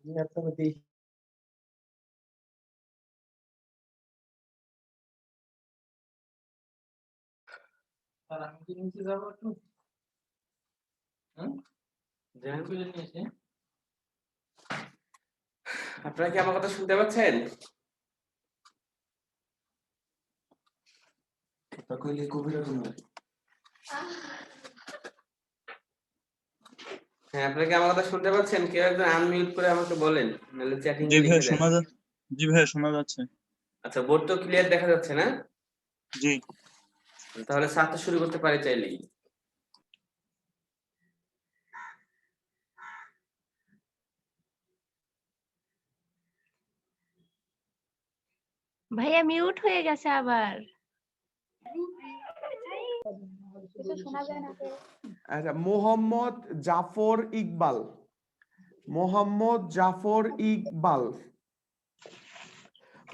আপনারা কি আমার কথা শুনতে পাচ্ছেন? হ্যাঁ, আপনারা কি আমার কথা শুনতে পাচ্ছেন? কেউ একজন আনমিউট করে আমাকে বলেন, নাহলে চ্যাটিং এ জি ভাই লিখে দেন। শোনা যা জি ভাই শোনা যাচ্ছে। আচ্ছা, বোর্ড তো ক্লিয়ার দেখা যাচ্ছে না? জি তাহলে ছাত্র শুরু করতে পারি চাইলেই। ভাইয়া মিউট হয়ে গেছে আবার। আচ্ছা, মোহাম্মদ জাফর ইকবাল। মোহাম্মদ জাফর ইকবাল।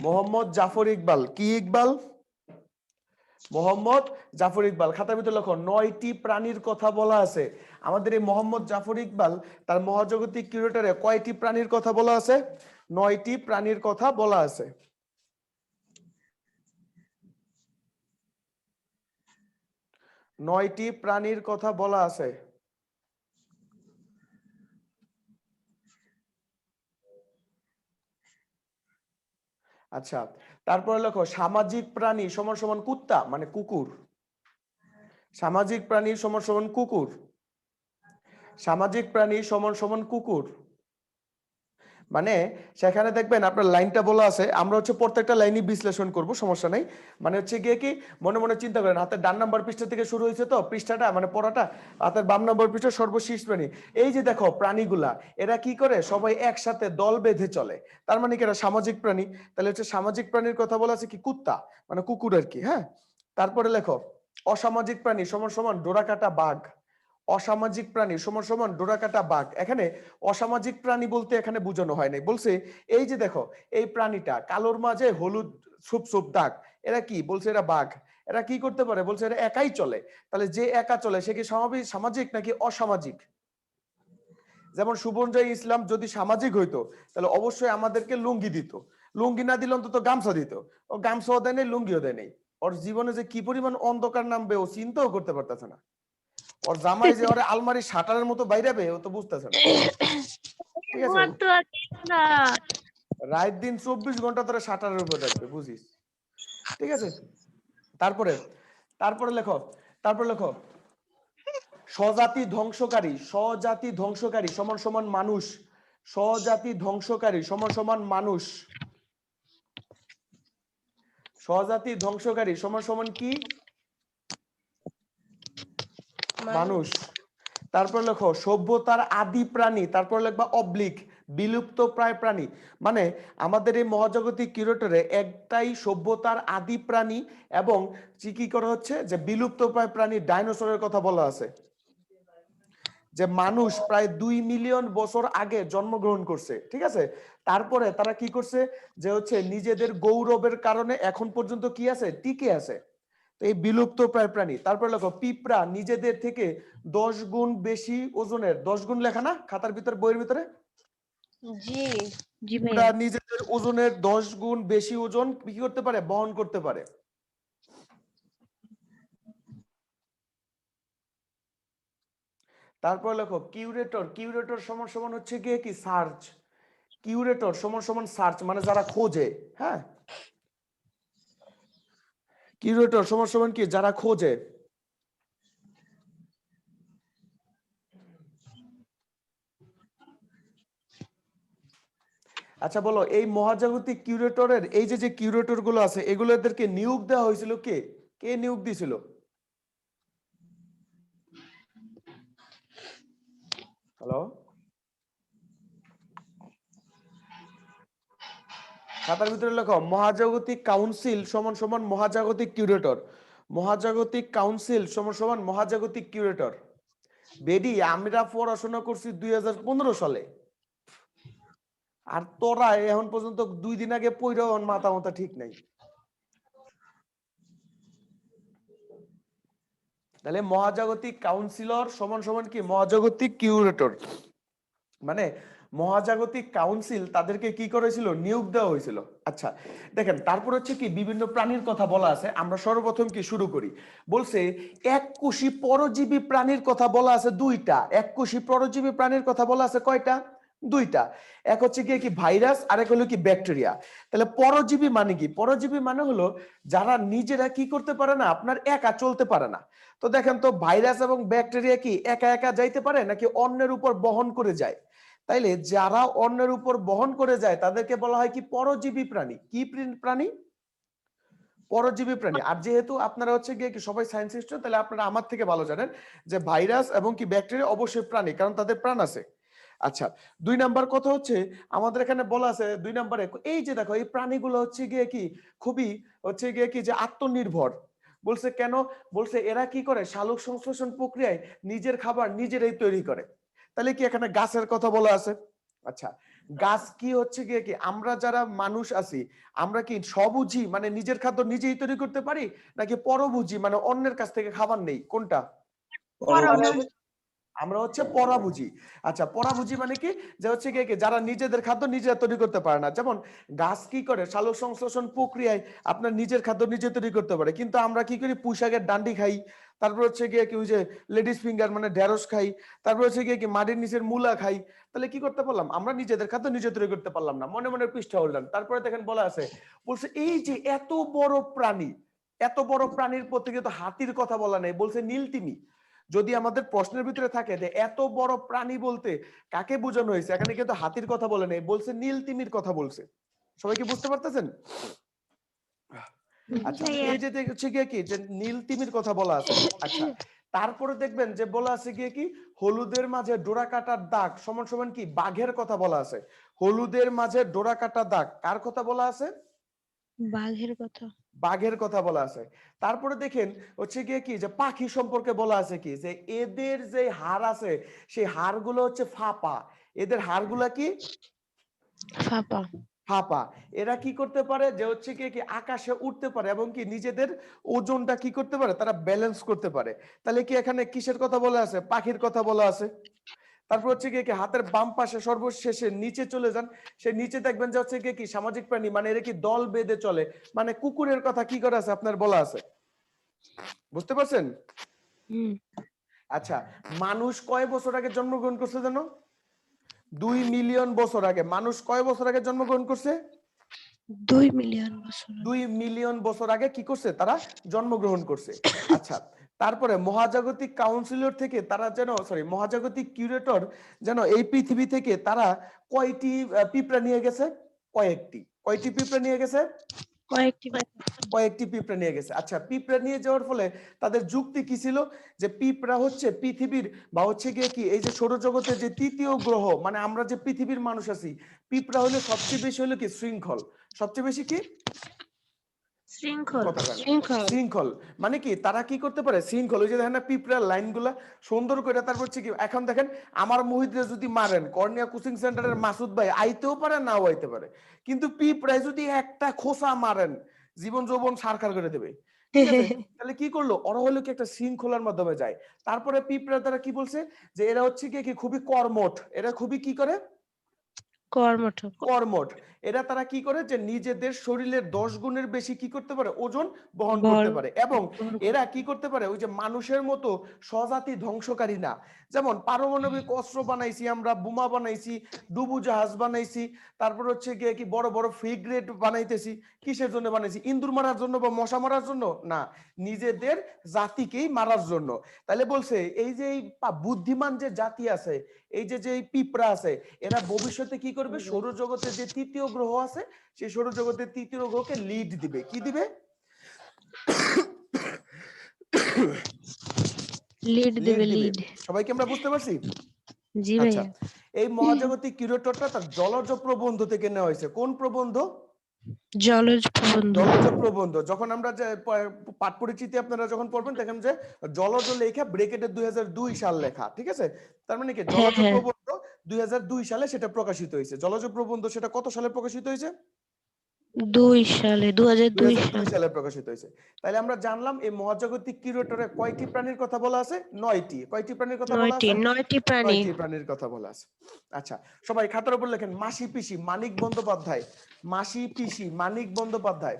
মোহাম্মদ জাফর ইকবাল। কি ইকবাল? মোহাম্মদ জাফর ইকবাল। খাতার ভিতরে লেখো 9টি প্রাণীর কথা বলা আছে। আমাদের এই মোহাম্মদ জাফর ইকবাল তার মহাজাগতিক কিউরেটরে কয়টি প্রাণীর কথা বলা আছে? 9টি প্রাণীর কথা বলা আছে। নয়টি প্রাণীর কথা বলা আছে। আচ্ছা, তারপরে লেখো সামাজিক প্রাণী সমান সমান কুত্তা মানে কুকুর। সামাজিক প্রাণী সমান সমান কুকুর। সামাজিক প্রাণী সমান সমান কুকুর। মানে সেখানে দেখবেন আপনার লাইনটা বলা আছে, আমরা হচ্ছে প্রত্যেকটা লাইনই বিশ্লেষণ করব, সমস্যা নাই। মানে হচ্ছে গিয়ে কি মনে মনে চিন্তা করেন, হাতের ডান নাম্বার পৃষ্ঠা থেকে শুরু হয়েছে তো পৃষ্ঠাটা, মানে পড়াটা, হাতের বাম নাম্বার পৃষ্ঠা সর্বশেষ প্রাণী। এই যে দেখো প্রাণীগুলা এরা কি করে, সবাই একসাথে দল বেঁধে চলে, তার মানে কি এরা সামাজিক প্রাণী। তাহলে হচ্ছে সামাজিক প্রাণীর কথা বলা আছে কি কুত্তা মানে কুকুর আর কি। হ্যাঁ, তারপরে লেখো অসামাজিক প্রাণী সমান সমান ডোরাকাটা বাঘ। অসামাজিক প্রাণী সমান সমান ডোরাকাটা বাঘ। এখানে অসামাজিক প্রাণী বলতে এখানে বোঝানো হয় নাই, বলছে এই যে দেখো এই প্রাণীটা কালোর মাঝে হলুদ ছোপ ছোপ দাগ, এরা কি বলছে? এরা বাঘ। এরা কি করতে পারে? বলছে এরা একাই চলে। তাহলে যে একা চলে সে কি সামাজিক নাকি অসামাজিক? যেমন সুবনজয় ইসলাম যদি সামাজিক হইতো তাহলে অবশ্যই আমাদেরকে লুঙ্গি দিত, লুঙ্গি না দিলে অন্তত গামছা দিত। ও গামছাও দেয় নেই, লুঙ্গিও দেয় নেই। ওর জীবনে যে কি পরিমাণ অন্ধকার নামবে ও চিন্তাও করতে পারতেছে না। ওর জামাই যে ওর আলমারি শাটারের মতো বাইরাবে ও তো বুঝতেছে না। ঠিক আছে, রাত দিন 24 ঘন্টা ধরে শাটারের উপর রাখবে, বুঝিস? ঠিক আছে, তারপরে তারপরে লেখো তারপরে লেখো স্বজাতি ধ্বংসকারী। স্বজাতি ধ্বংসকারী সমান সমান মানুষ। স্বজাতি ধ্বংসকারী সমান সমান মানুষ। স্বজাতি ধ্বংসকারী সমান সমান কি? মানুষ। তারপর লেখো সভ্যতার আদি প্রাণী, তারপর লিখবা অবলিক বিলুপ্ত প্রায় প্রাণী। মানে আমাদের এই মহাজাগতিক কিউরেটরে একটাই সভ্যতার আদি প্রাণী এবং কি করা হচ্ছে যে বিলুপ্ত প্রায় প্রাণী ডাইনোসরের কথা বলা আছে, যে মানুষ প্রায় 2 মিলিয়ন বছর আগে জন্মগ্রহণ করছে। ঠিক আছে, তারপরে তারা কি করছে যে হচ্ছে নিজেদের গৌরবের কারণে এখন পর্যন্ত কি আছে, টিকে আছে। তো এই বিলুপ্ত প্রায় প্রাণী। তারপর লেখো পিঁপড়া নিজেদের থেকে 10 গুণ বেশি ওজনের। 10 গুণ লেখা না খাতার ভিতরে, বইয়ের ভিতরে? জি জি পিঁপড়া ভাইয়া। নিজেদের ওজনের 10 গুণ বেশি ওজন কি করতে পারে, বহন করতে পারে। তারপর লেখো কিউরেটর। কিউরেটর সমান সমান হচ্ছে গিয়ে কি সার্চ। কিউরেটর সমান সমান সার্চ মানে যারা খোঁজে। হ্যাঁ, কিউরেটর সমান সমান কি, যারা খোঁজে। আচ্ছা বলো, এই মহাজাগতিক কিউরেটরের এই যে যে কিউরেটর গুলো আছে এগুলো এদেরকে নিয়োগ দেওয়া হয়েছিল কে? কে নিয়োগ দিয়েছিল? হ্যালো, খাতার ভিতরে লেখো মহাজাগতিক কাউন্সিল সমান সমান মহাজাগতিক কিউরেটর। মহাজাগতিক কাউন্সিল সমান সমান মহাজাগতিক কিউরেটর। বেডি আমরা পড়াশোনা করছি 2015 সালে, আর তোরা এখন পর্যন্ত 2 দিন আগে পড়াও মাথা মাথা ঠিক নাই। তাহলে মহাজাগতিক কাউন্সিলর সমান সমান কি, মহাজাগতিক কিউরেটর। মানে মহাজাগতিক কাউন্সিল তাদেরকে কি করেছিল, নিয়োগ দেওয়া হয়েছিল। আচ্ছা দেখেন, তারপর হচ্ছে কি বিভিন্ন প্রাণীর কথা বলা আছে। আমরা সর্বপ্রথম কি শুরু করি, বলছে এককোষী পরজীবী প্রাণীর কথা বলা আছে দুইটা। এককোষী পরজীবী প্রাণীর কথা বলা আছে কয়টা, দুইটা। এক হচ্ছে কি ভাইরাস, আর এক হলো কি ব্যাকটেরিয়া। তাহলে পরজীবী মানে কি, পরজীবী মানে হলো যারা নিজেরা কি করতে পারে না, আপনার একা চলতে পারে না। তো দেখেন তো ভাইরাস এবং ব্যাকটেরিয়া কি একা একা যাইতে পারে নাকি অন্যের উপর বহন করে যায়? তাইলে যারা অন্যের উপর বহন করে যায় তাদেরকে বলা হয় কি পরজীবী প্রাণী। কি প্রাণী, পরজীবী প্রাণী। আর যেহেতু আপনারা হচ্ছে গিয়ে কি সবাই সায়েন্স স্টুডেন্ট, তাহলে আপনারা আমার থেকে ভালো জানেন যে ভাইরাস এবং কি ব্যাকটেরিয়া অবশ্যই প্রাণী, কারণ তাদের প্রাণ আছে। আচ্ছা 2 নাম্বার কথা হচ্ছে আমাদের এখানে বলা আছে 2 নম্বরে, এই যে দেখো এই প্রাণীগুলো হচ্ছে গিয়ে কি খুবই হচ্ছে গিয়ে কি যে আত্মনির্ভর। বলছে কেন, বলছে এরা কি করে সালোক সংশ্লেষণ প্রক্রিয়ায় নিজের খাবার নিজেরাই তৈরি করে। তাহলে কি এখানে গাছের কথা বলা আছে। আচ্ছা গাছ কি হচ্ছে গিয়ে কি আমরা যারা মানুষ আছি আমরা কি স্ববুঝি মানে নিজের খাদ্য নিজেই তৈরি করতে পারি, নাকি পরবুঝি মানে অন্যের কাছ থেকে খাবার নেই, কোনটা? আমরা হচ্ছে পরাভুজি। আচ্ছা পরাভুজি মানে কি, যে হচ্ছে কি যারা নিজেদের খাদ্য নিজেরা তৈরি করতে পারে না। যেমন গাছ কি করে সালোক সংশ্লেষণ প্রক্রিয়ায় আপনার নিজের খাদ্য নিজে তৈরি করতে পারে, কিন্তু আমরা কি করি পুঁইশাকের ডান্ডি খাই, তারপর হচ্ছে গিয়ে কি ওই যে লেডিস ফিঙ্গার মানে ঢেঁড়স খাই, তারপর হচ্ছে গিয়ে কি মাটির নিচের মূলা খাই। তাহলে কি করতে পারলাম, আমরা নিজেদের খাদ্য নিজে তৈরি করতে পারলাম না, মনে মনে পৃষ্ঠা উল্টান। তারপরে দেখেন বলা আছে, বলছে এই যে এত বড় প্রাণী, এত বড় প্রাণীর প্রতি কিন্তু হাতির কথা বলা নেই, বলছে নীলতিমি। যদি আমাদের প্রশ্নের ভিতরে থাকে যে এত বড় প্রাণী বলতে কাকে বোঝানো হয়েছে, এখানে কিন্তু হাতির কথা বলে নেই, বলছে নীল তিমির কথা বলছে। সবাই কি বুঝতে পারতেছেন? আচ্ছা এই যে হচ্ছে গিয়ে কি যে নীল তিমির কথা বলা আছে। আচ্ছা তারপরে দেখবেন যে বলা আছে গিয়ে কি হলুদের মাঝে ডোরা কাটার দাগ সমান সমান কি বাঘের কথা বলা আছে। হলুদের মাঝে ডোরা কাটা দাগ কার কথা বলা আছে? বাঘের কথা, বাঘের কথা বলা আছে। তারপরে দেখেন হচ্ছে গিয়ে কি যে পাখি সম্পর্কে বলা আছে কি যে এদের যে হাড় আছে সেই হাড়গুলো হচ্ছে ফাঁপা। এদের হাড়গুলা কি ফাপা। ফাঁপা। এরা কি করতে পারে যে হচ্ছে কি আকাশে উঠতে পারে এবং কি নিজেদের ওজনটা কি করতে পারে, তারা ব্যালেন্স করতে পারে। তাহলে কি এখানে কিসের কথা বলা আছে? পাখির কথা বলা আছে। তারপর হচ্ছে কি হাতের বাম পাশে সর্বশেষে নিচে চলে যান, সে নিচে দেখবেন যে হচ্ছে কি সামাজিক প্রাণী মানে এরা কি দল বেঁধে চলে, মানে কুকুরের কথা কি করে আছে আপনার বলা আছে, বুঝতে পারছেন? আচ্ছা মানুষ কয় বছর আগে জন্মগ্রহণ করছে জানো? 2 মিলিয়ন বছর আগে। মানুষ কয় বছর আগে জন্মগ্রহণ করছে? 2 মিলিয়ন বছর। 2 মিলিয়ন বছর আগে কি করছে, তারা জন্মগ্রহণ করছে। আচ্ছা তারপরে মহাজাগতিক কাউন্সিলর থেকে তারা যেন মহাজাগতিক কিউরেটর যেন এই পৃথিবী থেকে তারা কয়টি পিঁপড়া নিয়ে গেছে? কয়টি পিঁপড়া নিয়ে গেছে? কয়েকটি পিঁপড়া নিয়ে গেছে। আচ্ছা পিঁপড়া নিয়ে যাওয়ার ফলে তাদের যুক্তি কি ছিল, যে পিঁপড়া হচ্ছে পৃথিবীর বা হচ্ছে গিয়ে কি এই যে সৌরজগতের যে তৃতীয় গ্রহ, মানে আমরা যে পৃথিবীর মানুষ আছি, পিঁপড়া হলো সবচেয়ে বেশি হলো কি শৃঙ্খল। সবচেয়ে বেশি কি শৃঙ্খল। মানে কি তারা কি করতে পারে শৃঙ্খল। ওই যে দেখেন না পিঁপড়ার লাইনগুলা সুন্দর করে। তারপর হচ্ছে কি এখন দেখেন আমার মুহিতরে যদি মারেন, কর্নিয়া কোচিং সেন্টারের মাসুদ ভাই আইতেও পারে নাও আইতে পারে, কিন্তু পিঁপড়ায় যদি একটা খোসা মারেন জীবন যৌবন সারখার করে দেবে। ঠিক আছে তাহলে কি করলো, ওরা হলো কি একটা শৃঙ্খলার মাধ্যমে যায়। তারপরে পিঁপড়া তারা কি বলছে যে এরা হচ্ছে কি খুবই কর্মঠ। এরা খুবই কি করে কর্মঠ। এরা তারা কি করে যে নিজেদের শরীরের 10 গুণের বেশি কি করতে পারে, ওজন বহন করতে পারে। এবং এরা কি করতে পারে ওই যে মানুষের মতো স্বজাতি ধ্বংসকারী না। যেমন পারমাণবিক অস্ত্র বানাইছি আমরা, বোমা বানাইছি, ডুবু জাহাজ বানাইছি, তারপর হচ্ছে গিয়ে কি বড় বড় ফ্রিগেট বানাইতেছি। কিসের জন্য বানাইছি? ইন্দুর মারার জন্য বা মশা মারার জন্য না, নিজেদের জাতিকেই মারার জন্য। তাহলে বলছে এই যে বুদ্ধিমান যে জাতি আছে, এই যে পিঁপড়া আছে, এরা ভবিষ্যতে কি করবে, সৌরজগতের যে তৃতীয় গ্রহ আছে সেই সৌরজগতের তৃতীয় গ্রহকে লিড দিবে। কি দিবে? লিড। সবাইকে আমরা বুঝতে পারছি? জি আচ্ছা ভাইয়া। এই মহাজাগতিক কিউরেটরটা তার জলজ প্রবন্ধ থেকে নেওয়া হয়েছে। কোন প্রবন্ধ? জলজ প্রবন্ধ। যখন আমরা যে পাঠ পরিচিতি আপনারা যখন পড়বেন দেখেন যে জলজ লেখা ব্রেকেটে 2002 সাল লেখা। ঠিক আছে, তার মানে কি জলজ প্রবন্ধ 2002 সালে সেটা প্রকাশিত হয়েছে। জলজ প্রবন্ধ সেটা কত সালে প্রকাশিত হয়েছে? সালে 2002 2002 সালে সালে প্রকাশিত হয়েছে। তাহলে আমরা জানলাম এই মহাজাগতিক কিউরেটরে কয়টি প্রাণীর কথা বলা আছে? 9টি। কয়টি প্রাণীর কথা বলা আছে? 9টি প্রাণী। 9টি প্রাণীর কথা বলা আছে। আচ্ছা, সবাই খাতার উপর লেখেন মাসি পিসি মানিক বন্দ্যোপাধ্যায়। মাসি পিসি মানিক বন্দ্যোপাধ্যায়।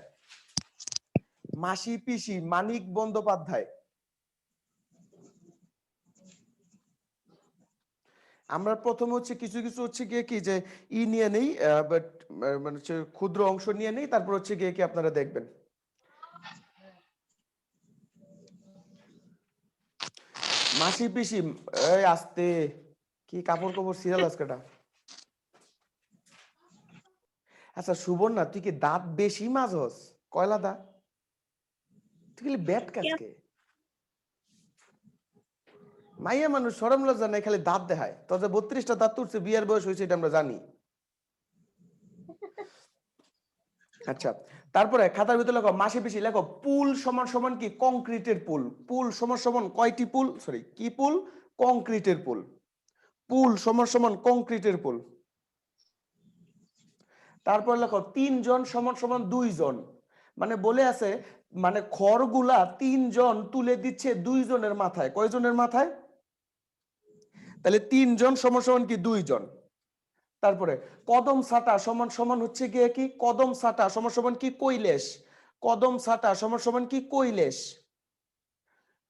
মাসি পিসি মানিক বন্দ্যোপাধ্যায়। আমরা প্রথমে হচ্ছে কিছু কিছু হচ্ছে গিয়ে কি যে নিয়ে নেই, বাট মানে হচ্ছে ক্ষুদ্র অংশ নিয়ে নেই, তারপর হচ্ছে গিয়ে কি আপনারা দেখবেন। মাসি পিসি এই আস্তে কি কাপড় কাপড় সিরিয়াল আজকেটা। আচ্ছা সুবর্ণা, তুই কি দাঁত বেশি মাজস? কয়লা দা তুই খালি ব্যাট কাজকে মাইয়া মানুষ শরম লজ্জা নাই, খালি দাঁত দেখায়। তো যে 32টা দাঁত তুলছে, বিয়ের বয়স হয়েছে, এটা আমরা জানি। আচ্ছা, তারপরে খাতার ভিতরে লেখো মাসি পিসি লেখো পুল সমান সমান কি? কংক্রিটের পুল। পুল সমান সমান কয়টি পুল? সরি, কি পুল? কংক্রিটের পুল। পুল সমান সমান কংক্রিটের পুল। তারপর লেখো 3 জন সমান সমান 2 জন। মানে বলে আছে মানে খড়গুলা 3 জন তুলে দিচ্ছে 2 জনের মাথায়। কয়জনের মাথায়? তাহলে 3 জন সমান সমান কি? 2 জন। তারপরে কদম ছাটা সমান সমান হচ্ছে গিয়ে কি? কদম ছাটা সমান সমান কি? কৈলেশ। কদম ছাটা সমান সমান কি? কৈলেশ।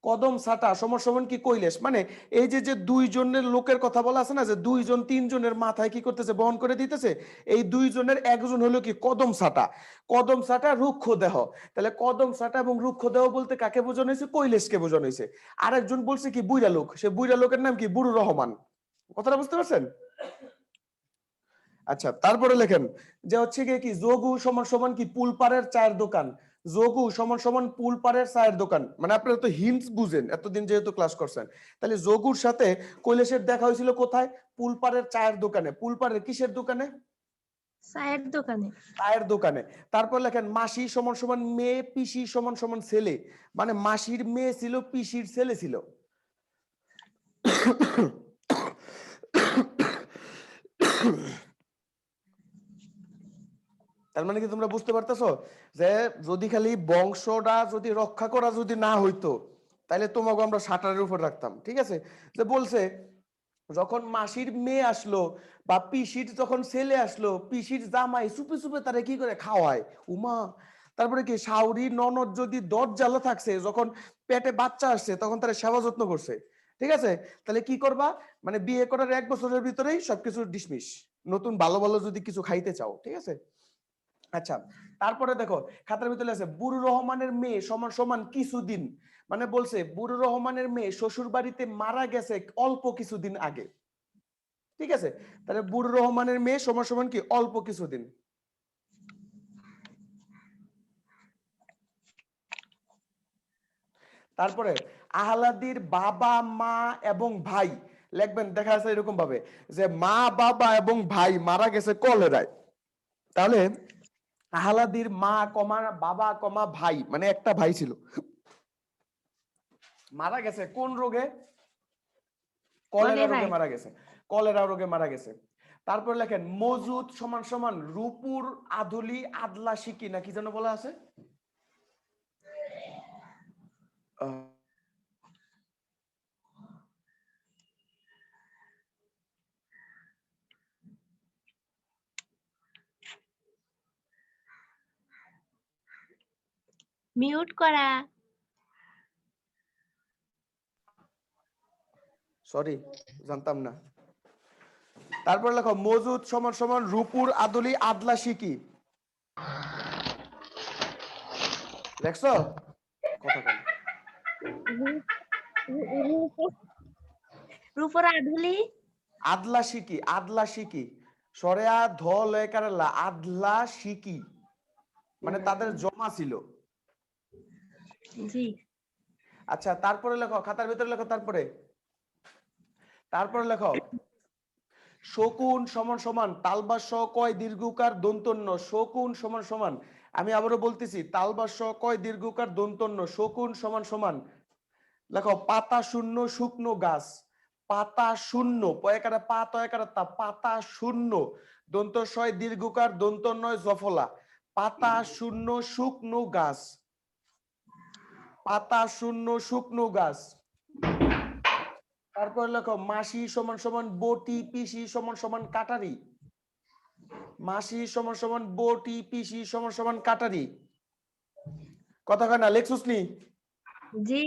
কদম ছাটা সমান সমান কি? কৈলেশ। মানে এই যে যে 2 জনের লোকের কথা বলা আছে না, যে 2 জন 3 জনের মাথায় কি করতেছে? বহন করে দিতেছে। এই 2 জনের একজন হলো কি? কদম ছাটা। কদম ছাটা রুক্ষ দেহ। তাহলে কদম ছাটা এবং রুক্ষ দেহ বলতে কাকে বোঝানো হয়েছে? কৈলেশকে বোঝানো হয়েছে। আরেকজন বলছে কি? বুইড়া লোক। সে বুইড়া লোকের নাম কি? বুড়ো রহমান। কথাটা বুঝতে পারছেন? আচ্ছা, তারপরে লেখেন যে হচ্ছে গিয়ে কি? যোগু সমান সমান কি? পুলপাড়ের চায়ের দোকান। যোগু সমান সমান পুলপাড়ের চায়ের দোকান। মানে আপনারা তো হিন্টস বুঝেন এতদিন যেহেতু ক্লাস করছেন। তাহলে যোগুর সাথে কৈলেশের দেখা হয়েছিল কোথায়? পুলপাড়ের চায়ের দোকানে। পুলপাড়ের কিসের দোকানে? চায়ের দোকানে। চায়ের দোকানে। তারপর লেখেন মাসি সমান সমান মেয়ে, পিসি সমান সমান ছেলে। মানে মাসির মেয়ে ছিল, পিসির ছেলে ছিল। তার মানে কি তোমরা বুঝতে পারতেছো যে যদি খালি বংশটা যদি রক্ষা করা যদি না হইতো, তাহলে তোমাকে আমরা শাটারের উপর রাখতাম। ঠিক আছে, যে বলছে যখন মাসির মেয়ে আসলো বা পিসির যখন ছেলে আসলো, পিসির জামাই চুপে চুপে তারা কি করে খাওয়ায়। উমা, তারপরে কি শাওরি ননদ যদি দরজালা থাকছে, যখন পেটে বাচ্চা আসছে তখন তারা সেবা যত্ন করছে। ঠিক আছে, তাহলে কি করবা? মানে বিয়ে করার 1 বছরের ভিতরেই সবকিছু ডিসমিস। নতুন ভালো ভালো যদি কিছু খাইতে চাও। ঠিক আছে, আচ্ছা, তারপরে দেখো খাতার ভিতরে আছে বুড়ো রহমানের মেয়ে সমান সমান কিছুদিন। মানে বলছে বুড়ো রহমানের মেয়ে শ্বশুর বাড়িতে মারা গেছে অল্প কিছুদিন আগে। ঠিক আছে, তাহলে বুড়ো রহমানের মেয়ে সমান সমান কি? অল্প কিছুদিন। তারপরে আহলাদির বাবা মা এবং ভাই লিখবেন। দেখা যাচ্ছে এরকম ভাবে যে মা বাবা এবং ভাই মারা গেছে কলেরায়। তাহলে আহলাদির মা কমা বাবা কমা ভাই, মানে একটা ভাই ছিল, মারা গেছে কোন রোগে? কলেরা রোগে মারা গেছে। কলেরা রোগে মারা গেছে। তারপর লেখেন মজুদ সমান সমান রূপুর আধুলি আদলা শিকি, না কি যেন বলা আছে? মিউট করা। সরি, জানতাম না। তারপর লেখো মজুদ সমান সমান রূপুর আদলি আদলা শিকি। দেখছো কথা বল। রূপর আধুলি আদলা শিকি, আদলা শিকি সরেয়া ধল কারেলা আদলা শিকি, মানে তাদের জমা ছিল। জি। আচ্ছা, তারপরে লেখো খাতার ভিতরে লেখো। তারপরে লেখো শকুন সমান সমান তালবাস কয় দীর্ঘকার দন্তন্য। শকুন সমান সমান, আমি আবারও বলতেছি, তালবাস কয় দীর্ঘকার দন্তন্য। শকুন সমান সমান লেখো পাতা শূন্য শুকনো গাছ। পাতা শূন্য পয়কারা পা তয়কারা তা, পাতা শূন্য দন্ত শয় দীর্ঘকার দন্ত নয় জফলা। পাতা শূন্য শুকনো গাছ, পাতা শূন্য শুকনো গাছ। তারপর লেখো মাসি সমান সমান বটি, পিসি সমান সমান কাটারি, মাসি সমান সমান বটি, পিসি সমান সমান কাটারি। কথা কয় না, লেখছুস নি? জি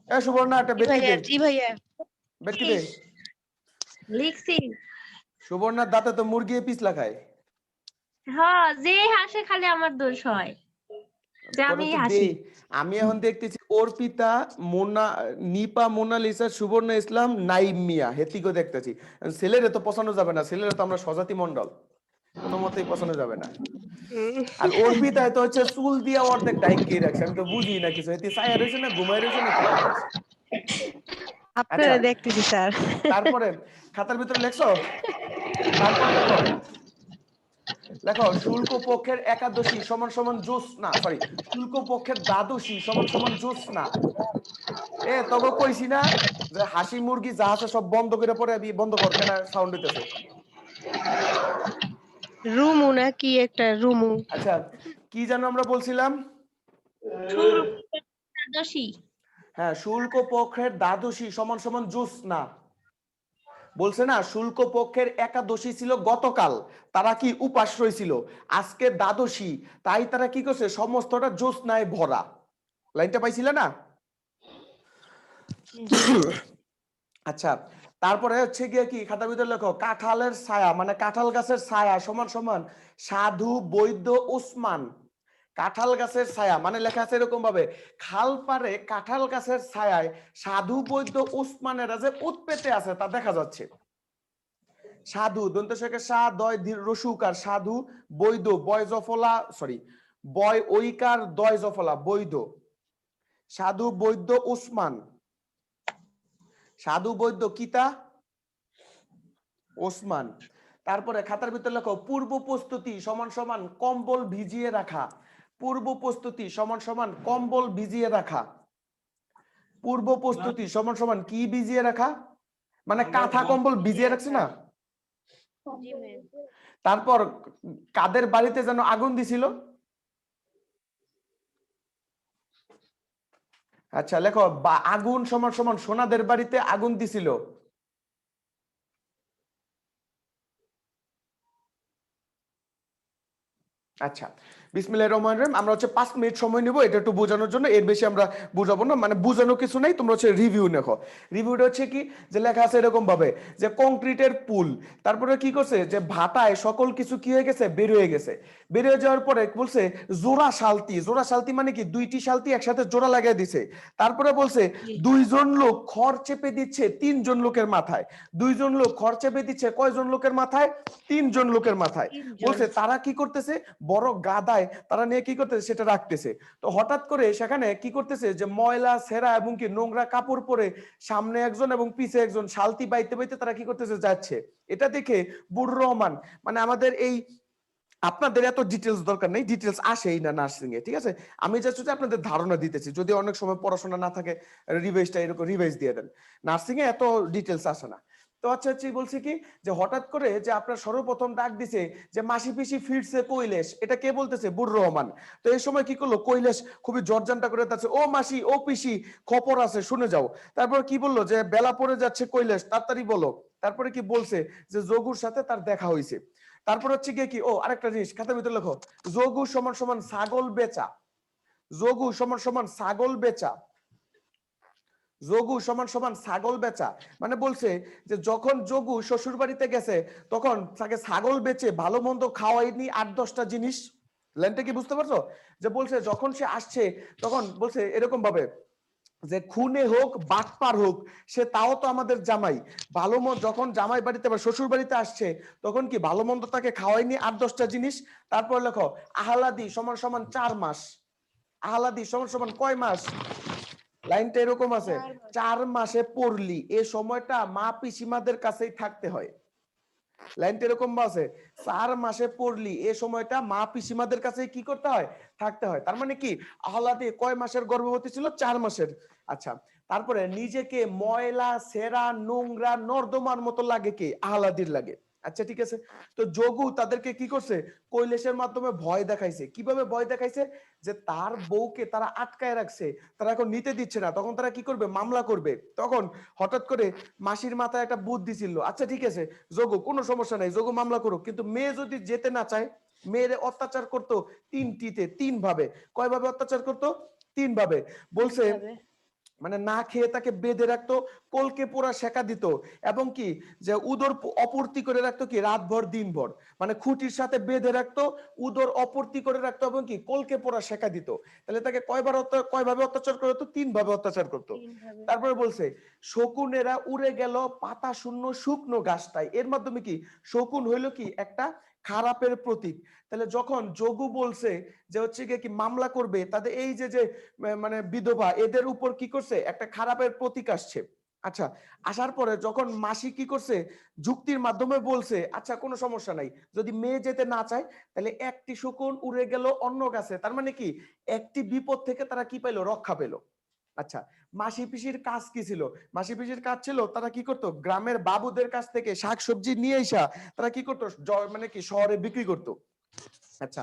এ সুবর্ণা একটা জি বেটকি ভাইয়া, দে, জি ভাইয়া। বেটকি দে। লিখছি। সুবর্ণার দাঁতে তো মুরগি পিস লাগায়। হ্যাঁ, যে হাসে খালি আমার দোষ হয় যে তোরা আমি তো হাসি। আমি এখন দেখতেছি অর্পিতা, নিপা, মোনালিসা, সুবর্ণা ইসলাম, নাইম মিয়া, হেতিকে দেখতেছি। ছেলেরে তো পছানো যাবে না, ছেলেরে তো আমরা স্বজাতি মন্ডল, কোনো মতেই পছানো যাবে না। আর অর্পিতায় তো হচ্ছে চুল দিয়া অর্ধেক ডাইঙ্গি রাখছে, আমি তো বুঝি না কিছু। এটি ছায়া রয়েছে না ঘুমাই রয়েছে না কি করতেছে। আচ্ছা আপনারা দেখতেছি স্যার। তারপরে খাতার ভিতরে লেখছো, তারপর লেখো, লেখো শুল্ক পক্ষের একাদশী সমান সমান জ্যোৎস্না, সরি শুল্ক পক্ষের দ্বাদশী সমান সমান জ্যোৎস্না। তোকে কইছি না যে হাসি মুরগি যা আছে সব বন্ধ করে পরে বন্ধ কর, কেন সাউন্ড হইতেছে। রুমু না কি একটা রুমু। আচ্ছা কি যেন আমরা বলছিলাম? একাদশী। হ্যাঁ, শুল্ক পক্ষের দ্বাদশী সমান সমান জ্যোৎস্না। বলছে না শুল্ক পক্ষের একাদশী ছিল গতকাল, তারা কি উপাস রয়েছিল, আজকে দ্বাদশী, তাই তারা কি করছে সমস্তটা জ্যোৎস্নায় ভরা। লাইনটা পাইছিলে না? আচ্ছা তারপরে হচ্ছে গিয়ে কি খাতার ভিতরে লেখো কাঁঠালের ছায়া, মানে কাঁঠাল গাছের ছায়া সমান সমান সাধু বৈদ্য ওসমান। কাঁঠাল গাছের ছায়া মানে লেখা আছে এরকম ভাবে, খাল পারে কাঁঠাল গাছের ছায়ায় সাধু বৈদ্য ওসমানেরা যে উৎপেতে আছে তা দেখা যাচ্ছে। সাধু দন্ত শেখে সা দয় রসুকার সাধু, বৈদ্য বয় জফলা, সরি বয় ঐকার দয় জফলা বৈদ্য, সাধু বৈদ্য ওসমান, সাধু বৈদ্য কিতা ওসমান। তারপরে খাতার ভিতরে লেখো পূর্ব প্রস্তুতি সমান সমান কম্বল ভিজিয়ে রাখা, পূর্ব প্রস্তুতি সমান সমান কম্বল ভিজিয়ে রাখা, পূর্ব প্রস্তুতি সমান সমান কি ভিজিয়ে রাখা, মানে কাঁথা কম্বল ভিজিয়ে রাখছে না। তারপর কাদের বাড়িতে যেন আগুন দিছিল? আচ্ছা লেখো আগুন সমান সমান সোনাদের বাড়িতে আগুন দিছিল। আচ্ছা বিসমিল্লাহির রহমানির রহিম। আমরা হচ্ছে 5 মিনিট সময় নেব এটা একটু বোঝানোর জন্য, এর বেশি আমরা বুঝাবো না, মানে বোঝানো কিছু নাই, তোমরা হচ্ছে রিভিউ দেখো। রিভিউটা হচ্ছে কি যে লেখা আছে এরকম ভাবে যে কংক্রিটের পুল, তারপরে কি করছে যে ভাটায় সকল কিছু কি হয়ে গেছে বের হয়ে গেছে, বের হয়ে যাওয়ার পরে বলছে জোড়া শালতি, জোড়া শালতি মানে কি দুইটি শালতি একসাথে জোড়া লাগিয়ে দিছে। তারপরে বলছে দুইজন লোক খড় চেপে দিচ্ছে 3 জন লোকের মাথায়, 2 জন লোক খড় চেপে দিচ্ছে কয়জন লোকের মাথায়? 3 জন লোকের মাথায়। বলছে তারা কি করতেছে বড় গাদায় তারা নিয়ে কি করতেছে সেটা রাখতেছে। তো হঠাৎ করে সেখানে কি করতেছে যে ময়লা ছেঁড়া এবং কি নোংরা কাপড় পরে সামনে একজন এবং পিছে একজন শালতি বাইতে বাইতে তারা কি করতেছে যাচ্ছে। এটা দেখে বুড়ুর রহমান, মানে আমাদের এই, আপনাদের এত ডিটেলস দরকার নেই, ডিটেলস আসেই না নার্সিং এ, ঠিক আছে? আমি জাস্ট আপনাদের ধারণা দিতেছি, যদি অনেক সময় পড়াশোনা না থাকে রিভাইজটা এরকম রিভাইজ দিয়ে দেন, নার্সিং এ এত ডিটেলস আসে না। তো আচ্ছা বলছি কি যে হঠাৎ করে যে আপনার সর্বপ্রথম ডাক দিছে যে মাসি পিসি ফিরছে কৈলেশ, এটা কে বলতেছে? বুড়ুর রহমান। তো এই সময় কি করলো কৈলেশ খুবই জর্জানটা করে যাচ্ছে, ও মাসি ও পিসি খবর আছে শুনে যাও। তারপর কি বললো যে বেলা পড়ে যাচ্ছে কৈলেশ তাড়াতাড়ি বলো। তারপরে কি বলছে যে যোগুর সাথে তার দেখা হয়েছে। তারপর হচ্ছে গিয়ে কি, ও আরেকটা জিনিস খাতার ভিতরে লেখো, যোগু সমান সমান ছাগল বেচা, যোগু সমান সমান ছাগল বেচা, যোগু সমান সমান ছাগল বেচা। মানে বলছে যে যখন যোগু শ্বশুর বাড়িতে গেছে তখন তাকে ছাগল বেচে ভালো মন্দ খাওয়াইনি 8-10টা জিনিস। লাইনটা কি বুঝতে পারছো? যে বলছে যখন সে আসছে তখন বলছে এরকম ভাবে যে খুনে হোক বাটপার হোক সে তাও তো আমাদের জামাই, ভালো মন্দ যখন জামাই বাড়িতে বা শ্বশুর বাড়িতে আসছে তখন কি ভালো মন্দ তাকে খাওয়াইনি 8-10টা জিনিস। তারপর লেখো আহলাদি সমান সমান 4 মাস, আহলাদি সমান সমান কয় মাস? লাইনটা এরকম আছে 4 মাসে পড়লি, এই সময়টা মা পিসিমাদের কাছেই থাকতে হয়। লাইনটা এরকম আছে 4 মাসে পড়লি, এই সময়টা মা পিসিমাদের কাছেই কি করতে হয়? থাকতে হয়। তার মানে কি আহলাদি কয় মাসের গর্ভবতী ছিল? 4 মাসের। আচ্ছা তারপরে নিজেকে ময়লা ছেঁড়া নোংরা নর্দমার মতো লাগে কে? আহলাদির লাগে। আচ্ছা ঠিক আছে। তো যোগু তাদেরকে কি করছে, কৈলাসের মাধ্যমে ভয় দেখাইছে। কিভাবে ভয় দেখাইছে, যে তার বউকে তারা আটকায় রাখছে, তারা এখন নিতে দিচ্ছে না, তখন তারা কি করবে, মামলা করবে। তখন হঠাৎ করে মাসির মাথায় একটা বুদ্ধি ছিল, আচ্ছা ঠিক আছে যোগু কোনো সমস্যা নাই, যোগু মামলা করুক, কিন্তু মেয়ে যদি যেতে না চায়, মেয়েরে অত্যাচার করতো তিন ভাবে। কয়ভাবে অত্যাচার করতো, 3 ভাবে। বলছে মানে না খেয়ে তাকে বেঁধে রাখতো, কলকে পোড়া সেকা দিত, এবং কি যে উদর অপূর্তি করে রাখতো, কি রাতভর দিনভর, মানে খুঁটির সাথে বেঁধে রাখতো, উদর অপূর্তি করে রাখতো, এবং কি কলকে পোড়া সেকা দিত। তাহলে তাকে কয়ভাবে অত্যাচার করতো, 3 ভাবে অত্যাচার করতো। তারপরে বলছে শকুনেরা উড়ে গেল পাতা শূন্য শুকনো গাছটায়। এর মাধ্যমে কি, শকুন হইলো কি একটা খারাপের প্রতীক। তাহলে যখন যোগু বলছে যে হচ্ছে কি মামলা করবে, তাদের এই যে মানে বিধবা, এদের উপর কি করছে, একটা খারাপের প্রতীক আসছে। আচ্ছা, আসার পরে যখন মাসি কি করছে, যুক্তির মাধ্যমে বলছে আচ্ছা কোনো সমস্যা নাই, যদি মেয়ে যেতে না চায় তাহলে একটি শকুন উড়ে গেল অন্য গাছে, তার মানে কি একটি বিপদ থেকে তারা কি পেলো, রক্ষা পেলো। আচ্ছা, মাসি পিসির কাজ কি ছিল, মাসি পিসির কাজ ছিল তারা কি করতো, গ্রামের বাবুদের কাছ থেকে শাকসবজি নিয়ে এসা তারা কি করতো, মানে কি শহরে বিক্রি করতো। আচ্ছা,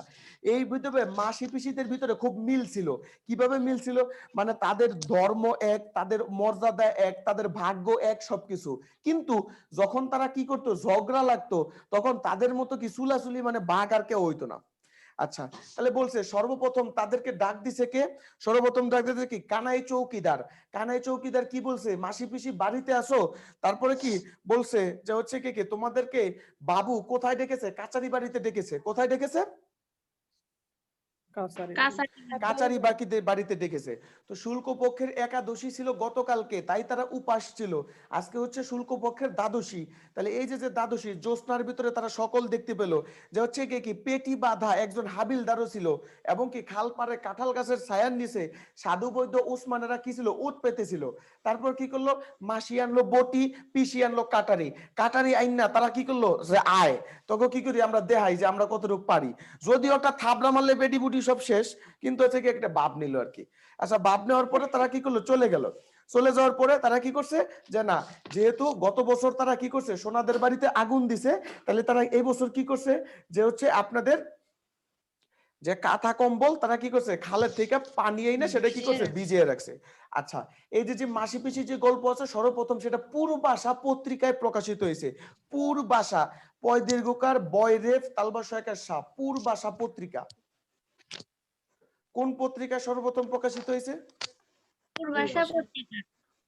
এই ভিতরে মাসি পিসিদের ভিতরে খুব মিল ছিল। কিভাবে মিল ছিল, মানে তাদের ধর্ম এক, তাদের মর্যাদা এক, তাদের ভাগ্য এক, সবকিছু। কিন্তু যখন তারা কি করতো, ঝগড়া লাগতো, তখন তাদের মতো কি চুলাচুলি মানে বাঘ আর কেউ হইতো না। আচ্ছা, তাহলে বলছে সর্বপ্রথম তাদেরকে ডাক দিছে কে, সর্বপ্রথম ডাক দিছে কি কানাই চৌকিদার। কানাই চৌকিদার কি বলছে, মাসি পিসি বাড়িতে আসো। তারপরে কি বলছে যে হচ্ছে কি তোমাদেরকে বাবু কোথায় ডেকেছে, কাচারি বাড়িতে ডেকেছে। কোথায় ডেকেছে, কাচারি বাড়িতে ডেকেছে। তো শুল্ক পক্ষের একাদশী ছিল গতকালকে, তাই তারা উপাস ছিল। আজকে হচ্ছে শুল্ক পক্ষের দ্বাদশী। তাহলে এই যে দ্বাদশী, জ্যোৎস্নার ভিতরে তারা সকল দেখতে পেল যে হচ্ছে কি পেটি বাঁধা একজন হাবিলদারও ছিল, এবং কি খাল পাড়ে কাঁঠাল গাছের ছায়ার নিচে সাধু বৈদ্য উসমানেরা কি ছিল, উট পেতেছিল। তারপর কি করলো, মাসি আনলো বটি, পিসি আনলো কাটারি। কাটারি আইন না তারা কি করলো, যে আয় তখন কি করি আমরা দেখাই যে আমরা কতটুকু পারি। যদি ওটা থাবড়া মারলে বেডি বুটি সব শেষ, কিন্তু হচ্ছে কি একটা বাপ নিল আর কি। আচ্ছা, বাপ নেওয়ার পরে তারা কি করলো, চলে গেল। চলে যাওয়ার পরে তারা কি করছে, যে না যেহেতু গত বছর তারা কি করছে, সোনাদের বাড়িতে আগুন দিছে, তাহলে তারা এই বছর কি করছে, যে হচ্ছে আপনাদের যে কাঁথা কম্বল তারা কি করছে, খালের থেকে পানি এনে সেটা কি করছে, ভিজিয়ে রাখছে। আচ্ছা, এই যে মাসি পিসি যে গল্প আছে, সর্বপ্রথম সেটা পূর্বাশা পত্রিকায় প্রকাশিত হয়েছে। পূর্বাশা, পয় দীর্ঘকার বয় রেফ তালবা সহায়কার সাপ, পূর্বাশা পত্রিকা। কোন পত্রিকায় সর্বপ্রথম প্রকাশিত হয়েছে, পূর্বাশা পত্রিকা।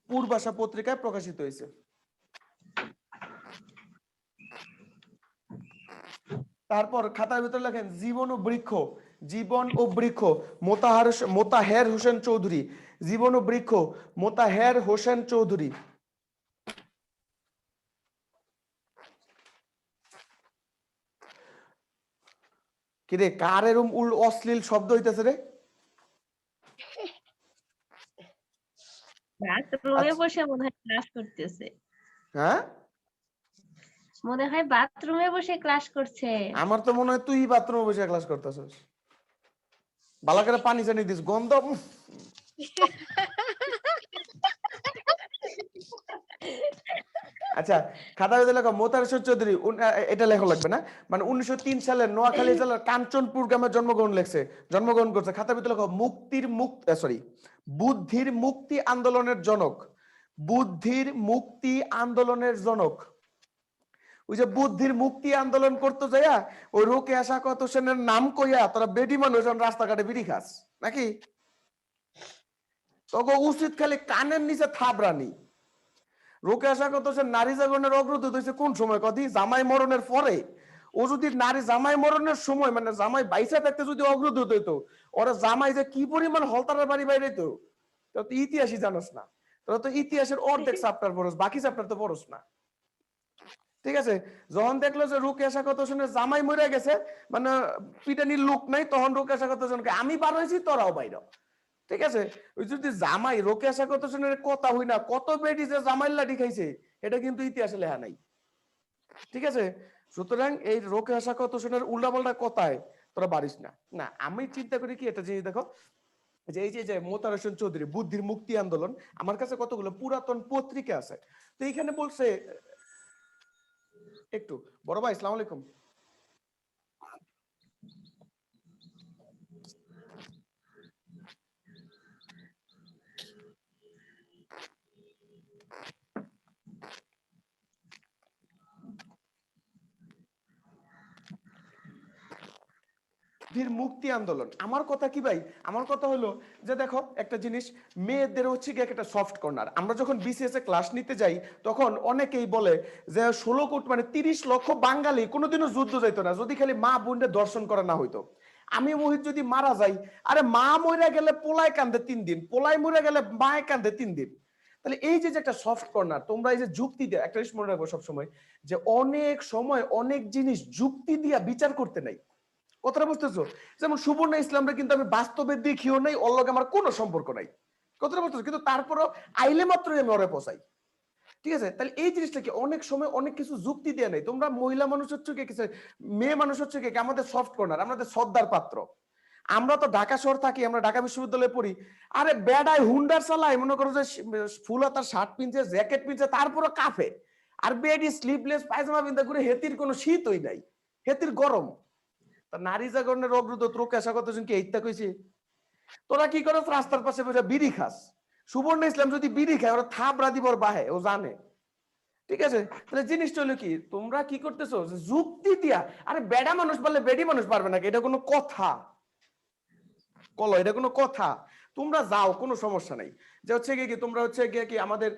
পূর্বাশা পত্রিকায় প্রকাশিত হয়েছে। তারপর খাতার ভিতরে লেখেন জীবন ও বৃক্ষ, জীবন ও বৃক্ষ মোতাহের হোসেন চৌধুরী, জীবন ও বৃক্ষ মোতাহের হোসেন চৌধুরী। কিরে কার এরকম অশ্লীল শব্দ হইতেছে রে, বাথরুমে বসে মনে হয় ক্লাস করতেছে, হ্যাঁ মনে হয় বাথরুমে বসে ক্লাস করছে। আমার তো মনে হয় তুই বাথরুমে বসে ক্লাস করতেছিস, ভালো করে পানি জানি দিস, গন্ধ। আচ্ছা, খাতা লেখা মোতাহার চৌধুরী, এটা লেখা লাগবে না, মানে 1903 সালে নোয়াখালী জেলার কাঞ্চনপুর গ্রামে জন্মগ্রহণ করছে। খাতার ভিতরে লেখা বুদ্ধির মুক্তি আন্দোলনের জনক, বুদ্ধির মুক্তি আন্দোলনের জনক। ওই যে বুদ্ধির মুক্তি আন্দোলন করতে যাইয়া ওই রোকেয়া সাখাওয়াত হোসেনের নাম কইয়া তোরা বেডি মানুষ রাস্তাঘাটে বিড়ি খাস নাকি, তখন উচিত খালি কানের নিচে থাবরানি। রোকেয়া সাখাওয়াত হোসেন নারী জাগরণের অগ্রদূত হয়েছে কোন সময়, কদি জামাই মরণের পরে। ও যদি নারী জামাই মরণের সময়, মানে জামাই বাইসা থাকতে যদি অগ্রদূত হইতো, ওরা জামাই যে কি পরিমাণ হলতারের বাড়ি বাইরে তো ইতিহাসই জানোস না, তোরা তো ইতিহাসের অর্ধেক চ্যাপ্টার পড়োস, বাকি চ্যাপ্টার তো পড়োস না। ঠিক আছে, যখন দেখলো যে রোকেয়া সাখাওয়াত হোসেনের জামাই মরে গেছে, মানে পিটানির লোক নাই, তখন রোকেয়া সাখাওয়াত হোসেনকে আমি বার হয়েছি তোরাও বাইর। ঠিক আছে, ওই যদি জামাই রোকেয়া সাখাওয়াত হোসেনের কথা হই না, কত বেটি যে জামাইয়ের লাঠি খাইছে এটা কিন্তু ইতিহাসে লেখা নাই। ঠিক আছে, সুতরাং এই রোকেয়া সাখাওয়াত হোসেনের উল্টাপাল্টা কথায় তোরা বাড়িস না। না আমি চিন্তা করি কি, এটা জিনিস দেখো, যে এই যে মোতাহার হোসেন চৌধুরী বুদ্ধির মুক্তি আন্দোলন, আমার কাছে কতগুলো পুরাতন পত্রিকা আছে। তো এইখানে বলছে একটু বড় ভাই আসসালামু আলাইকুম। বীর মুক্তি আন্দোলন, আমার কথা কি ভাই, আমার কথা হলো যে দেখো একটা জিনিস, মেয়েদের হচ্ছে কি একটা সফট কর্নার। আমরা যখন বিসিএস এ ক্লাস নিতে যাই তখন অনেকেই বলে যে 16 কোটি মানে 30 লক্ষ বাঙালি কোনোদিনও যুদ্ধ যাইতো না যদি খালি মা বোনদের দর্শন করা না হইতো। আমি মোহিত যদি মারা যাই, আরে মা মরে গেলে পোলায় কান্দে 3 দিন, পোলায় মরে গেলে মায়ে কান্দে 3 দিন। তাহলে এই যে একটা সফট কর্নার, তোমরা এই যে যুক্তি দিয়ে একটা জিনিস মনে রাখবো সবসময়, যে অনেক সময় অনেক জিনিস যুক্তি দিয়া বিচার করতে নাই। কথাটা বুঝতেছো? যেমন সুবর্ণ ইসলামরা কিন্তু আমি বাস্তবে দেখিও নাই, ওর লগে আমার কোনো সম্পর্ক নাই। কথাটা বুঝতেছো? কিন্তু তারপরও আইলে মাত্রই আমি ওরে পচাই। ঠিক আছে? তাহলে এই জিনিসটা কি অনেক সময় অনেক কিছু যুক্তি দেয়া নাই। তোমরা মহিলা মানুষ হচ্ছে কি, মেয়ে মানুষ হচ্ছে কি আমাদের সফট কর্নার, আমাদের শ্রদ্ধার পাত্র। আমরা তো ঢাকা শহর থাকি, আমরা ঢাকা বিশ্ববিদ্যালয়ে পড়ি, আরে বেডায় হুন্ডার চালায়, মনে করো যে ফুল হাতার শার্ট পিনছে, জ্যাকেট পিনছে, তারপরও কাফে। আর বেডি স্লিভলেস পায়জামা পিনতে করে, হেতির কোনো শীতই নাই, হেতির গরম। নারী জাগরণের অগ্রদূত রোকেশা কতজন কি এইটা কইছে? তোরা কি করছ? রাস্তার পাশে বসে বিড়ি খাস। সুবর্ণ ইসলাম যদি বিড়ি খায় ওরা থাবড়া দিবর বাহে, ও জানে। ঠিক আছে? তাহলে জিনিসটা হলো কি, তোমরা কি করতেছো যুক্তি দিয়া, আরে বেডা মানুষ বললে বেডি মানুষ পারবে নাকি? এটা কোনো কথা? কলো এটা কোনো কথা? তোমরা যাও, কোনো সমস্যা নাই। যে হচ্ছে কি তোমরা হচ্ছে কি আমাদের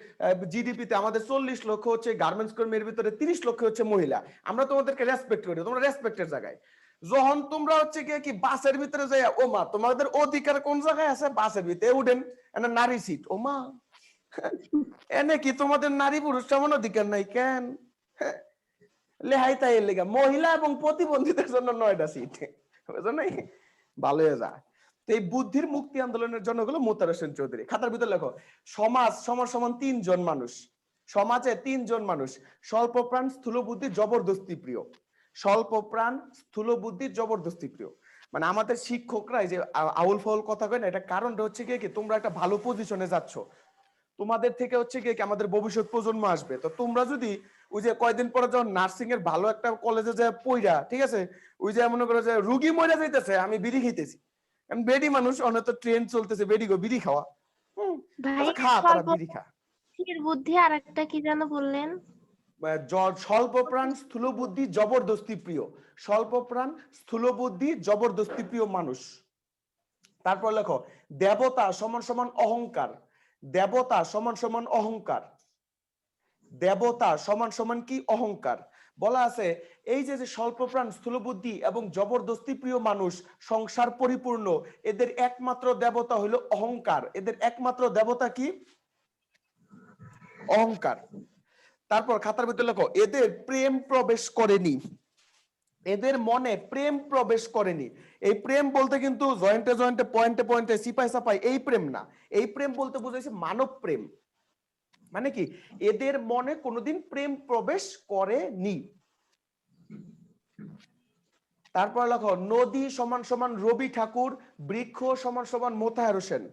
জিডিপিতে আমাদের 40 লক্ষ হচ্ছে গার্মেন্টস কর্মীর ভিতরে 30 লক্ষ হচ্ছে মহিলা। আমরা তোমাদেরকে রেসপেক্ট করি, তোমরা রেসপেক্টের জায়গায়। যখন তোমরা হচ্ছে কি বাসের ভিতরে যাই, ও মা তোমাদের অধিকার কোন জায়গায় আছে? বাসের ভিতরে উঠেন, এনে নারী সিট, ও মা এনে কি তোমাদের নারী পুরুষ তেমন অধিকার নাই কেন? লেহাই তাই লেগা মহিলা এবং প্রতিবন্ধীদের জন্য 9টা সিট, বুঝো নাই? ভালো হয়ে যা। এই বুদ্ধির মুক্তি আন্দোলনের জন্য হলো মোতার হোসেন চৌধুরী। খাতার ভিতরে লেখো, সমাজ সমান 3 জন মানুষ, সমাজে 3 জন মানুষ, স্বল্প প্রাণ স্থূল বুদ্ধি জবরদস্তি প্রিয়। স্বল্প প্রাণ স্থূল বুদ্ধি জবরদস্তি প্রিয়। মানে আমাদের শিক্ষকরা এই যে আউল ফাউল কথা কয় না, এটা কারণটা হচ্ছে কি তোমরা একটা ভালো পজিশনে যাচ্ছ, তোমাদের থেকে হচ্ছে কি আমাদের ভবিষ্যৎ প্রজন্ম আসবে। তো তোমরা যদি ওই যে কয়দিন পরে যখন নার্সিং এর ভালো একটা কলেজে যায় পইরা, ঠিক আছে, ওই যে মনে করো যে রুগী মরে যাইতেছে, আমি বিড়ি খাইতেছি, কারণ বেডি মানুষ, অনেক ট্রেন চলতেছে, বেডি গো বিড়ি খাওয়া, ভাই খা তারা বিড়ি খা। বুদ্ধি আর একটা কি যেন বললেন? স্বল্প প্রাণ স্থূল বুদ্ধি জবরদস্তি প্রিয়, স্বল্প প্রাণ স্থূল বুদ্ধি জবরদস্তি প্রিয় মানুষ। তারপর লেখো, দেবতা সমান অহংকার, দেবতা সমান অহংকার, দেবতা সমান কি? অহংকার। বলা আছে এই যে স্বল্প প্রাণ স্থূল বুদ্ধি এবং জবরদস্তি প্রিয় মানুষ সংসার পরিপূর্ণ, এদের একমাত্র দেবতা হলো অহংকার। এদের একমাত্র দেবতা কি? অহংকার। তারপর খাতার ভিতরে লেখো, এদের প্রেম প্রবেশ করেনি, এদের মনে প্রেম প্রবেশ করেনি। এই প্রেম বলতে কিন্তু জয়েন্টে জয়েন্টে পয়েন্টে পয়েন্টে সিপাই সাপাই এই প্রেম না, এই প্রেম বলতে বোঝাইছে মানব প্রেম। মানে কি? এদের মনে কোনোদিন প্রেম প্রবেশ করেনি। তারপর লেখো, নদী সমান রবি ঠাকুর, বৃক্ষ সমান মোতাহার হোসেন।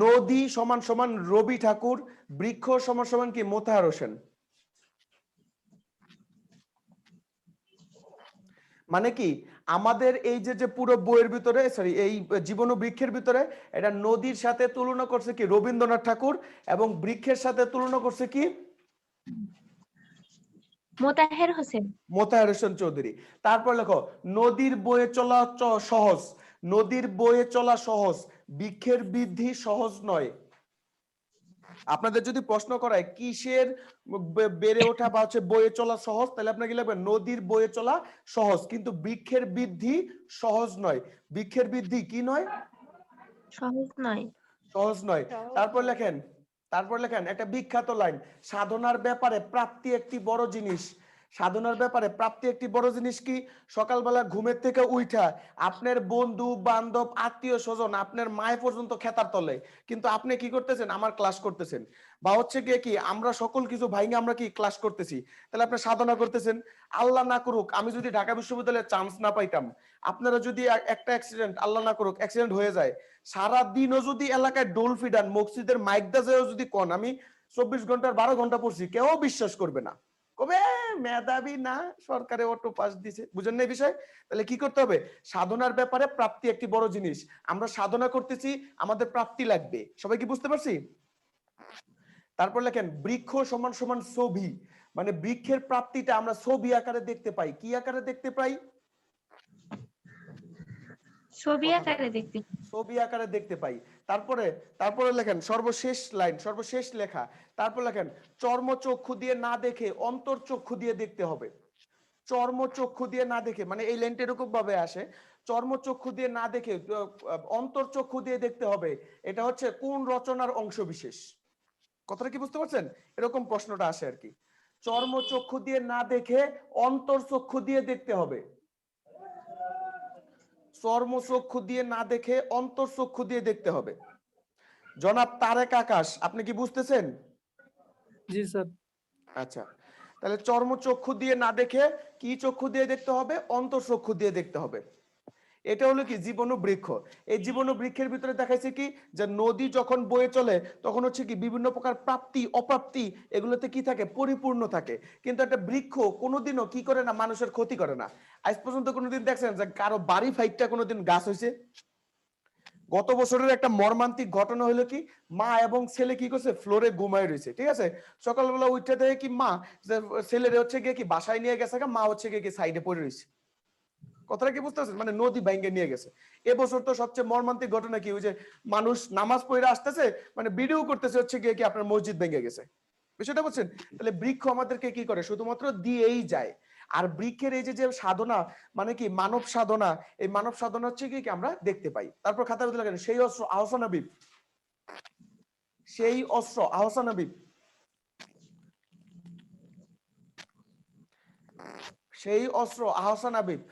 নদী সমান রবি ঠাকুর, বৃক্ষ সমান কি? মোতাহার হোসেন। মানে কি আমাদের এই যে পুরো বইয়ের ভিতরে, সরি এই জীবন ও বৃক্ষের ভিতরে, এটা নদীর সাথে তুলনা করছে কি? রবীন্দ্রনাথ ঠাকুর, এবং বৃক্ষের সাথে তুলনা করছে কি? মোতাহের হোসেন, মোতাহার হোসেন চৌধুরী। তারপর লেখো, নদীর বয়ে চলা সহজ, নদীর বয়ে চলা সহজ, বৃক্ষের বৃদ্ধি সহজ নয়। আপনাদের যদি প্রশ্ন করায় কিসের বেড়ে ওঠা বা হচ্ছে বয়ে চলা সহজ, তাহলে আপনাকে লিখবেন নদীর বয়ে চলা সহজ, কিন্তু বৃক্ষের বৃদ্ধি সহজ নয়। বৃক্ষের বৃদ্ধি কি নয়? সহজ নয়, সহজ নয়। তারপর লেখেন একটা বিখ্যাত লাইন, সাধনার ব্যাপারে প্রাপ্তি একটি বড় জিনিস। সাধনার ব্যাপারে প্রাপ্তি একটি বড় জিনিস কি? সকালবেলা ঘুমের থেকে উঠা আপনার বন্ধু বান্ধব আত্মীয় স্বজন আপনার মায় পর্যন্ত খেতার তলে, কিন্তু আপনি কি করতেছেন? আমার ক্লাস করতেছেন। বা হচ্ছে কি আমরা সকল কিছু ভাইঙ্গে আমরা কি ক্লাস করতেছি, তাহলে আপনি সাধনা করতেছেন। আল্লাহ না করুক আমি যদি ঢাকা বিশ্ববিদ্যালয়ে চান্স না পাইতাম, আপনারা যদি একটা অ্যাক্সিডেন্ট, আল্লাহ না করুক অ্যাক্সিডেন্ট হয়ে যায়, সারা দিনও যদি এলাকায় ডোল ফিডান, মসজিদের মাইক দাজেও যদি কোন আমি 24 ঘন্টার 12 ঘন্টা পড়ছি, কেউ বিশ্বাস করবে না। কবে মেধাবী না, সরকারে অটো পাস দিছে, বুঝেন না এই বিষয়? তাহলে কি করতে হবে? সাধনার ব্যাপারে প্রাপ্তি একটি বড় জিনিস। আমরা সাধনা করতেছি, আমাদের প্রাপ্তি লাগবে। সবাই কি বুঝতে পারছি? তারপর লেখেন বৃক্ষ সমান সমান ছবি, মানে বৃক্ষের প্রাপ্তিটা আমরা ছবি আকারে দেখতে পাই। কি আকারে দেখতে পাই? ছবি আকারে দেখতে। ছবি আকারে দেখতে পাই। তারপরে লেখেন সর্বশেষ লাইন, সর্বশেষ লেখা। তারপর লেখেন চর্মচক্ষু দিয়ে না দেখে অন্তর্চক্ষু দিয়ে দেখতে হবে। চর্মচক্ষু দিয়ে না দেখে, মানে এই লাইনটা এরকম ভাবে আসে, চর্মচক্ষু দিয়ে না দেখে অন্তর্চক্ষু দিয়ে দেখতে হবে। এটা হচ্ছে কোন রচনার অংশ বিশেষ? কথাটা কি বুঝতে পারছেন? এরকম প্রশ্নটা আসে আর কি। চর্মচক্ষু দিয়ে না দেখে অন্তর্চক্ষু দিয়ে দেখতে হবে। চর্মচক্ষু দিয়ে না দেখে অন্তর্চক্ষু দিয়ে দেখতে হবে। জনাব তারেক আকাশ, আপনি কি বুঝতেছেন? জি স্যার। আচ্ছা, তাহলে চর্মচক্ষু দিয়ে না দেখে কি চক্ষু দিয়ে দেখতে হবে? অন্তর্চক্ষু দিয়ে দেখতে হবে। এটা হলো কি জীবন বৃক্ষ। এই জীবন বৃক্ষের ভিতরে দেখাইছে কি যে নদী যখন বয়ে চলে তখন হচ্ছে কি বিভিন্ন প্রকার প্রাপ্তি অপ্রাপ্তি এগুলোতে কি থাকে? পরিপূর্ণ থাকে। কিন্তু একটা বৃক্ষ কোনোদিনও কি করে না? মানুষের ক্ষতি করে না। আজ পর্যন্ত কোনোদিন দেখছেন যে কারো বাড়ি ফাইটটা কোনোদিন গাছ হয়েছে? গত বছরের একটা মর্মান্তিক ঘটনা হলো কি, মা এবং ছেলে কি করছে? ফ্লোরে ঘুমায় রয়েছে, ঠিক আছে? সকালবেলা উঠে দেখে কি মা ছেলের হচ্ছে গিয়ে কি বাসায় নিয়ে গেছে, মা হচ্ছে গিয়ে কি সাইডে পড়ে রয়েছে। কথাটা কি বুঝতে পারছেন? মানে নদী ভেঙে নিয়ে গেছে। এবছর তো সবচেয়ে মর্মান্তিক ঘটনা কি, ওই যে মানুষ নামাজ পড়ে আসতেছে, মানে ভিডিও করতেছে হচ্ছে গিয়ে কি আপনার মসজিদ ভেঙে গেছে। বিষয়টা বুঝছেন? তাহলে বৃক্ষ আমাদেরকে কি করে? শুধুমাত্র দিয়েই যায়। আর বৃক্ষের এই যে সাধনা, মানে কি মানব সাধনা, এই মানব সাধনা হচ্ছে কি আমরা দেখতে পাই। তারপর খাতার মধ্যে লেখেন সেই অস্ত্র আহসান হাবিব, সেই অস্ত্র আহসান হাবিব, সেই অস্ত্র আহসান হাবিব।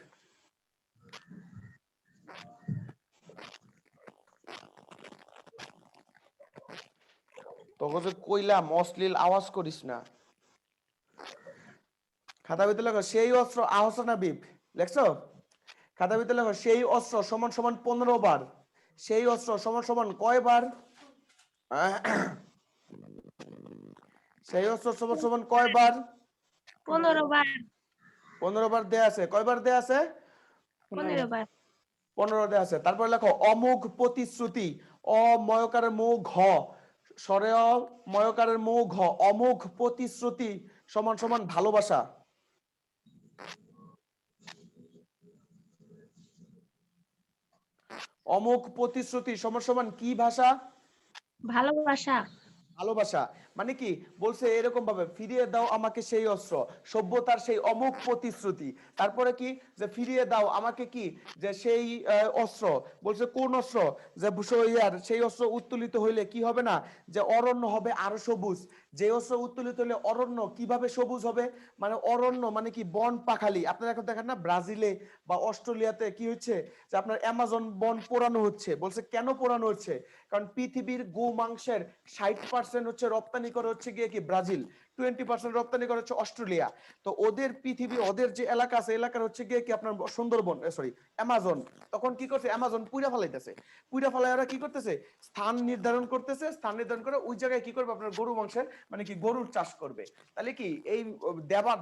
তোকে যে কইলাম অশ্লীল আওয়াজ করিস না। খাতা ভিতরে লেখো সেই অস্ত্র আহসান হাবিব, লেখছো? খাতা ভিতরে লেখো সেই অস্ত্র সমান সমান 15 বার। সেই অস্ত্র সমান সমান কয় বার? সেই অস্ত্র সমান সমান কয় বার? 15 বার। 15 বার দেয়া আছে। কয়বার দেয়া আছে? 15 বার। 15 দেয়া আছে। তারপর লেখো অমুখ প্রতিশ্রুতি, অময়কারের মু ঘ, সরে ময়কারের মু ঘ, অমুখ প্রতিশ্রুতি সমান সমান ভালোবাসা। অমুখ প্রতিশ্রুতি সমান সমান কি ভাষা? ভালোবাসা। ভালোবাসা। মানে কি বলছে এরকম ভাবে, ফিরিয়ে দাও আমাকে সেই অস্ত্র, সভ্যতার সেই অমুখ প্রতিশ্রুতি। তারপরে কি যে ফিরিয়ে দাও আমাকে কি যে সেই অস্ত্র, বলছে কোন অস্ত্র? যে সেই অস্ত্র উত্তোলিত হইলে কি হবে না? যে অরণ্য হবে আরো সবুজ। যে অস্ত্র উত্তোলিত হইলে অরণ্য কিভাবে সবুজ হবে? মানে অরণ্য মানে কি বন পাখালি। আপনারা এখন দেখেন না ব্রাজিলে বা অস্ট্রেলিয়াতে কি হচ্ছে যে আপনার অ্যামাজন বন পোড়ানো হচ্ছে। বলছে কেন পোড়ানো হচ্ছে? কারণ পৃথিবীর গো মাংসের 60% হচ্ছে রপ্তানি করে হচ্ছে গিয়ে কি ব্রাজিল, 20% রপ্তানি করে হচ্ছে অস্ট্রেলিয়া। তো ওদের পৃথিবী, ওদের যে এলাকা আছে এলাকার হচ্ছে গিয়ে কি আপনার সুন্দরবন, সরি অ্যামাজন। তখন কি করছে? অ্যামাজন পুইরা ফেলাইতেছে। পুইরা ফেলাই ওরা কি করতেছে? স্থান নির্ধারণ করতেছে। স্থান নির্ধারণ করে ওই জায়গায় কি করবে? আপনার গরু মাংসের মানে কি গরুর চাষ করবে। তাহলে কি এই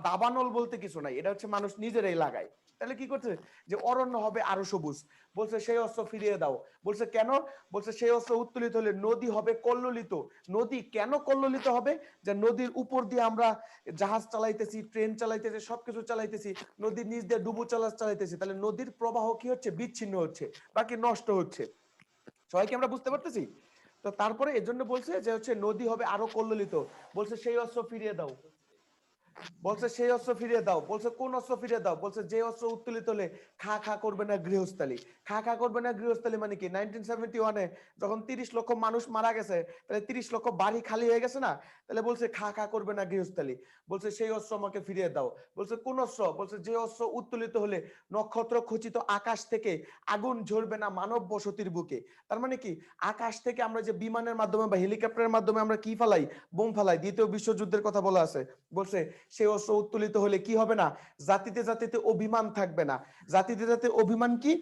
দাবানল বলতে কিছু নাই, এটা হচ্ছে মানুষ নিজেরাই লাগায়। তাহলে কি করছে? যে অরণ্য হবে আরো সবুজ। বলছে সেই অস্ত্র ফিরিয়ে দাও। বলছে কেন? বলছে সেই অস্ত্র উত্তোলিত হলে নদী হবে কল্লোলিত। নদী কেন কল্লোলিত হবে? যে নদীর উপর দিয়ে আমরা জাহাজ চালাইতেছি, ট্রেন চালাইতেছি, সবকিছু চালাইতেছি, নদীর নিচ দিয়ে ডুবো চালাইতেছি। তাহলে নদীর প্রবাহ কি হচ্ছে? বিচ্ছিন্ন হচ্ছে, বাকি নষ্ট হচ্ছে। সবাই কি আমরা বুঝতে পারতেছি? তো তারপরে এজন্য বলছে যে হচ্ছে নদী হবে আরো কল্লোলিত। বলছে সেই অস্ত্র ফিরিয়ে দাও। বলছে সেই অস্ত্র ফিরিয়ে দাও। বলছে কোন অস্ত্র ফিরিয়ে দাও? বলছে যে অস্ত্র উত্তোলিত হলে খা খা করবে না গৃহস্থালী। খা খা করবে না গৃহস্থালী মানে কি? 1971-এ যখন 30 লক্ষ মানুষ মারা গেছে, তাহলে 30 লক্ষ বাড়ি খালি হয়ে গেছে না? তাহলে বলছে খা খা করবে না গৃহস্থালী। বলছে সেই অস্ত্র আমাকে ফিরিয়ে দাও। বলছে কোন অস্ত্র? বলছে যে অস্ত্র উত্তোলিত হলে নক্ষত্র খচিত আকাশ থেকে আগুন ঝরবে না মানব বসতির বুকে। তার মানে কি? আকাশ থেকে আমরা যে বিমানের মাধ্যমে বা হেলিকপ্টারের মাধ্যমে আমরা কি ফালাই? বোম ফালাই। দ্বিতীয় বিশ্বযুদ্ধের কথা বলা আছে। বলছে সেই অস্ত্র উত্তোলিত হলে কি হবে না? জাতিতে জাতিতে অভিমান থাকবে না। জাতিতে জাতিতে অভিমান কি?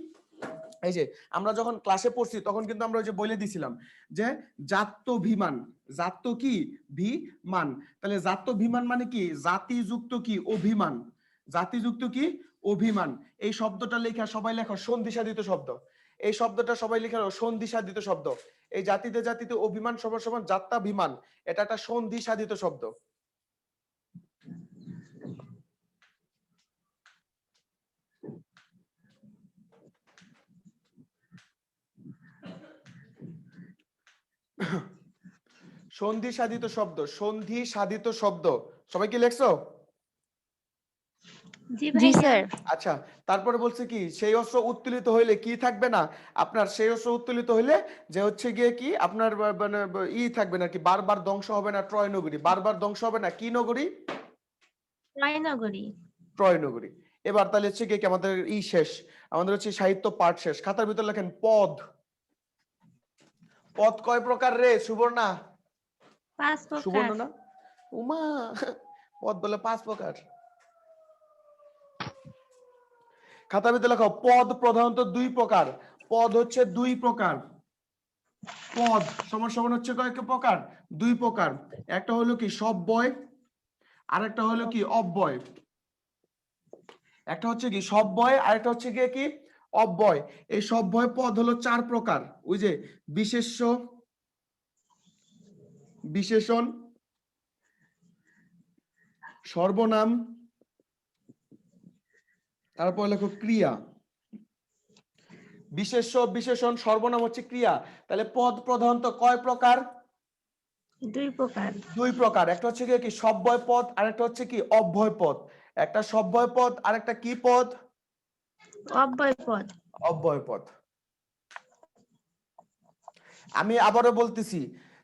এই যে আমরা যখন ক্লাসে পড়ছি তখন কিন্তু আমরা ওই যে বলে দিছিলাম যে জাত্যভিমান, জাত্য কি ভিমান, তাহলে জাত্যভিমান মানে কি জাতিযুক্ত কি অভিমান, জাতিযুক্ত কি অভিমান। এই শব্দটা লেখা সবাই লেখো সন্ধিসাধিত শব্দ, এই শব্দটা সবাই লেখা সন্ধিসাধিত শব্দ। এই জাতিতে জাতিতে অভিমান সমান সমান জাত্যাভিমান, এটা একটা সন্ধিসাধিত শব্দ। সন্ধি সাধিত শব্দ, সন্ধি সাধিত শব্দ, সবাই কি লেখছো? জি জি ভাইয়া। স্যার। আচ্ছা, তারপরে বলছে কি সেই অস্ত্র উত্তোলিত হইলে কি থাকবে না আপনার, সেই অস্ত্র উত্তোলিত হইলে যে হচ্ছে গিয়ে কি আপনার মানে ই থাকবে না কি, বারবার ধ্বংস হবে না ট্রয় নগরী, বারবার ধ্বংস হবে না কি নগরী, জয়নগরী। ট্রয় নগরী। এবার তাহলে হচ্ছে কি আমাদের ই শেষ, আমাদের হচ্ছে সাহিত্য পাঠ শেষ। খাতার ভিতর লেখেন পদ। পদ কয় প্রকার রে সুবর্ণা? 5 প্রকার। সুবর্ণ না উমা, পদ বলে 5 প্রকার। খাতার ভিতরে লেখো পদ প্রধানত 2 প্রকার, পদ হচ্ছে 2 প্রকার, পদ সমান সমান হচ্ছে কয় প্রকার, 2 প্রকার। একটা হলো কি সব্যয়, আর একটা হলো কি অব্যয়। একটা হচ্ছে কি সব্যয়, আর একটা হচ্ছে গিয়ে কি অব্যয়। এই সব্যয় পদ হলো 4 প্রকার, ওই যে বিশেষ্য, বিশেষণ, সর্বনাম, তারপর লেখো ক্রিয়া। বিশেষ্য, বিশেষণ, সর্বনাম হচ্ছে ক্রিয়া। তাহলে পদ প্রধানত কয় প্রকার? 2 প্রকার। 2 প্রকার। একটা হচ্ছে কি সব্যয় পদ, আর একটা হচ্ছে কি অব্যয় পদ। একটা সব্যয় পদ আর একটা কি পদ? অব্যয় পদ। অব্যয় পদ। আমি আবারও বলতেছি,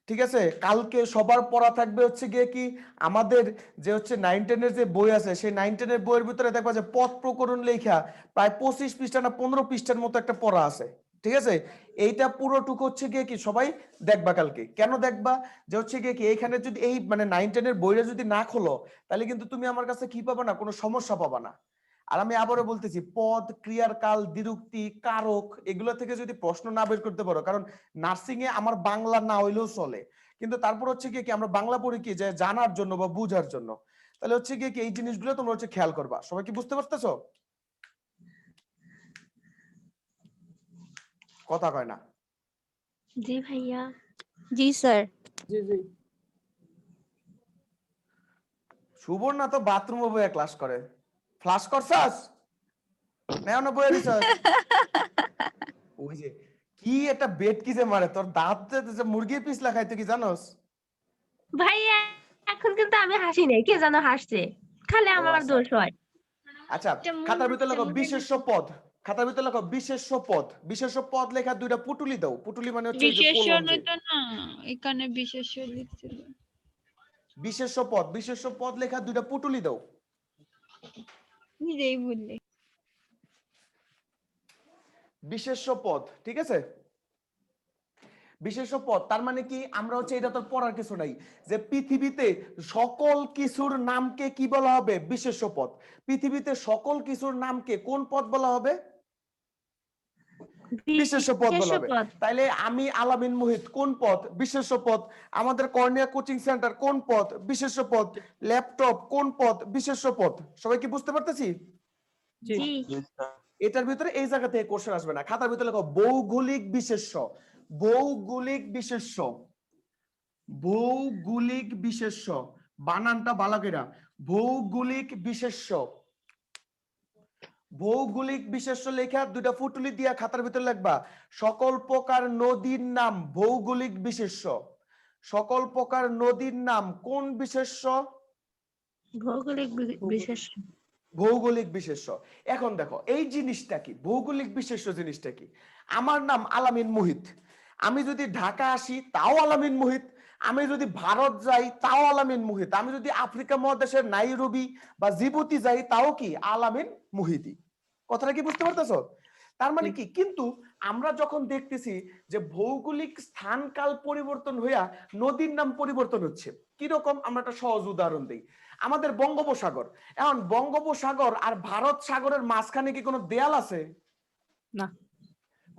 ঠিক আছে, কালকে সবার পড়া থাকবে হচ্ছে গিয়ে কি আমাদের যে হচ্ছে 9-10 এর যে বই আছে, সেই 9-10 এর বইয়ের ভিতরে দেখবা যে পদ প্রকরণ লেখা প্রায় 25 পৃষ্ঠা না 15 পৃষ্ঠার মতো একটা পড়া আছে, ঠিক আছে। এইটা পুরোটুকু হচ্ছে গিয়ে কি সবাই দেখবা কালকে। কেন দেখবা? যে হচ্ছে গিয়ে কি এইখানে যদি এই মানে 9-10 এর বইটা যদি না খোলো তাহলে কিন্তু তুমি আমার কাছে কি পাবা না, কোনো সমস্যা পাবা না। আর আমি আবারও বলতেছি, পদ, ক্রিয়ার কাল, দ্বিরুক্তি, কারক এগুলো থেকে যদি প্রশ্ন না বের করতে পারো, কারণ নার্সিং এ আমার বাংলা না হইলেও চলে, কিন্তু তারপর হচ্ছে কি আমরা বাংলা পড়ি কি যে জানার জন্য বা বুঝার জন্য। তাহলে হচ্ছে কি এই জিনিসগুলো তোমরা হচ্ছে খেয়াল করবা। সবাই কি বুঝতে পারতেছো? কথা কয় না। জি ভাইয়া। জি স্যার। জি জি। সুবর্ণা তো বাথরুমে বইয়ে ক্লাস করে, ফ্লাশ করছাস নেও না বইয়ে দিছাস। ওই যে কি একটা বেট কি যে মারে, তোর দাঁত যে মুরগির পিছলা খাইতে কি জানোস? ভাইয়া এখন কিন্তু আমি হাসি নাই, কে যেন হাসছে, খালি ও আমার আচ্ছা। দোষ হয়। আচ্ছা, খাতার ভিতরে লেখো বিশেষ্য পদ। খাতার ভিতরে লেখো বিশেষ্য পদ। বিশেষ্য পদ লেখা 2টা পুটুলি দাও। পুটুলি মানে হচ্ছে এই যে কলম যে। তো না, এখানে বিশেষ্য লিখছিল। বিশেষ্য পদ, বিশেষ্য পদ লেখা 2টা পুটুলি দাও। নিজেই বললে। বিশেষ্য পদ, ঠিক আছে। বিশেষ্য পদ তার মানে কি আমরা হচ্ছে এটা তো পড়ার কিছু নাই, যে পৃথিবীতে সকল কিছুর নামকে কি বলা হবে? বিশেষ্য পদ। পৃথিবীতে সকল কিছুর নামকে কোন পদ বলা হবে? বিশেষ্য পদ বলা হবে। তাইলে আমি আলামিন মুহিত কোন পদ? বিশেষ্য পদ। আমাদের কর্নিয়া কোচিং সেন্টার কোন পদ? বিশেষ্য পদ। ল্যাপটপ কোন পদ? বিশেষ্য পদ। সবাই কি বুঝতে পারতেছি? জি জি। এটার ভিতরে এই জায়গা থেকে কোশ্চেন আসবে না। খাতার ভিতরে লেখো ভৌগোলিক বিশেষ্য। ভৌগোলিক বিশেষ্য, ভৌগোলিক বিশেষ্য, বানানটা বালাকেরা, ভৌগোলিক বিশেষ্য। ভৌগোলিক বিশেষ্য লেখা 2টা ফুটুলি দিয়া খাতার ভিতরে লিখবা সকল প্রকার নদীর নাম ভৌগোলিক বিশেষ্য। সকল প্রকার নদীর নাম কোন বিশেষ্য? ভৌগোলিক বিশেষ্য। ভৌগোলিক বিশেষ্য। এখন দেখো এই জিনিসটা কি, ভৌগোলিক বিশেষ্য জিনিসটা কি? আমার নাম আলামিন মুহিত, আমি যদি ঢাকা আসি তাও আলামিন মুহিত, আমি যদি ভারত যাই তাও আলামিন মুহিত, আমি যদি আফ্রিকা মহাদেশের নাইরোবি বা জিবুতি যাই তাও কি আলামিন মুহিতি। কথাটা কি বুঝতে পারতেছো? তার মানে কি, কিন্তু আমরা যখন দেখতেছি যে ভৌগোলিক স্থান কাল পরিবর্তন হইয়া নদীর নাম পরিবর্তন হচ্ছে, কিরকম আমরা একটা সহজ উদাহরণ দিই। আমাদের বঙ্গোপসাগর, এখন বঙ্গোপসাগর আর ভারত সাগরের মাঝখানে কি কোনো দেয়াল আছে? না।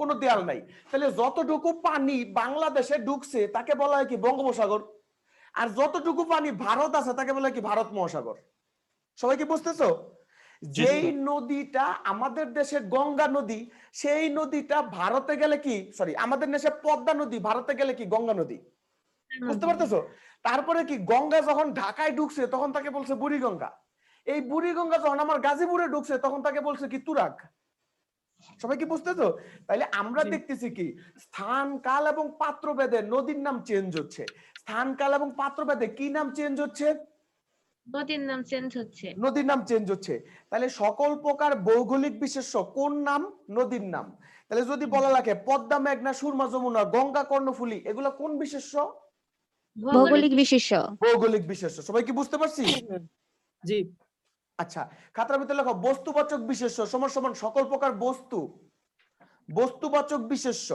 কোনো দেয়াল নাই। তাহলে যতটুকু পানি বাংলাদেশে ঢুকছে তাকে বলা হয় কি বঙ্গোপসাগর, আর যতটুকু পানি ভারত আছে তাকে বলা হয় কি ভারত মহাসাগর। সবাই কি বুঝতেছো? যেই নদীটা আমাদের দেশের গঙ্গা নদী, সেই নদীটা ভারতে গেলে কি, সরি, আমাদের দেশে পদ্মা নদী, ভারতে গেলে কি গঙ্গা নদী। বুঝতে পারতেছো? তারপরে কি গঙ্গা যখন ঢাকায় ঢুকছে তখন তাকে বলছে বুড়িগঙ্গা। এই বুড়িগঙ্গা যখন আমার গাজীপুরে ঢুকছে তখন তাকে বলছে কি তুরাগ। সবাই কি বুঝতেছো? তাইলে আমরা দেখতেছি কি স্থান কাল এবং পাত্র ভেদে নদীর নাম চেঞ্জ হচ্ছে। স্থান কাল এবং পাত্র ভেদে কি নাম চেঞ্জ হচ্ছে? নদীর নাম চেঞ্জ হচ্ছে। নদীর নাম চেঞ্জ হচ্ছে। তাহলে সকল প্রকার ভৌগোলিক বিশেষ্য কোন নাম? নদীর নাম। তাহলে যদি বলা লাগে পদ্মা, মেঘনা, সুরমা, যমুনা, গঙ্গা, কর্ণফুলী, এগুলো কোন বিশেষ্য? ভৌগোলিক বিশেষ্য। ভৌগোলিক বিশেষ্য। সবাই কি বুঝতে পারছি? জি। আচ্ছা, খাতার ভিতরে লেখো বস্তুবাচক বিশেষ্য সমান সমান সকল প্রকার বস্তু। বস্তুবাচক বিশেষ্য,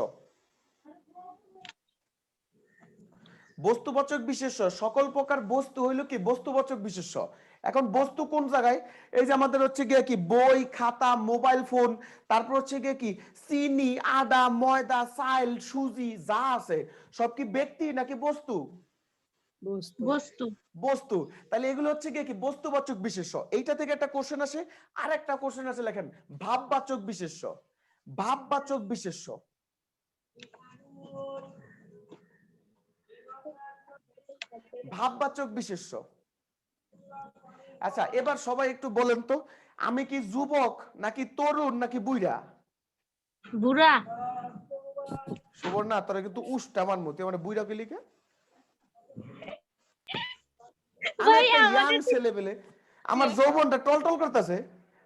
বস্তুবাচক বিশেষ্য সকল প্রকার বস্তু হইলো কি বস্তুবাচক বিশেষ্য। এখন বস্তু কোন জায়গায়? এই যে আমাদের হচ্ছে গিয়ে কি বই, খাতা, মোবাইল ফোন, তারপর হচ্ছে গিয়ে কি চিনি, আদা, ময়দা, চাল, সুজি যা আছে সব কি ব্যক্তি নাকি বস্তু? বস্তু। বস্তু। তাহলে এগুলো হচ্ছে গিয়ে কি বস্তুবাচক বিশেষ্য। এইটা থেকে একটা কোশ্চেন আসে। আর একটা কোশ্চেন আছে, লেখেন ভাববাচক বিশেষ্য। ভাববাচক বিশেষ্য, ভাববাচক বিশেষ্য। আচ্ছা, এবার সবাই একটু বলেন তো, আমি কি যুবক নাকি তরুণ নাকি বুইড়া? বুড়া। সুবর্ণা, তোরা কিন্তু উষ্টা আমার মতো, মানে বুইড়া কে লিখে? আমি ভাই একটা ইয়াং আমাদের ছেলে পেলে, আমার যৌবনটা টলটল করতেছে,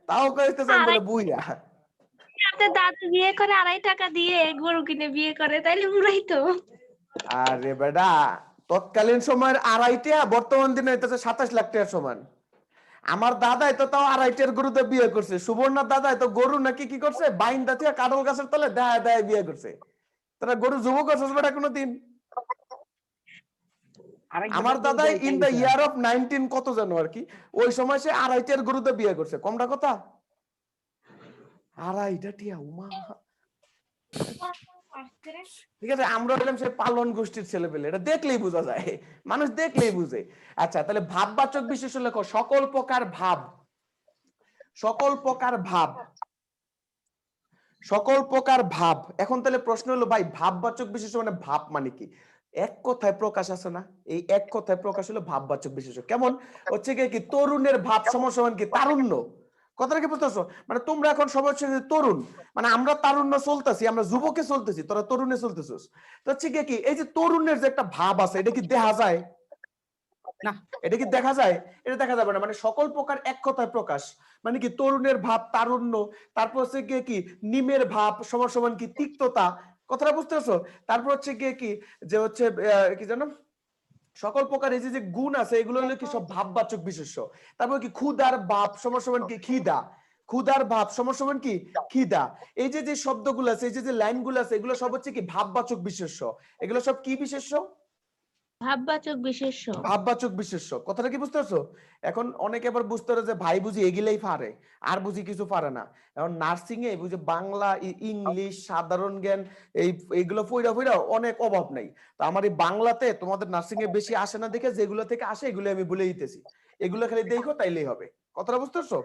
তাও কইতেছে আমি বলে বুইড়া। আপনার দাদু বিয়ে করে 2.5 টাকা দিয়ে গরু কিনে বিয়ে করে, তাইলে বুড়াই তো। আরে বেটা, তৎকালীন সময়ের 2.5 টাকা বর্তমান দিনে হইতেছে 27 লাখ টাকার সমান। আমার দাদাই তো তাও 2.5 টাকার গরুতে বিয়ে করছে। সুবর্ণার দাদাই তো গরু নাকি কি করছে, বাইন্দা থেকে কাঁঠাল গাছের তলে দেয় দেয় বিয়ে করছে। তোরা গরু যুবক করছিস বেটা কোনোদিন? আমার দাদাই ইন দা ইয়ার অফ 19 কত জানো আর কি, ওই সময় সে 2.5 টাকার গরুতে বিয়ে করছে। কমটা কথা 2.5 টাকা। উমা, ঠিক আছে, আমরা হলাম সেই পালন গোষ্ঠীর ছেলে পেলে, এটা দেখলেই বোঝা যায়, মানুষ দেখলেই বুঝে। আচ্ছা, তাহলে ভাববাচক বিশেষ্য লেখো সকল প্রকার ভাব। সকল প্রকার ভাব, সকল প্রকার ভাব। এখন তাহলে প্রশ্ন হলো ভাই ভাববাচক বিশেষ্য মানে ভাব মানে কি? এক কথায় প্রকাশ আছে না, এই এক কথায় প্রকাশ হলো ভাববাচক বিশেষ্য। কেমন হচ্ছে কি তরুণের ভাব সমান সমান কি তারুণ্য। কথাটা কি বুঝতেছো? মানে তোমরা এখন সবাই হচ্ছে তরুণ, মানে আমরা তারুণ্য চলতেছি, আমরা যুবকে চলতেছি, তোরা তরুণে চলতেছিস। তো হচ্ছে কি এই যে তরুণের যে একটা ভাব আছে, এটা কি দেখা যায় না? এটা কি দেখা যায়? এটা দেখা যাবে না। মানে সকল প্রকার এক কথায় প্রকাশ মানে কি তরুণের ভাব তারুণ্য। তারপর হচ্ছে গিয়ে কি নিমের ভাব সমান সমান কি তিক্ততা। কথাটা বুঝতেছো? তারপর হচ্ছে গিয়ে কি যে হচ্ছে কি জানো সকল প্রকার এই যে গুণ আছে এগুলো হলো কি সব ভাববাচক বিশেষ্য। তারপর কি ক্ষুধার ভাব সমান সমান কি খিদা। ক্ষুধার ভাব সমান সমান কি খিদা। এই যে শব্দগুলো আছে, এই যে লাইনগুলো আছে, এগুলো সব হচ্ছে কি ভাববাচক বিশেষ্য। এগুলো সব কি বিশেষ্য? ভাববাচক বিশেষ্য। ভাববাচক বিশেষ্য। কথাটা কি বুঝতে পারছো? এখন অনেকে আবার বুঝতে পারে যে ভাই বুঝি এগুলাই পারে, আর বুঝি কিছু পারে না। এখন নার্সিং এ বুঝে বাংলা, ইংলিশ, সাধারণ জ্ঞান এইগুলো পড়া পড়া অনেক অভাব নাই। তো আমার এই বাংলাতে তোমাদের নার্সিং এ বেশি আসে না দেখে যেগুলো থেকে আসে এগুলো আমি বলে দিতেছি, এগুলো খালি দেখো তাইলেই হবে। কথাটা বুঝতে পারছো?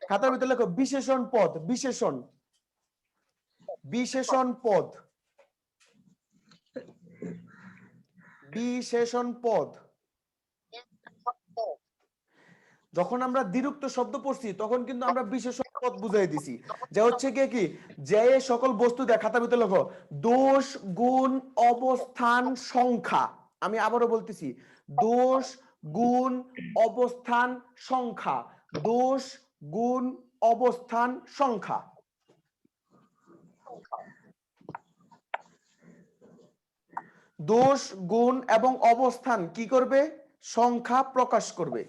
খাতার ভিতরে লেখো বিশেষণ পদ। বিশেষণ, বিশেষণ পদ, বিশেষণ পদ। যখন আমরা দ্বিরুক্ত শব্দ পড়ছি তখন কিন্তু আমরা বিশেষণ পদ বুঝাই দিছি, যে হচ্ছে কি যে সকল বস্তু দেয়। খাতার ভিতরে লেখো দোষ, গুণ, অবস্থান, সংখ্যা। আমি আবারও বলতেছি দোষ, গুণ, অবস্থান, সংখ্যা। দোষ, গুণ, অবস্থান, সংখ্যা। দোষ, গুণ এবং অবস্থান কি করবে? সংখ্যা প্রকাশ করবে।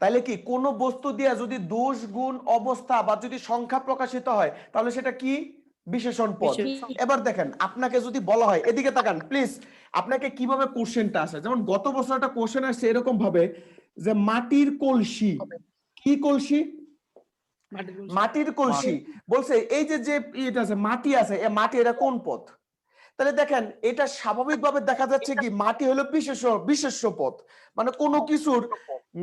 তাহলে কি কোন বস্তু দিয়ে যদি দোষ, গুণ, অবস্থা বা যদি সংখ্যা প্রকাশিত হয় তাহলে সেটা কি? বিশেষণ পদ। এবার দেখেন আপনাকে যদি বলা হয়, এদিকে তাকান প্লিজ, আপনাকে কিভাবে কোশ্চেনটা আসে, যেমন গত বছর একটা কোশ্চেন আসছে এরকম ভাবে যে মাটির কলসি, কি কলসি? মাটির কলসি। মাটির কলসি। বলছে এই যে যে এটা আছে মাটি আছে, এই মাটি এটা কোন পদ? তাহলে দেখেন এটা স্বাভাবিকভাবে দেখা যাচ্ছে কি মাটি হলো বিশেষ্য পদ, মানে কোনো কিছুর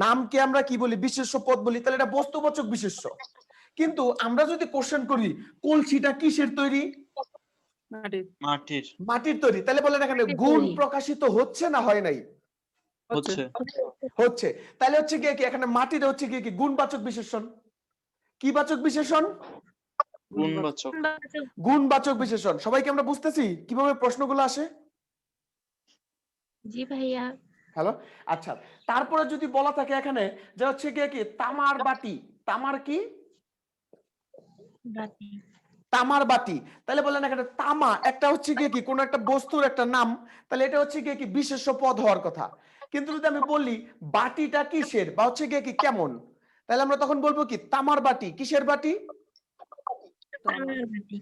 নামকে আমরা কি বলি? বিশেষ্য পদ বলি, তাহলে এটা বস্তুবাচক বিশেষ্য। কিন্তু আমরা যদি কোশ্চেন করি কলসিটা কিসের তৈরি? মাটির। মাটির। মাটির তৈরি, তাহলে বলেন এখানে গুণ প্রকাশিত হচ্ছে না হয় নাই? হচ্ছে। হচ্ছে। তাহলে হচ্ছে কি এখানে মাটির হচ্ছে কি গুণবাচক বিশেষণ। কি বাচক বিশেষণ? গুণবাচক। গুণবাচক বিশেষণ। সবাইকে আমরা বুঝতেছি কিভাবে প্রশ্নগুলো আসে? জি ভাইয়া। হ্যালো, আচ্ছা। তারপরে যদি বলা থাকে এখানে যে হচ্ছে কি তামার বাটি, তামার কি? বাটি। তামার বাটি, তাহলে বলেন এখানে তামা একটা হচ্ছে কি কোন একটা বস্তুর একটা নাম, তাহলে এটা হচ্ছে কি বিশেষ্য পদ হওয়ার কথা। কিন্তু যদি আমি বলি বাটিটা কিসের বা হচ্ছে কি কেমন, তাহলে আমরা তখন বলবো কি তামার বাটি। কিসের বাটি? তামার বাটি।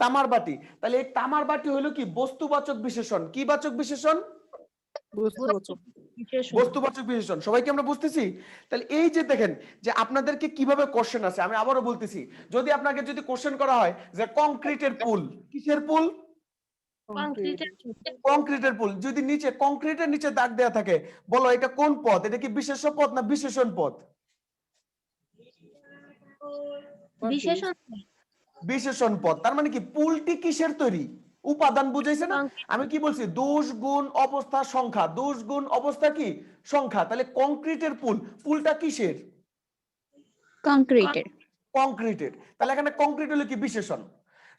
তামার বাটি। তাহলে এই তামার বাটি হলো কি বস্তুবাচক বিশেষণ। কি বাচক বিশেষণ? বস্তুবাচক। বস্তুবাচক বিশেষণ। সবাইকে আমরা বুঝতেছি? তাহলে এই যে দেখেন যে আপনাদেরকে কিভাবে কোশ্চেন আছে, আমি আবারও বলতেছি, যদি আপনাকে যদি কোশ্চেন করা হয় যে কংক্রিটের পুল, কিসের পুল? কংক্রিটের পুল। যদি নিচে কংক্রিটের নিচে দাগ দেয়া থাকে, বলো এটা কোন পদ? এটা কি বিশেষ্য পদ না বিশেষণ পদ? বিশেষণ। বিশেষণ পদ। তার মানে কি পুলটি কিসের তৈরি? উপাদান বুঝাইছে না? আমি কি বলছি? দোষ গুণ অবস্থা সংখ্যা। দোষ গুণ অবস্থা কি? সংখ্যা। তাহলে কংক্রিটের পুল, পুলটা কিসের? কংক্রিটের। কংক্রিটের। তাহলে এখানে কংক্রিট হলো কি বিশেষণ।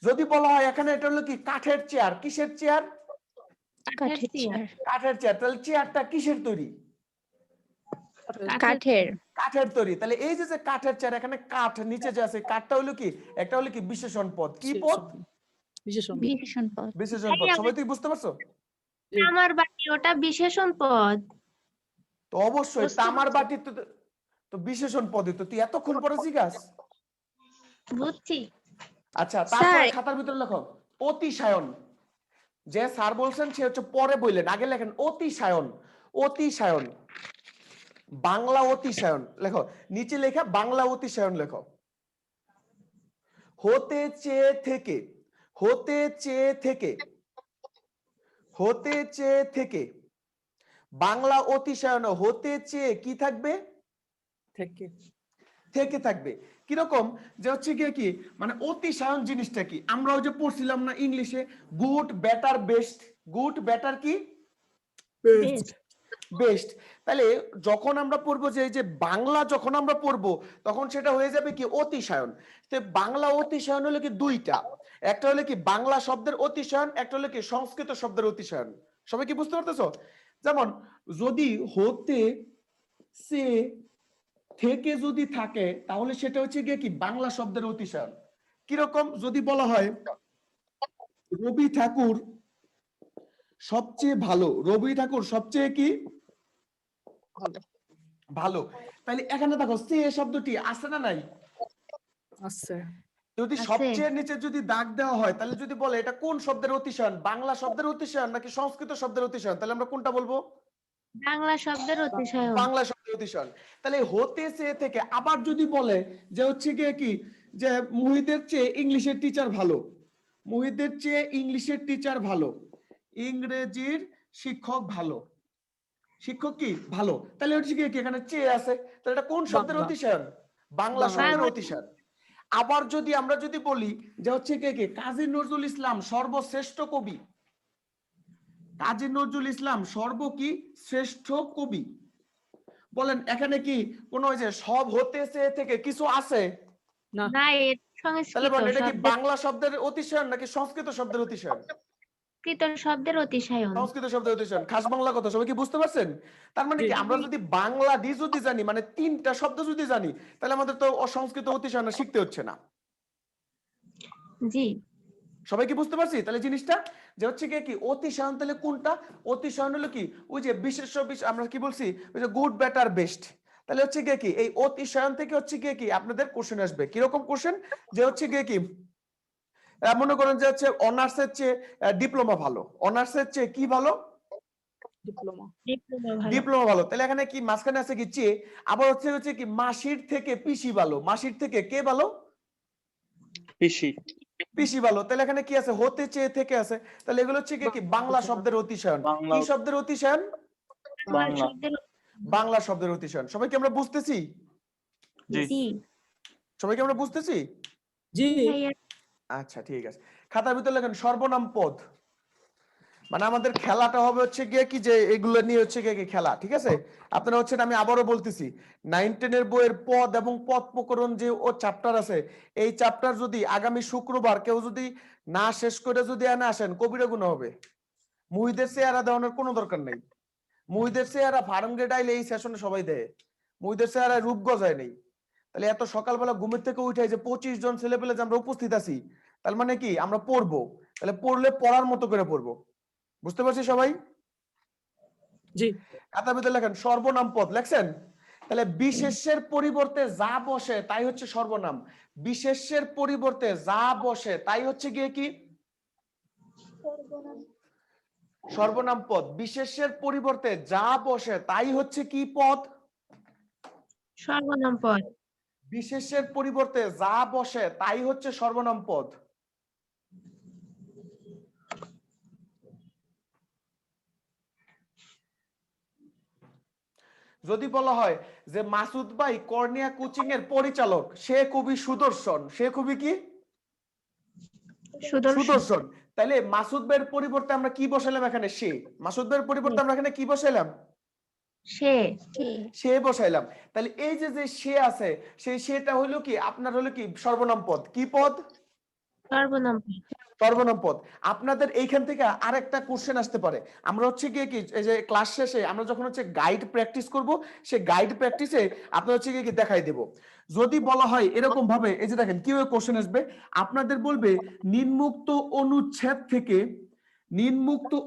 যদি বলা হয় এখানে এটা হলো কি কাঠের চেয়ার, কিসের চেয়ার? কাঠের চেয়ার। কাঠের চেয়ার। তাহলে চেয়ারটা কিসের তৈরি? কাঠের। কাঠের তৈরি। তাহলে এই যে যে কাঠের চেয়ার, এখানে কাঠ নিচে যে আছে কাঠটা হলো কি একটা হলো কি বিশেষণ পদ। কি পদ? বিশেষণ। বিশেষণ পদ। বিশেষণ পদ। সবাই তুই বুঝতে পারছো? তামার বাটি ওটা বিশেষণ পদ। তো অবশ্যই তামার বাটি তো বিশেষণ পদই তো। তুই এতক্ষণ পরে জিজ্ঞাস। বুঝছি। আচ্ছা, তারপরে স্যার। খাতার ভিতরে লেখো অতিশায়ন। যে স্যার বলছেন সে হচ্ছে পরে বললেন, আগে লেখেন অতিশায়ন। অতিশায়ন, বাংলা অতিশায়ন লেখো। নিচে লেখা বাংলা অতিশায়ন লেখো। হতে চেয়ে থেকে, হতে চেয়ে থেকে, হতে চেয়ে থেকে। বাংলা অতিশায়ন হতে চেয়ে কি থাকবে? থেকে। থেকে থাকবে। কিরকম? যে হচ্ছে কি মানে অতিশায়ন জিনিসটা কি? আমরা ওই যে পড়ছিলাম না ইংলিশে good better best. Good better কি? বেস্ট। তাহলে যখন আমরা পড়বো যে এই যে বাংলা যখন আমরা পড়বো তখন সেটা হয়ে যাবে কি অতিশায়ন। তো বাংলা অতিশায়ন হলো কি দুইটা, একটা হলো কি বাংলা শব্দের অতিশায়ন, একটা হলো কি সংস্কৃত শব্দের অতিশায়ন। সবাই কি বুঝতে পারতেছো? যেমন যদি হতে সে থেকে যদি থাকে তাহলে সেটা হচ্ছে গিয়ে কি বাংলা শব্দের অতিশায়ন। কিরকম? যদি বলা হয় রবি ঠাকুর সবচেয়ে ভালো, রবি ঠাকুর সবচেয়ে কি ভালো, তাহলে এখানে দেখো সে শব্দটি আছে না নাই? আছে। যদি সবচেয়ে নিচে যদি দাগ দেওয়া হয় তাহলে যদি বলে এটা কোন শব্দের অতিশায়ন, বাংলা শব্দের অতিশায়ন নাকি সংস্কৃত শব্দের অতিশায়ন, তাহলে আমরা কোনটা বলবো? বাংলা শব্দের অতিশায়ন। বাংলা শব্দের অতিশায়ন। তাহলে হতে সে থেকে আবার যদি বলে যে হচ্ছে কি যে মুহিতের চেয়ে ইংলিশের টিচার ভালো, মুহিতের চেয়ে ইংলিশের টিচার ভালো, ইংরেজির শিক্ষক ভালো, শিক্ষক কি ভালো, তাহলে হচ্ছে কি এখানে চেয়ে আছে, তাহলে এটা কোন শব্দের অতিশায়ন? বাংলা শব্দের অতিশায়ন। আবার যদি আমরা যদি বলি যে হচ্ছে কি কাজী নজরুল ইসলাম সর্বশ্রেষ্ঠ কবি, কাজী নজরুল ইসলাম সর্ব কি শ্রেষ্ঠ কবি, বলেন এখানে কি কোন ওই যে সব হতেছে থেকে কিছু আছে? না। না, এর তাহলে বলেন এটা কি সংস্কৃত বাংলা শব্দের অতিশায়ন নাকি সংস্কৃত শব্দের অতিশায়ন? শব্দের অতিশায়ন। সংস্কৃত শব্দের অতিশায়ন। খাস বাংলা কথা সবাই কি বুঝতে পারছেন? তার মানে কি আমরা যদি বাংলা ডি যদি জানি মানে তিনটা শব্দ যদি জানি তাহলে আমাদের তো সংস্কৃত অতিশায়ন শিখতে হচ্ছে না। জি। সবাই কি বুঝতে পারছি? তাহলে জিনিসটা যে হচ্ছে কি অতিশায়ন, তাহলে কোনটা? অতিশায়ন হলো কি ওই যে বিশেষ্য, আমরা কি বলছি ওই যে গুড বেটার বেস্ট। তাহলে হচ্ছে কি এই অতিশায়ন থেকে হচ্ছে কি আপনাদের কোশ্চেন আসবে। কিরকম কোশ্চেন? যে হচ্ছে কি মনে করেন যে হচ্ছে অনার্সের চেয়ে ডিপ্লোমা ভালো, অনার্সের চেয়ে কি ভালো? ডিপ্লোমা। ডিপ্লোমা ভালো। ডিপ্লোমা ভালো, তাহলে এখানে কি মাঝখানে আছে কি চেয়ে, আবার হচ্ছে কি মাসির থেকে পিসি ভালো, মাসির থেকে কে ভালো? পিসি। পিসি ভালো, তাহলে এখানে কি আছে হতে চেয়ে থেকে আছে, তাহলে এগুলো হচ্ছে কি বাংলা শব্দের অতিশয়ন। বাংলা। কি শব্দের অতিশয়ন? বাংলা। বাংলা শব্দের অতিশয়ন। সবাই কি আমরা বুঝতেছি? জি। জি সবাই কি আমরা বুঝতেছি? জি। ভাইয়া। আচ্ছা ঠিক আছে, খাতার ভিতরে লেখেন সর্বনাম পদ। মানে আমাদের খেলাটা হবে হচ্ছে গিয়ে কি যে এগুলো নিয়ে হচ্ছে গিয়ে কি খেলা, ঠিক আছে? আপনারা হচ্ছেন, আমি আবারও বলতেছি, 9-10 এর বইয়ের পদ এবং পদ প্রকরণ যে ও চ্যাপ্টার আছে, এই চ্যাপ্টার যদি আগামী শুক্রবার কেউ যদি না শেষ করে যদি এনে আসেন, কবিরা গুণ হবে। মুহিদের চেহারা দেওয়ানোর কোনো দরকার নেই। মুহিদের চেহারা ফার্ম গেট আইলে এই সেশনে সবাই দেয়, মুহিদের চেহারা রূপ গজায় নেই। তাহলে এত সকালবেলা ঘুমের থেকে উঠে যে 25 জন ছেলে পেলে যে আমরা উপস্থিত আছি, তার মানে কি আমরা পড়বো, তাহলে পড়লে পড়ার মতো করে পড়বো। বুঝতে পারছি সবাই? জি। খাতার ভিতরে লেখেন সর্বনাম পদ, লেখছেন? তাহলে বিশেষ্যের পরিবর্তে যা বসে তাই হচ্ছে সর্বনাম, বিশেষ্যের পরিবর্তে যা বসে তাই হচ্ছে গিয়ে কি সর্বনাম পদ। বিশেষ্যের পরিবর্তে যা বসে তাই হচ্ছে কি পদ? সর্বনাম পদ। বিশেষ্যের পরিবর্তে যা বসে তাই হচ্ছে সর্বনাম পদ। যদি বলা হয় যে মাসুদ ভাই কর্নিয়া কোচিং এর পরিচালক, সে খুবই সুদর্শন, সে খুবই কি সুদর্শন, তাহলে মাসুদ ভাইয়ের পরিবর্তে আমরা কি বসাইলাম এখানে? সে। মাসুদ ভাইয়ের পরিবর্তে আমরা এখানে কি বসাইলাম? সে। সে বসাইলাম। তাহলে এই যে যে সে আছে, সেই সেটা হলো কি আপনার হলো কি সর্বনাম পদ। কি পদ? সর্বনাম পদ। সর্বনাম পদ। আপনাদের এইখান থেকে আরেকটা কোশ্চেন আসতে পারে। আমরা হচ্ছে গিয়ে কি এই যে ক্লাস শেষে আমরা যখন হচ্ছে গাইড প্র্যাকটিস করব, সেই গাইড প্র্যাকটিসে আপনারা হচ্ছে গিয়ে কি দেখাই দেব। যদি বলা হয় এরকম ভাবে, এই যে দেখেন কিভাবে কোশ্চেন আসবে, আপনাদের বলবে নিম্নোক্ত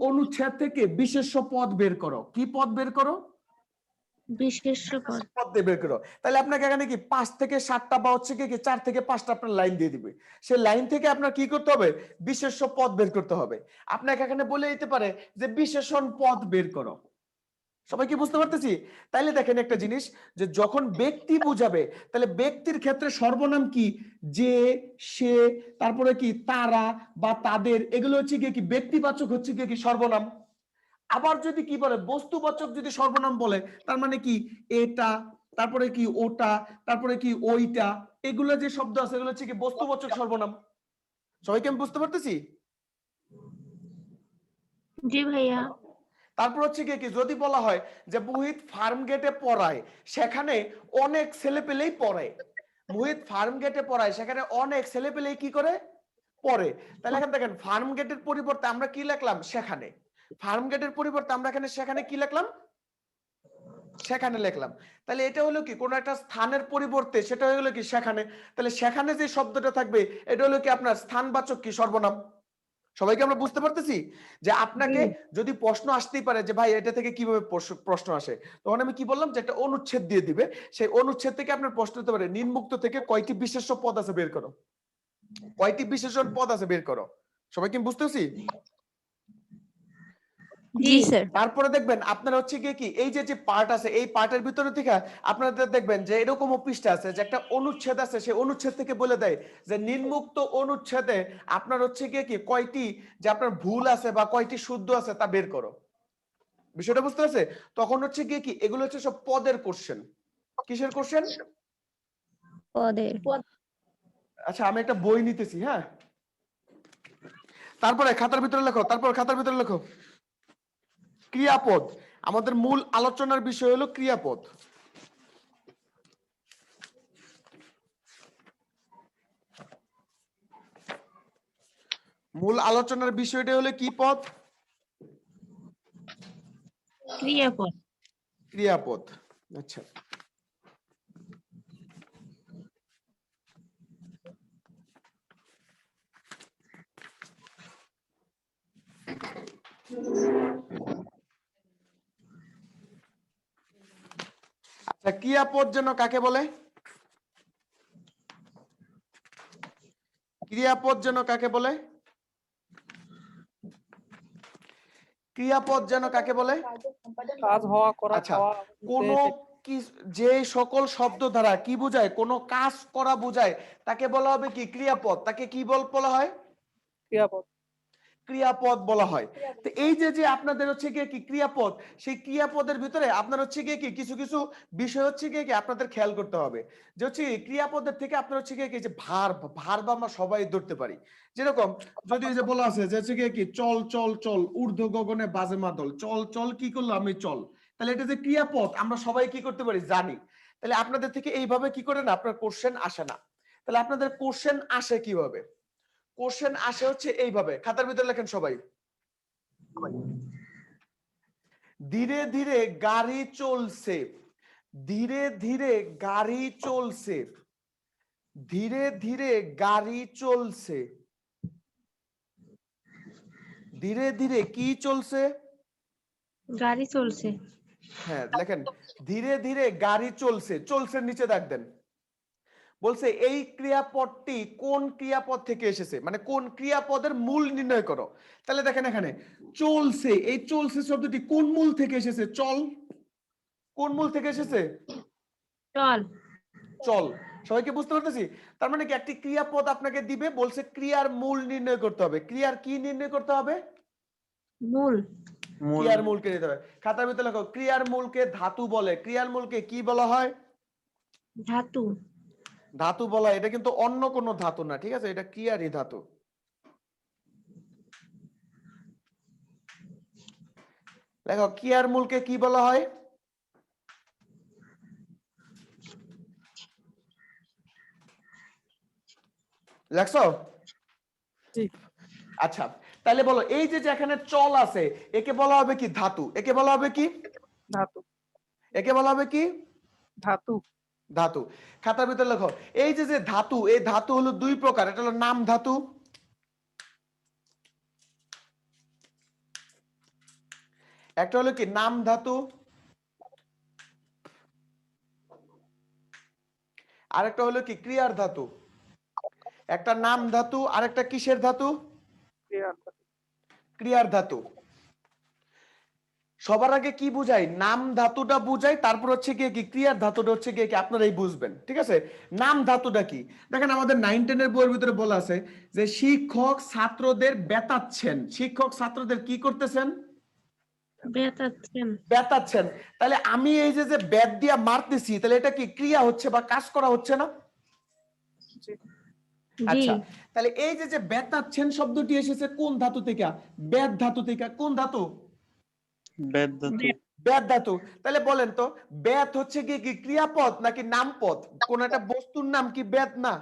অনুচ্ছেদ থেকে বিশেষ্য পদ বের করো। কি পদ বের করো? বিশেষ্য পদ। পদ দিয়ে বের করো। তাহলে আপনাকে এখানে কি 5 থেকে 7টা বা হচ্ছে কি 4 থেকে 5টা আপনার লাইন দিয়ে দিবে। সেই লাইন থেকে আপনার কি করতে হবে? বিশেষ্য পদ বের করতে হবে। আপনাকে এখানে বলে দিতে পারে যে বিশেষণ পদ বের করো। সবাই কি বুঝতে পারতেছি? তাইলে দেখেন একটা জিনিস, যে যখন ব্যক্তি বুঝাবে, তাহলে ব্যক্তির ক্ষেত্রে সর্বনাম কি? যে, সে, তারপরে কি তারা বা তাদের, এগুলো হচ্ছে কি ব্যক্তিবাচক হচ্ছে কি সর্বনাম। আবার যদি কি বলে বস্তুবাচক যদি সর্বনাম বলে, তার মানে কি এটা, তারপরে কি ওটা, তারপরে কি ওইটা, এগুলো যে শব্দ আছে এগুলো হচ্ছে কি বস্তুবাচক সর্বনাম। সবাইকে আমি বুঝতে পারতেছি? জি ভাইয়া। তারপর হচ্ছে কি যদি বলা হয় যে মুহিত ফার্ম গেটে পড়ায়, সেখানে অনেক ছেলে পেলেই পড়ে। মুহিত ফার্ম গেটে পড়ায়, সেখানে অনেক ছেলে পেলেই কি করে? পড়ে। তাহলে এখানে দেখেন ফার্ম গেটের পরিবর্তে আমরা কি লিখলাম? সেখানে। ফার্ম গেটের পরিবর্তে আমরা এখানে সেখানে কি লিখলাম? সেখানে লিখলাম। তাহলে এটা হলো কি কোন একটা স্থানের পরিবর্তে, সেটা হয়ে গেল কি সেখানে। তাহলে সেখানে যে শব্দটা থাকবে এটা হলো কি আপনার স্থানবাচক কি সর্বনাম। সবাইকে আমরা বুঝতে পারতেছি? যে আপনাকে যদি প্রশ্ন আসতেই পারে যে ভাই এটা থেকে কিভাবে প্রশ্ন আসে, তখন আমি কি বললাম যে একটা অনুচ্ছেদ দিয়ে দিবে, সেই অনুচ্ছেদ থেকে আপনার প্রশ্ন হতে পারে নিম্নোক্ত থেকে কয়টি বিশেষ্য পদ আছে বের করো, কয়টি বিশেষণ পদ আছে বের করো। সবাই কি বুঝতেছি? জি স্যার। তারপরে দেখবেন আপনারা হচ্ছে গিয়ে কি এই যে যে পার্ট আছে, এই পার্টের ভিতরে থেকে আপনাদের দেখবেন যে এরকম পৃষ্ঠা আছে যে একটা অনুচ্ছেদ আছে, সেই অনুচ্ছেদ থেকে বলে দেয় যে নিম্নোক্ত অনুচ্ছেদে আপনার হচ্ছে গিয়ে কি কয়টি যে আপনার ভুল আছে বা কয়টি শুদ্ধ আছে তা বের করো। বিষয়টা বুঝতে পারছে? তখন হচ্ছে গিয়ে কি এগুলো হচ্ছে সব পদের কোশ্চেন। কিসের কোশ্চেন? পদের। আচ্ছা আমি একটা বই নিতেছি, হ্যাঁ, তারপরে খাতার ভিতরে লেখো, খাতার ভিতরে লেখো ক্রিয়াপদ। আমাদের মূল আলোচনার বিষয় হলো ক্রিয়াপদ। মূল আলোচনার বিষয়টা হলো কি পদ? ক্রিয়াপদ। ক্রিয়াপদ। আচ্ছা আচ্ছা ক্রিয়াপদ যেন কাকে বলে? ক্রিয়াপদ যেন কাকে বলে? ক্রিয়াপদ যেন কাকে বলে? কাজ হওয়া, করা, আচ্ছা, খাওয়া, কোন কি যে সকল শব্দ দ্বারা কি বোঝায়, কোন কাজ করা বোঝায়, তাকে বলা হবে কি ক্রিয়াপদ। তাকে কি বলা হয়? ক্রিয়াপদ। ক্রিয়াপদ বলা হয়। তো এই যে আপনাদের হচ্ছে গিয়ে কি ক্রিয়াপদ, সেই ক্রিয়াপদের ভিতরে আপনার হচ্ছে গিয়ে কি কিছু কিছু বিষয় হচ্ছে গিয়ে কি আপনাদের খেয়াল করতে হবে। যে হচ্ছে ক্রিয়াপদের থেকে আপনার হচ্ছে গিয়ে কি যে ভার্ব আমরা সবাই ধরতে পারি। যেরকম যদি যে বলা আছে যে হচ্ছে গিয়ে কি চল চল চল ঊর্ধ্ব গগনে বাজে মাদল, চল চল কি করলো আমি চল, তাহলে এটা যে ক্রিয়াপদ আমরা সবাই কি করতে পারি জানি। তাহলে আপনাদের থেকে এইভাবে কি করে না আপনার কোশ্চেন আসে না। তাহলে আপনাদের কোশ্চেন আসে কিভাবে? কোশ্চেন আসে হচ্ছে এইভাবে, খাতার ভিতরে লেখেন সবাই। ধীরে ধীরে গাড়ি চলছে, ধীরে ধীরে গাড়ি চলছে, ধীরে ধীরে গাড়ি চলছে, ধীরে ধীরে কি চলছে? গাড়ি চলছে। হ্যাঁ লেখেন ধীরে ধীরে গাড়ি চলছে, চলছে নিচে দাগ দেন। বলছে এই ক্রিয়াপদটি কোন ক্রিয়াপদ থেকে এসেছে, মানে কোন ক্রিয়াপদের মূল নির্ণয় করো। তাহলে দেখেন এখানে চলছে, এই চলছে শব্দটি কোন মূল থেকে এসেছে? চল। কোন মূল থেকে এসেছে? চল। চল। সবাইকে বুঝতে পারতেছি? তার মানে কি একটি ক্রিয়াপদ আপনাকে দিবে, বলছে ক্রিয়ার মূল নির্ণয় করতে হবে। ক্রিয়ার কি নির্ণয় করতে হবে? মূল। ক্রিয়ার মূলকে দিতে হবে। খাতার ভিতরে লেখো ক্রিয়ার মূলকে ধাতু বলে। ক্রিয়ার মূলকে কি বলা হয়? ধাতু। ধাতু বলা হয়। এটা কিন্তু অন্য কোনো ধাতু না, ঠিক আছে? এটা ক্রিয়ারই ধাতু। লেখো ক্রিয়ার মূলকে কি বলা হয়? লেখছো? আচ্ছা তাহলে বলো এই যে এখানে চল আছে, একে বলা হবে কি? ধাতু। একে বলা হবে কি? ধাতু। একে বলা হবে কি? ধাতু। ধাতু। খাতার ভিতরে লেখো এই যে ধাতু, এই ধাতু হলো দুই প্রকার। এটা হলো নাম ধাতু, একটা হলো কি নাম ধাতু, আরেকটা হলো কি ক্রিয়ার ধাতু। একটা নাম ধাতু, আরেকটা কিসের ধাতু? ক্রিয়ার ধাতু। সবার আগে কি বুঝাই? নাম ধাতুটা বুঝাই, তারপর হচ্ছে গিয়ে কি ক্রিয়ার ধাতুটা হচ্ছে গিয়ে কি আপনারাই বুঝবেন, ঠিক আছে? নাম ধাতুটা কি দেখেন, আমাদের 9-10 এর বইয়ের ভিতরে বলা আছে যে শিক্ষক ছাত্রদের বেতাচ্ছেন। শিক্ষক ছাত্রদের কি করতেছেন? বেতাচ্ছেন। বেতাচ্ছেন। তাহলে আমি এই যে বেত দিয়া মারতেছি, তাহলে এটা কি ক্রিয়া হচ্ছে বা কাজ করা হচ্ছে না? আচ্ছা তাহলে এই যে বেতাচ্ছেন শব্দটি এসেছে কোন ধাতু থেকে? বেত ধাতু থেকে। কোন ধাতু? বেদ ধাতু। বেত ধাতু। তাহলে বলেন তো বেত হচ্ছে কি ক্রিয়াপদ নাকি নামপদ? কোন একটা বস্তুর নাম কি বেত না?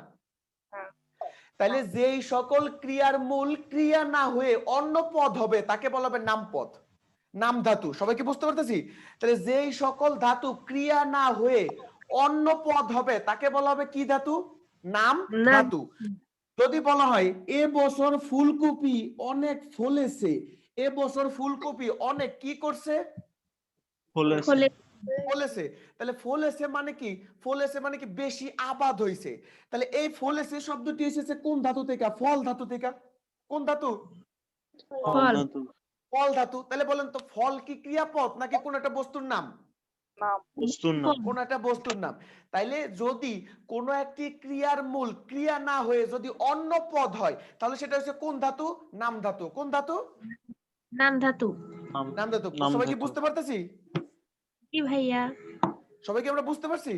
তাহলে যেই সকল ক্রিয়ার মূল ক্রিয়া না হয়ে অন্য পদ হবে তাকে বলা হবে নামপদ, নাম ধাতু। সবাইকে বুঝতে পারতেছি? তাহলে যেই সকল ধাতু ক্রিয়া না হয়ে অন্য পদ হবে তাকে বলা হবে কি ধাতু? নাম ধাতু। যদি বলা হয় এ বছর ফুলকপি অনেক ফলেছে, এ বছর ফুলকপি অনেক কি করছে? ফলেছে। তাহলে ফলেছে মানে কি? ফলেছে মানে কি বেশি আবাদ হইছে। তাহলে এই ফলেছে শব্দটি এসেছে কোন ধাতু থেকে? ফল ধাতু থেকে। কোন ধাতু? ফল। ফল ধাতু। তাহলে বলেন তো ফল কি ক্রিয়াপদ নাকি কোন একটা বস্তুর নাম? বস্তুর নাম। কোন একটা বস্তুর নাম। তাইলে যদি কোন একটি ক্রিয়ার মূল ক্রিয়া না হয়ে যদি অন্য পদ হয় তাহলে সেটা হচ্ছে কোন ধাতু? নাম ধাতু। কোন ধাতু? নাম ধাতু। নাম ধাতু। সবাই কি বুঝতে পারতেছি? কি ভাইয়া? সবাই কি আমরা বুঝতে পারছি?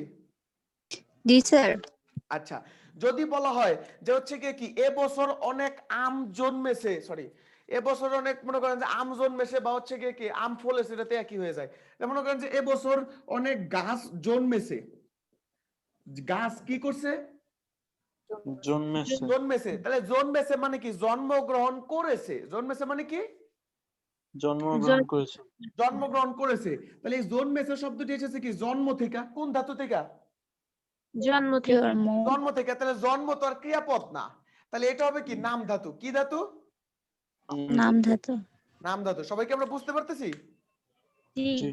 জি স্যার। আচ্ছা যদি বলা হয় যে হচ্ছে কি এবছর অনেক আম জন্মেছে, সরি এবছর অনেক মনে করেন যে আম জন্মেছে বা হচ্ছে কি আম ফলেছে, এটাতে একই হয়ে যায়। মনে করেন যে এবছর অনেক গাছ জন্মেছে। গাছ কি করছে? জন্মেছে। জন্মেছে। তাহলে জন্মেছে মানে কি? জন্মগ্রহণ করেছে। জন্মেছে মানে কি? জন্মগ্রহণ করেছে। জন্মগ্রহণ করেছে। তাহলে এই জন্মেছে শব্দটি এসেছে কি জন্ম থেকে। কোন ধাতু থেকে? জন্ম থেকে। জন্ম থেকে। তাহলে জন্ম তো আর ক্রিয়াপদ না, তাহলে এটা হবে কি নাম ধাতু। কি ধাতু? নাম ধাতু। নাম ধাতু। সবাইকে আমরা বুঝতে পারতেছি? জি।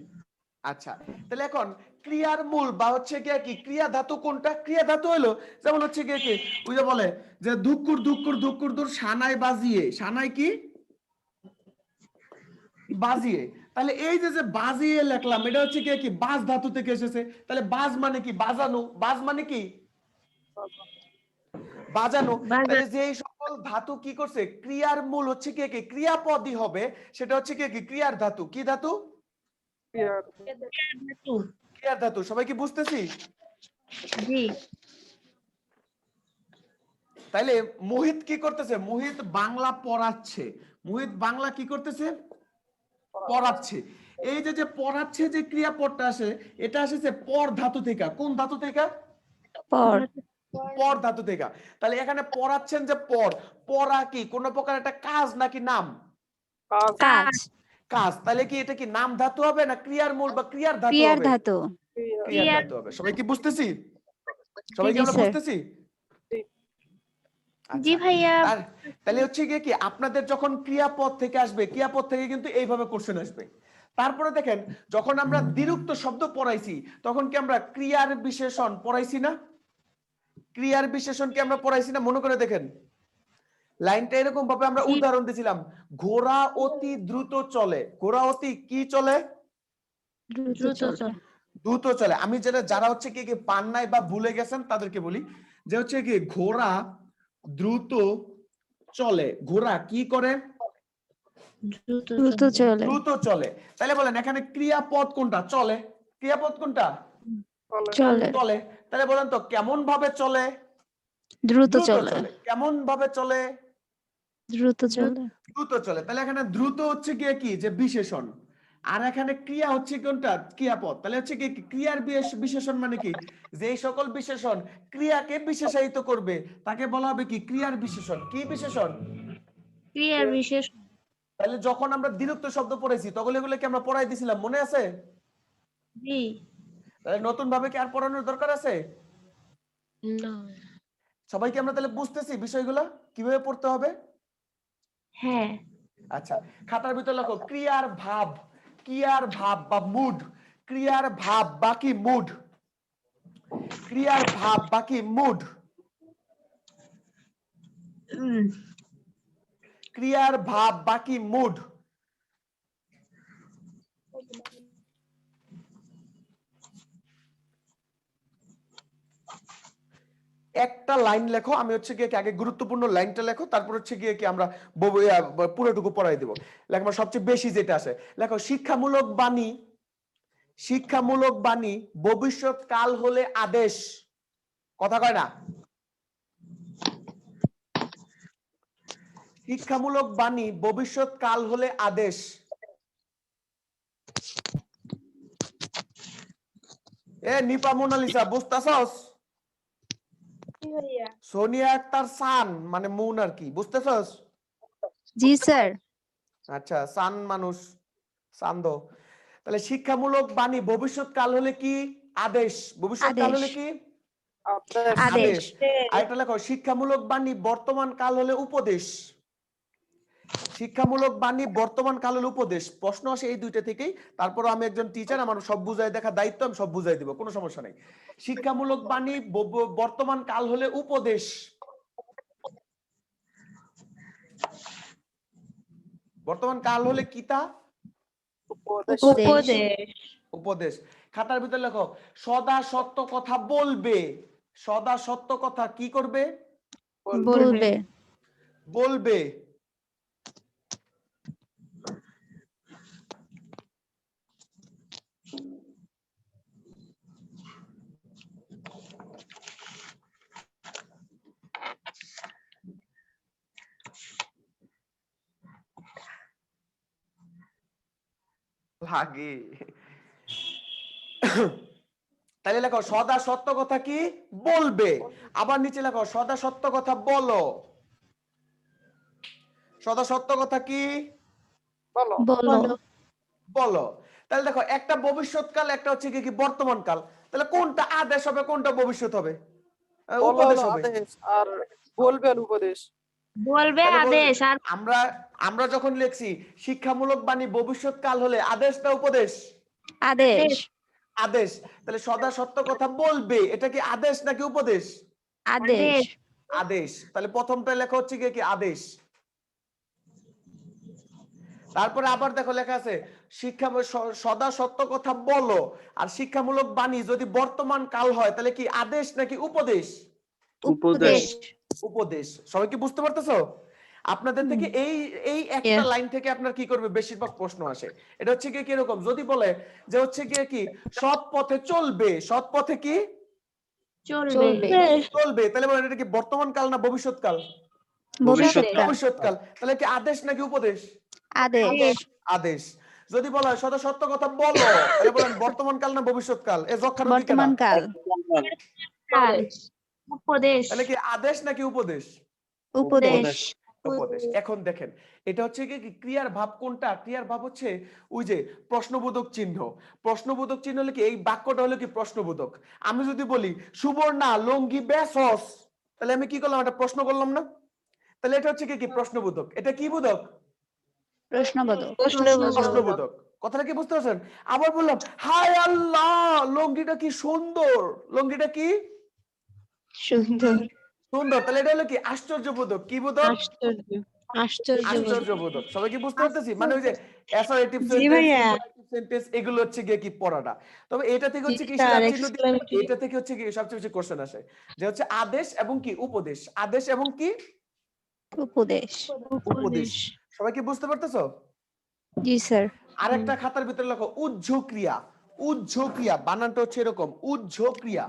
আচ্ছা তাহলে এখন ক্রিয়ার মূল বা হচ্ছে কি ক্রিয়া ধাতু কোনটা? ক্রিয়া ধাতু হলো যেমন হচ্ছে কি ওই যে বলে যে ধুকুর ধুকুর ধুকুর দূর সানাই বাজিয়ে। সানাই কি? বাজিয়ে। তাহলে এই যে যে বাজিয়ে লিখলাম এটা হচ্ছে কি বাজ ধাতু থেকে এসেছে। তাহলে বাজ মানে কি বাজানো, বাজ মানে কি বাজানো। তাহলে যে এই সকল ধাতু কি করছে ক্রিয়ার মূল হচ্ছে কি ক্রিয়াপদই হবে, সেটা হচ্ছে কি ক্রিয়ার ধাতু। কি ধাতু? ক্রিয়ার ধাতু। সবাই কি বুঝতেছি? জি। তাইলে মোহিত কি করতেছে? মোহিত বাংলা পড়াচ্ছে। মোহিত বাংলা কি করতেছে? পড়াচ্ছে। এই যে যে পড়াচ্ছে যে ক্রিয়াপদটা আসে, এটা আসছে পর ধাতু থেকে। কোন ধাতু থেকে? পর। পর ধাতু থেকে। তাহলে এখানে পড়াচ্ছেন যে পর, পড়া কি কোন প্রকার একটা কাজ নাকি নাম? কাজ। কাজ। তাহলে কি এটা কি নাম ধাতু হবে না ক্রিয়ার মূল বা ক্রিয়ার ধাতু ক্রিয়ার হবে? ধাতু। ক্রিয়ার ধাতু হবে। সবাই কি বুঝতেছি? সবাই কি জি, আমরা স্যার। বুঝতেছি? জি ভাইয়া। তাহলে হচ্ছে গিয়ে কি আপনাদের যখন ক্রিয়াপদ থেকে আসবে, ক্রিয়াপদ থেকে কিন্তু এইভাবে কোশ্চেন আসবে। তারপরে দেখেন যখন আমরা দ্বিরুক্ত শব্দ পড়াইছি তখন কি আমরা ক্রিয়ার বিশেষণ পড়াইছি না? ক্রিয়ার বিশেষণ কি আমরা পড়াইছি না? মনে করে দেখেন লাইনটা এরকম ভাবে আমরা উদাহরণ দিয়েছিলাম, ঘোড়া অতি দ্রুত চলে। ঘোড়া অতি কি চলে? দ্রুত চলে। দ্রুত চলে। আমি যারা হচ্ছে কি পান নাই বা ভুলে গেছেন তাদেরকে বলি যে হচ্ছে কি ঘোড়া দ্রুত চলে। ঘোড়া কি করে? দ্রুত চলে। দ্রুত চলে। তাহলে বলেন এখানে ক্রিয়াপদ কোনটা? চলে। ক্রিয়াপদ কোনটা? চলে। চলে। তাহলে বলেন তো কেমন ভাবে চলে? দ্রুত দ্রুত চলে। চলে। কেমন ভাবে চলে? দ্রুত চলে। দ্রুত চলে। তাহলে এখানে দ্রুত হচ্ছে গিয়ে কি যে বিশেষণ, আর এখানে ক্রিয়া হচ্ছে কোনটা? ক্রিয়াপদ। তাহলে হচ্ছে কি ক্রিয়ার বিশেষণ মানে কি যে এই সকল বিশেষণ ক্রিয়াকে বিশেষায়িত করবে তাকে বলা হবে কি ক্রিয়ার বিশেষণ। কি বিশেষণ? ক্রিয়ার বিশেষ। তাহলে যখন আমরা দ্বিরুক্ত শব্দ পড়েছি তখন এগুলো কি আমরা পড়াই দিছিলাম, মনে আছে? জি। তাহলে নতুন ভাবে কি আর পড়ানোর দরকার আছে? না। সবাইকে আমরা তাহলে বুঝতেছি বিষয়গুলো কিভাবে পড়তে হবে? হ্যাঁ। আচ্ছা, খাতার ভিতর লেখো ক্রিয়ার ভাব। ক্রিয়ার ভাব বা মুড। ক্রিয়ার ভাব বা কি মুড? ক্রিয়ার ভাব বা কি মুড? ক্রিয়ার ভাব বা কি মুড? একটা লাইন লেখো। আমি হচ্ছে গিয়ে আগে গুরুত্বপূর্ণ লাইনটা লেখো, তারপর হচ্ছে গিয়ে কি আমরা পুরোটুকু পড়াই দেবো। লেখো সবচেয়ে বেশি যেটা আসে লেখো শিক্ষামূলক বাণী। শিক্ষামূলক বাণী ভবিষ্যৎ কাল হলে আদেশ। কথা কয় না? শিক্ষামূলক বাণী ভবিষ্যৎ কাল হলে আদেশ। এ নিপা মোনালিসা বুঝতেছস? সোনিয়া আক্তার সান মানে মুন আর কি, বুঝতেছস? জি স্যার। আচ্ছা, সান মানুষ সান্দ। তাহলে শিক্ষামূলক বাণী ভবিষ্যৎ কাল হলে কি আদেশ। ভবিষ্যৎ কাল হলে কি আদেশ। আরেকটা লেখো শিক্ষামূলক বাণী বর্তমান কাল হলে উপদেশ। শিক্ষামূলক বাণী বর্তমান কাল হলে উপদেশ। প্রশ্ন আসে এই দুইটা থেকেই। তারপর আমি একজন টিচার, আমার সব বুঝাই দেখা দায়িত্ব, আমি সব বুঝাই দিব, কোনো সমস্যা নাই। শিক্ষামূলক বাণী বর্তমান কাল হলে উপদেশ। বর্তমান কাল হলে কিতা? উপদেশ। উপদেশ। খাতার ভিতর লেখো সদা সত্য কথা বলবে। সদা সত্য কথা কি করবে? বলবে। বলবে। লাগে। তাহলে লেখো সদা সত্য কথা কি বলবে। আবার নিচে লেখো সদা সত্য কথা বলো। সদা সত্য কথা কি বলো। বলো। তাহলে দেখো একটা ভবিষ্যৎকাল, একটা হচ্ছে কি বর্তমান কাল। তাহলে কোনটা আদেশ হবে কোনটা ভবিষ্যৎ হবে? উপদেশ হবে। আর বলবেন উপদেশ। বলবে আদেশ। আর আমরা আমরা যখন লিখছি শিক্ষামূলক বাণী ভবিষ্যৎ কাল হলে আদেশ না উপদেশ? আদেশ। আদেশ। তাহলে সদা সত্য কথা বলবে, এটা কি আদেশ নাকি উপদেশ? আদেশ। আদেশ। তাহলে প্রথমটা লেখা হচ্ছে কি আদেশ। তারপরে আবার দেখো লেখা আছে শিক্ষা সদা সত্য কথা বলো। আর শিক্ষামূলক বাণী যদি বর্তমান কাল হয় তাহলে কি আদেশ নাকি উপদেশ? উপদেশ। উপদেশ। সবাই কি বুঝতে পারতেছো? আপনাদের থেকে এই এই একটা Yes. লাইন থেকে আপনার কি করবে বেশিরভাগ প্রশ্ন আসে। এটা হচ্ছে কি কিরকম যদি বলে যে হচ্ছে গিয়ে কি সৎ পথে চলবে, সৎ পথে কি চলবে। চলবে, তাহলে বলেন এটা কি বর্তমান কাল না ভবিষ্যৎ কাল? ভবিষ্যৎকাল। ভবিষ্যৎ কাল। তাহলে কি আদেশ নাকি উপদেশ? আদেশ। আদেশ। যদি বলা হয় সদা সত্য কথা বলো তাহলে বলেন বর্তমান কাল না ভবিষ্যৎ কাল? এ যক্ষার বর্তমান কাল। কাল। উপদেশ। তাহলে কি আদেশ নাকি উপদেশ? উপদেশ। উপদেশ। এখন দেখেন এটা হচ্ছে কি ক্রিয়ার ভাব কোনটা? ক্রিয়ার ভাব হচ্ছে ওই যে প্রশ্নবোধক চিহ্ন। প্রশ্নবোধক চিহ্ন হলে কি এই বাক্যটা হলো কি প্রশ্নবোধক। আমি যদি বলি সুবর্ণা লঙ্গি বেসস, তাহলে আমি কি করলাম? একটা প্রশ্ন করলাম না? তাহলে এটা হচ্ছে কি প্রশ্নবোধক। এটা কি বোধক? প্রশ্নবোধক। প্রশ্নবোধক। কথাটা কি বুঝতে পারছেন? আবার বললাম হায় আল্লাহ লঙ্গিটা কি সুন্দর, লঙ্গিটা কি সুন্দর। সুন্দর, তাহলে এটা হলো কি আশ্চর্যবোধক। কি বোধক? আশ্চর্য। আশ্চর্যবোধক। সবাই কি বুঝতে পারতেছি? মানে ওই যে অ্যাসার্টিভ জি সেন্টেন্স, ভাইয়া। ইম্পারেটিভ সেন্টেন্স এগুলো হচ্ছে গিয়ে কি পড়াটা। তবে এটা থেকে হচ্ছে কি স্টার, সিলাব চিহ্ন দিয়ে exclamation। এটা থেকে হচ্ছে কি সবচেয়ে বেশি কোশ্চেন আসে যে হচ্ছে আদেশ এবং কি উপদেশ। আদেশ এবং কি উপদেশ। উপদেশ। সবাই কি বুঝতে পারতেছো? জি স্যার। আরেকটা খাতার ভিতরে লেখো উজ্জ ক্রিয়া। উজ্জ ক্রিয়া বানানটা হচ্ছে এরকম উজ্জ ক্রিয়া।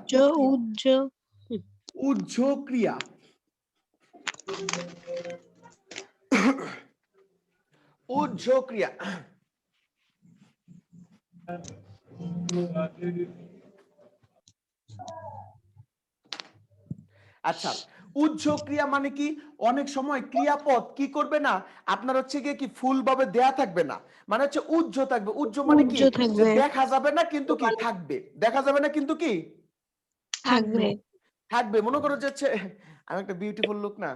উজ্জ ক্রিয়া। উজ্জ ক্রিয়া। আচ্ছা উজ্জ ক্রিয়া মানে কি? অনেক সময় ক্রিয়াপদ কি করবে না আপনার হচ্ছে গিয়ে কি ফুল ভাবে দেয়া থাকবে না, মানে হচ্ছে উজ্জ থাকবে। উজ্জ মানে কি? উজ্জ্ব থাকবে। যে দেখা যাবে না কিন্তু কি থাকবে, দেখা যাবে না কিন্তু কি থাকবে। থাকবে। মনে করো যে হচ্ছে আমি একটা বিউটিফুল লুক না,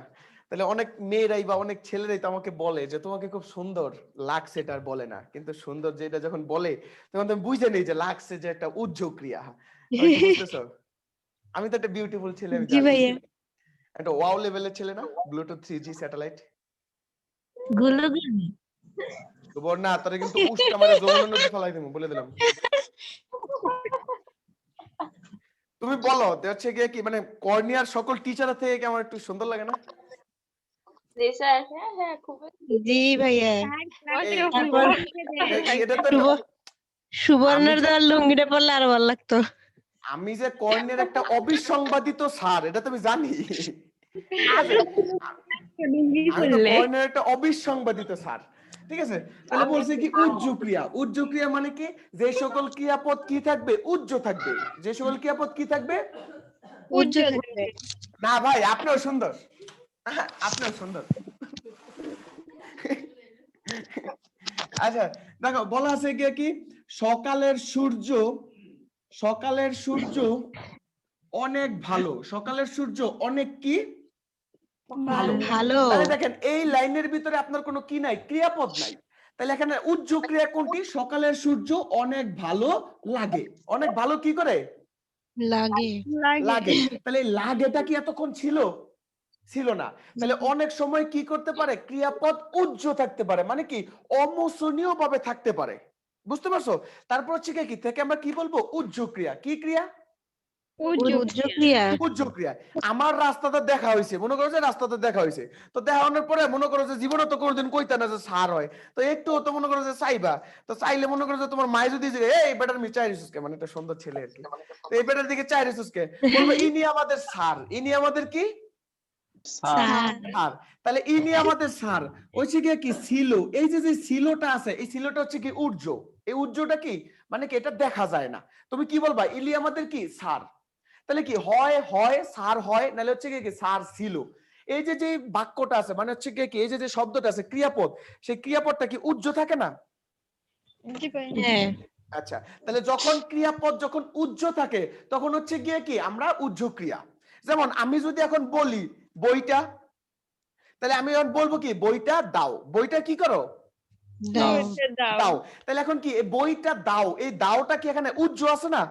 তাহলে অনেক মেয়েরাই বা অনেক ছেলেরাই তো আমাকে বলে যে তোমাকে খুব সুন্দর লাগছে, এটা আর বলে না, কিন্তু সুন্দর যেটা যখন বলে তখন তুমি বুঝে নেই যে লাগছে যে একটা উজ্জ ক্রিয়া। তুমি কি বুঝতেছো? আমি তো একটা বিউটিফুল ছেলে, আমি জি জানি। ভাইয়া। একটা ওয়াও লেভেলের ছেলে না, ব্লুটুথ 3G স্যাটেলাইট। গুলুগুলি। সুবর্ণা তোরে কিন্তু উষ্টা মারে যমুনা নদী ফেলাই দেবো বলে দিলাম। তুমি বলো হচ্ছে গিয়ে কি মানে কর্নিয়ার সকল টিচার থেকে কি আমার একটু সুন্দর লাগে না? জি ভাইয়া। এই- তারপর এটা তো সুবর্ণের দেওয়ার লুঙ্গিটা পরলে আরো ভালো লাগতো। আমি যে কর্নিয়ার একটা অবিসংবাদিত স্যার এটা তুমি জানি, ঠিক আছে? আমি তো কর্নিয়ার একটা অবিসংবাদিত স্যার, ঠিক আছে? তাহলে বলছে কি উজ্জ ক্রিয়া। উজ্জ ক্রিয়া মানে কি? যে সকল ক্রিয়াপদ কি থাকবে উজ্জ থাকবে। যে সকল ক্রিয়াপদ কি থাকবে উজ্জ্বল থাকবে। না ভাই আপনিও সুন্দর, আপনিও সুন্দর। আচ্ছা দেখো বলা আছে গিয়ে কি সকালের সূর্য, সকালের সূর্য অনেক ভালো, সকালের সূর্য অনেক কি ভালো। ভালো। তাহলে দেখেন এই লাইনের ভিতরে আপনার কোনো কি নাই ক্রিয়াপদ নাই, তাহলে এখানে উজ্জ ক্রিয়া কোনটি? সকালের সূর্য অনেক ভালো লাগে। অনেক ভালো কি করে লাগে। লাগে। তাহলে এই লাগেটা কি এতক্ষণ ছিল? ছিল না। তাহলে অনেক সময় কি করতে পারে ক্রিয়াপদ উজ্জ থাকতে পারে, মানে কি অমোচনীয় ভাবে থাকতে পারে। বুঝতে পারছো? তারপর হচ্ছে কি থেকে আমরা কি বলবো উজ্জ ক্রিয়া। কি ক্রিয়া? উজ্জ্ব ক্রিয়া। উজ্জ ক্রিয়া। আমার রাস্তাতে দেখা হয়েছে, মনে করো যে রাস্তাতে দেখা হয়েছে, তো দেখা হওয়ার পরে মনে করো যে জীবনে তো কোনোদিন কইতা না যে সার হয়, তো একটু তো মনে করো যে চাইবা, তো চাইলে মনে করো যে তোমার মায়ে যদি এই বেটার মি চাই রিসুসকে, মানে একটা সুন্দর ছেলে আর কি, তো এই বেটার দিকে চাই রিসুসকে বলবো ইনি আমাদের স্যার, ইনি আমাদের কি স্যার। স্যার। তাহলে ইনি আমাদের স্যার হচ্ছে কি ছিল, এই যে যে সিলোটা আছে এই সিলোটা হচ্ছে কি উজ্জ। এই উজ্জটা কি মানে কি এটা দেখা যায় না, তুমি কি বলবা ইনি আমাদের কি স্যার। তাহলে কি হয় হয় স্যার হয়, নাহলে হচ্ছে কি স্যার ছিল। এই যে যে বাক্যটা আছে মানে হচ্ছে কি এই যে যে শব্দটা আছে ক্রিয়াপদ, সেই ক্রিয়াপদটা কি উজ্জ থাকে না? হ্যাঁ। আচ্ছা তাহলে যখন ক্রিয়াপদ যখন উজ্জ থাকে তখন হচ্ছে গিয়ে কি আমরা উজ্জ ক্রিয়া। যেমন আমি যদি এখন বলি বইটা, তাহলে আমি এখন বলবো কি বইটা দাও, বইটা কি করো দাও। দাও। তাহলে এখন কি এই বইটা দাও, এই দাওটা কি এখানে উজ্জ আছে না?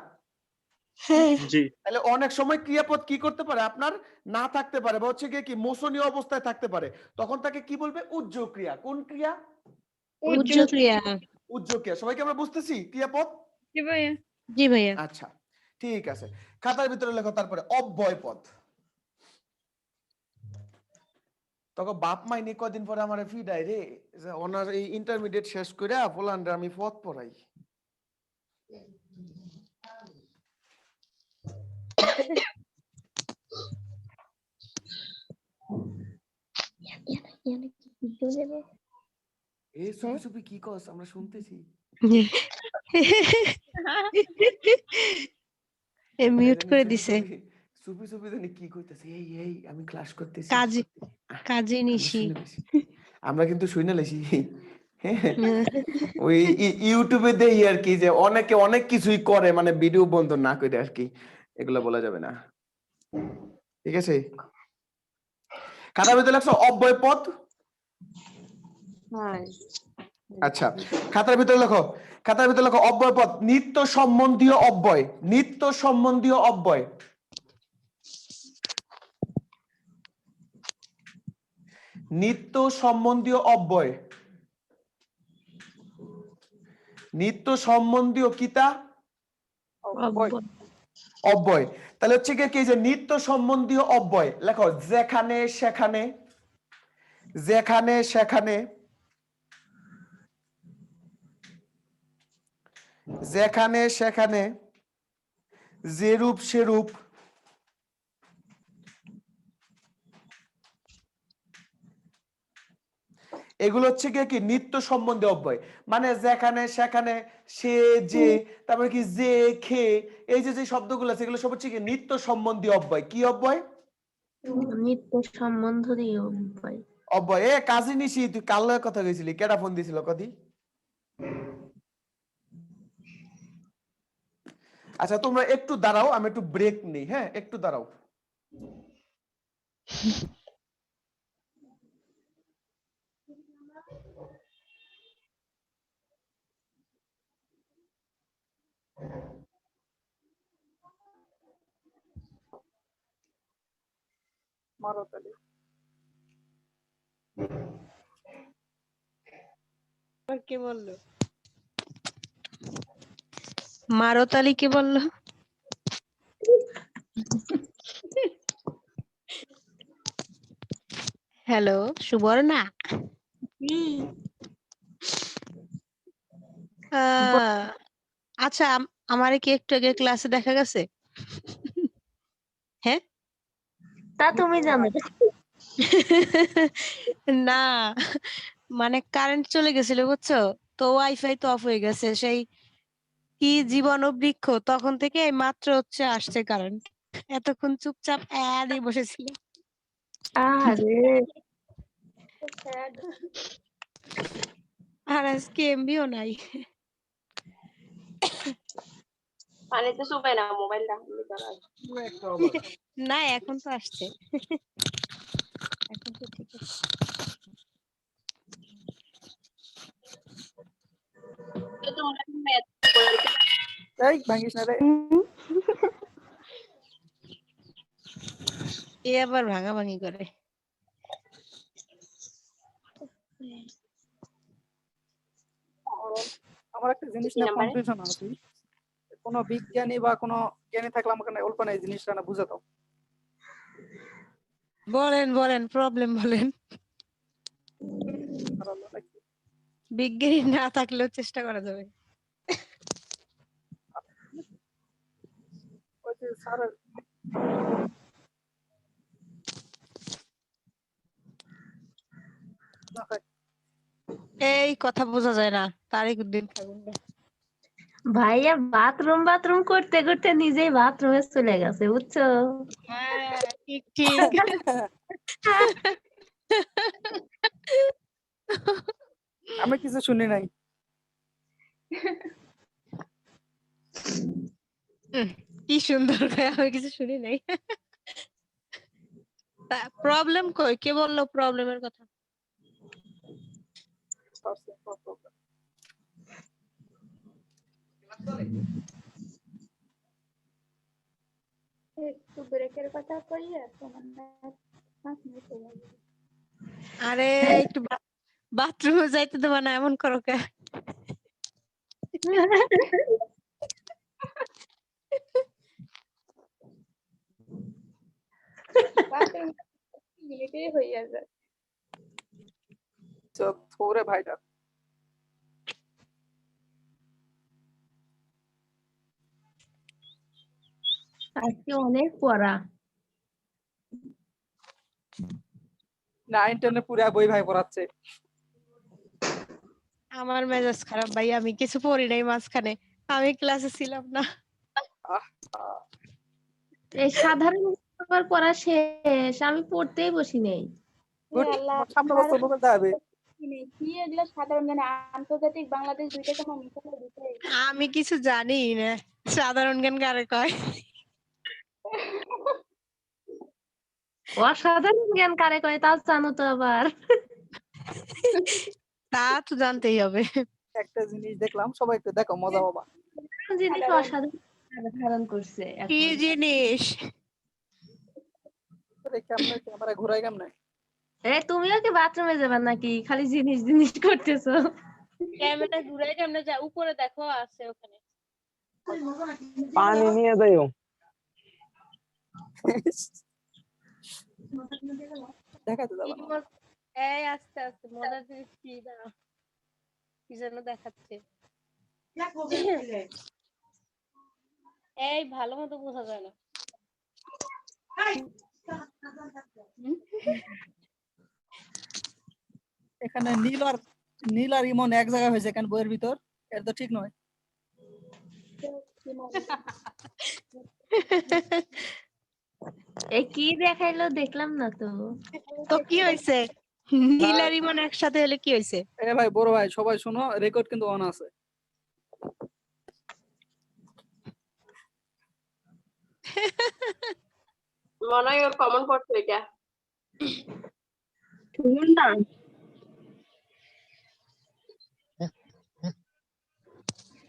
জি। তাহলে অনেক সময় ক্রিয়াপদ কি করতে পারে আপনার না থাকতে পারে, বা হচ্ছে গিয়ে কি মোচনীয় অবস্থায় থাকতে পারে, তখন তাকে কি বলবে উজ্জ ক্রিয়া। কোন ক্রিয়া? উজ্জ্বল ক্রিয়া। উজ্জ্বল ক্রিয়া। সবাইকে আমরা বুঝতেছি ক্রিয়াপদ? জি ভাইয়া। আচ্ছা ঠিক আছে, খাতার ভিতরে লেখো তারপরে অব্যয় পদ। তখন বাপ মাইনি কদিন পরে আমার ফিডাই রে, যে ওনার এই ইন্টারমিডিয়েট শেষ করে পোল্যান্ডে আমি পদ পড়াই। এই সুপি সুপি কি কস, আমরা শুনতেছি। মিউট করে দিছে। সুপি সুপি জানি কি কইতাছে, এই এই আমি ক্লাস করতেছি। কাজী নিশি। আমরা কিন্তু শুনে লেছি। ওই ইউটিউবে দেই আর কি, যে অনেকে অনেক কিছুই করে, মানে ভিডিও বন্ধ না করে আর কি, এগুলো বলা যাবে না। ঠিক আছে, খাতার ভিতরে লেখছো অব্যয় পদ। আচ্ছা, খাতার ভিতরে লেখো, খাতার ভিতরে লেখো অব্যয় পদ, নিত্য সম্বন্ধীয় অব্যয়, নিত্য সম্বন্ধীয় অব্যয়। নিত্য সম্বন্ধীয় অব্যয়, নিত্য সম্বন্ধীয় কিতা অব্যয়। তাহলে হচ্ছে কি যে নিত্য সম্বন্ধীয় অব্যয় লেখো, যেখানে সেখানে, যেখানে সেখানে, যেখানে সেখানে, যেরূপ সেরূপ, এগুলো হচ্ছে কি নিত্য সম্বন্ধে অব্যয়। মানে যেখানে সেখানে, সে যে, তারপরে কি যে, খে, এই যে যে শব্দগুলো আছে এগুলো সব হচ্ছে কি নিত্য সম্বন্ধীয় অব্যয়। কি অব্যয়? নিত্য সম্বন্ধীয় অব্যয়। অব্যয়। এ কাজী নিশি, তুই কার লগে কথা কইছিলি? কেডা ফোন দিছিল কদি? আচ্ছা তোমরা একটু দাঁড়াও, আমি একটু ব্রেক নেই, হ্যাঁ একটু দাঁড়াও। মারতালি। কে বললো? মারতালি কে বললো? হ্যালো সুবর্ণা। আচ্ছা আমারে কি একটু আগে ক্লাসে দেখা গেছে? হ্যাঁ তা তুমি জানো। না মানে কারেন্ট চলে গেছিল বুঝছো, তো ওয়াইফাই তো অফ হয়ে গেছে, সেই কি জীবন বৃক্ষ তখন থেকে এই মাত্র হচ্ছে আসছে কারেন্ট, এতক্ষণ চুপচাপ দিয়ে বসেছিল। আরে আর আজকে এমবিও নাই। পানিতে চুপাই না মোবাইলটা। না এখন তো আসছে, এখন তো ঠিক আছে। এই ভাঙিস না রে। এ আবার ভাঙাভাঙি করে। আমার একটা জিনিস না কনফিউশন আছে, কোনো বিজ্ঞানী বা কোনো জ্ঞানী থাকলে আমাকে না অল্প না এই জিনিসটা না বুঝাতো। বলেন বলেন প্রবলেম বলেন। বিজ্ঞানী না থাকলেও চেষ্টা করা যাবে। ওই যে স্যারের এই কথা বোঝা যায় না, তারিখ দিন ভাইয়া বাথরুম বাথরুম করতে করতে নিজেই বাথরুমে চলে গেছে বুঝছো। হ্যাঁ ঠিক ঠিক। আমি কিছু শুনি নাই। কি সুন্দর করে আমি কিছু শুনি নাই। প্রবলেম কই, কে বললো প্রবলেমের কথা? একটু ব্রেকের কথা কইয়া তোমার আরে একটু বাথরুমে যাইতে দেবা না এমন করো কে? মিনিটেই হইয়া যায়। থোরে ভাইটা আজকে অনেক পড়া। 9 10 পুরা বই ভাই পড়াচ্ছে। আমার মেজাজ খারাপ ভাই, আমি কিছু পড়ি নাই মাঝখানে, আমি ক্লাসে ছিলাম না। এই সাধারণ পেপার পড়া শেষ, আমি পড়তেই বসি নাই। গুড, আল্লাহ, সামনে বছর বলতে হবে। কি এগুলা সাধারণ জ্ঞান, আন্তর্জাতিক বাংলাদেশ দুইটাকে আমার মুখে দিতে। আমি কিছু জানি না, সাধারণ জ্ঞান কারে কয়? অসাধারণ জ্ঞান কারে কয় তা জানো তো আবার। তা তো জানতেই হবে। একটা জিনিস দেখলাম, সবাই একটু দেখো, মজা পাবা। জিনিস অসাধারণ ধারণ করছে কি এখন। জিনিস? কেমনে ক্যামেরা ঘুরাই কেমনে? তুমিও কি বাথরুমে যাবে নাকি? খালি জিনিস জিনিস করতেছো। ক্যামেরা ঘুরে কেমনে যায়? উপরে দেখো, আছে ওখানে। পানি নিয়ে যাইও। দেখাতে যাবা না। এই আস্তে আস্তে মজার জিনিস কি দাঁড়াও, কি যেন দেখাচ্ছে। এই ভালো মতো বোঝা যায় না। এখানে নীল আর ইমন এক জায়গায় হয়েছে কেন বইয়ের ভিতর? এটা তো ঠিক নয়। এই কি দেখাইলো দেখলাম না তো। তো কি হয়েছে? নীল আর ইমন একসাথে হলে কি হয়েছে? ভাই বড় ভাই সবাই শোনো, রেকর্ড কিন্তু অন আছে। মনে হয় ওর কমন পড়তো এটা।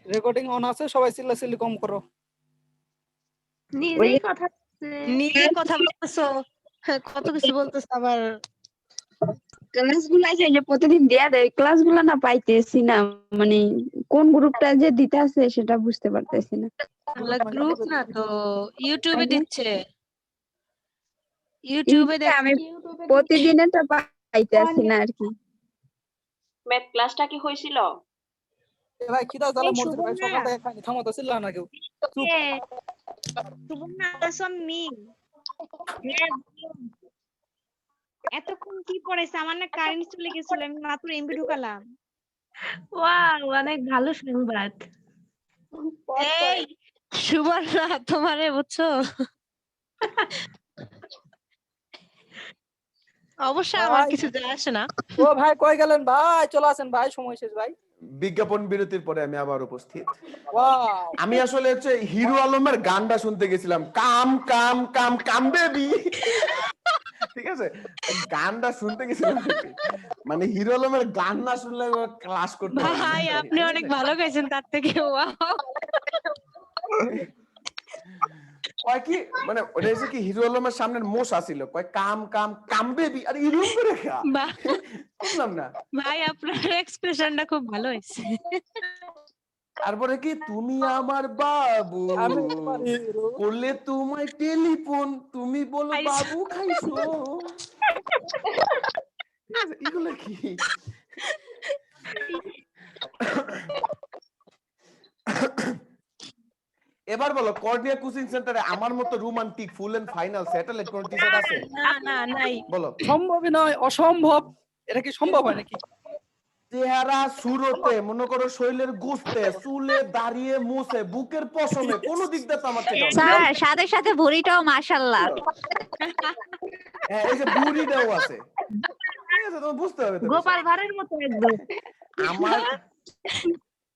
রেকর্ডিং অন আছে, সবাই চিল্লাচিল্লি কম করো। নিজেই কথা নিজে কথা বলতেছো, কত কিছু বলতেছো আবার। ক্লাসগুলো আছে যে প্রতিদিন দেয়া দেয়, ক্লাসগুলো না পাইতেছি না, মানে কোন গ্রুপটা যে দিতে আছে সেটা বুঝতে পারতেছি না। গ্রুপ না তো, ইউটিউবে দিচ্ছে। ইউটিউবে আমি প্রতিদিন এটা পাইতেছি না আর কি। ম্যাথ ক্লাসটা কি হয়েছিল? ভাই খিদা জ্বালা মরছে ভাই, সকাল থেকে খাইনি, থামো তো, চিল্লা না কেউ। এতক্ষণ কি পড়াইছে? আমার না কারেন্ট চলে গেছিল, আমি মাত্র এমবি ঢুকালাম। ওয়াও, অনেক ভালো সংবাদ। এই সুবর্ণা, তোমারে বুঝছো, অবশ্য আমার কিছু যায় আসে না। ও ভাই কই গেলেন ভাই? চলে আসেন ভাই, সময় শেষ ভাই। বিজ্ঞাপন বিরতির পরে আমি আবার উপস্থিত। ওয়াও, আমি আসলে হচ্ছে হিরো আলমের গানটা শুনতে গেছিলাম, কাম কাম কাম কাম বেবি। ঠিক আছে, গানটা শুনতে গেছিলাম আর কি। মানে হিরো আলমের গান না শুনলে ক্লাস করতে পারি না। ভাই আপনি অনেক ভালো গাইছেন তার থেকে। ওয়াও, কয় কি মানে ওটা হচ্ছে কি, হিরো আলমের সামনের মশা ছিল, কয় কাম কাম কাম বেবি, আর ইরুম করে খা বুঝলাম না ভাই আপনার এক্সপ্রেশনটা খুব ভালো হয়েছে। তারপরে কি, তুমি আমার বাবু আমি তোমার হিরো। করলে তোমায় টেলিফোন, তুমি বলো বাবু খাইছো। এগুলো কি? এবার বলো, কর্নিয়া কোচিং সেন্টারে আমার মতো romantic full and final satellite কোন টিচার আছে? না না নাই। বলো। সম্ভবই নয়, অসম্ভব। এটা কি সম্ভব হয় নাকি? চেহারা সুরতে, মনে করো শৈলের গোস্তে, চুলে, দাঁড়িয়ে, মুছে, বুকের পশমে, কোন দিক দিয়ে তো আমার থেকে ভালো। স্যার সাথে সাথে ভুঁড়িটাও মাশাআল্লাহ। হ্যাঁ, এই যে বুড়িটাও আছে। ঠিক আছে, তুমি বুঝতে হবে তো। গোপাল ভাঁড়ের মতো একদম। আমার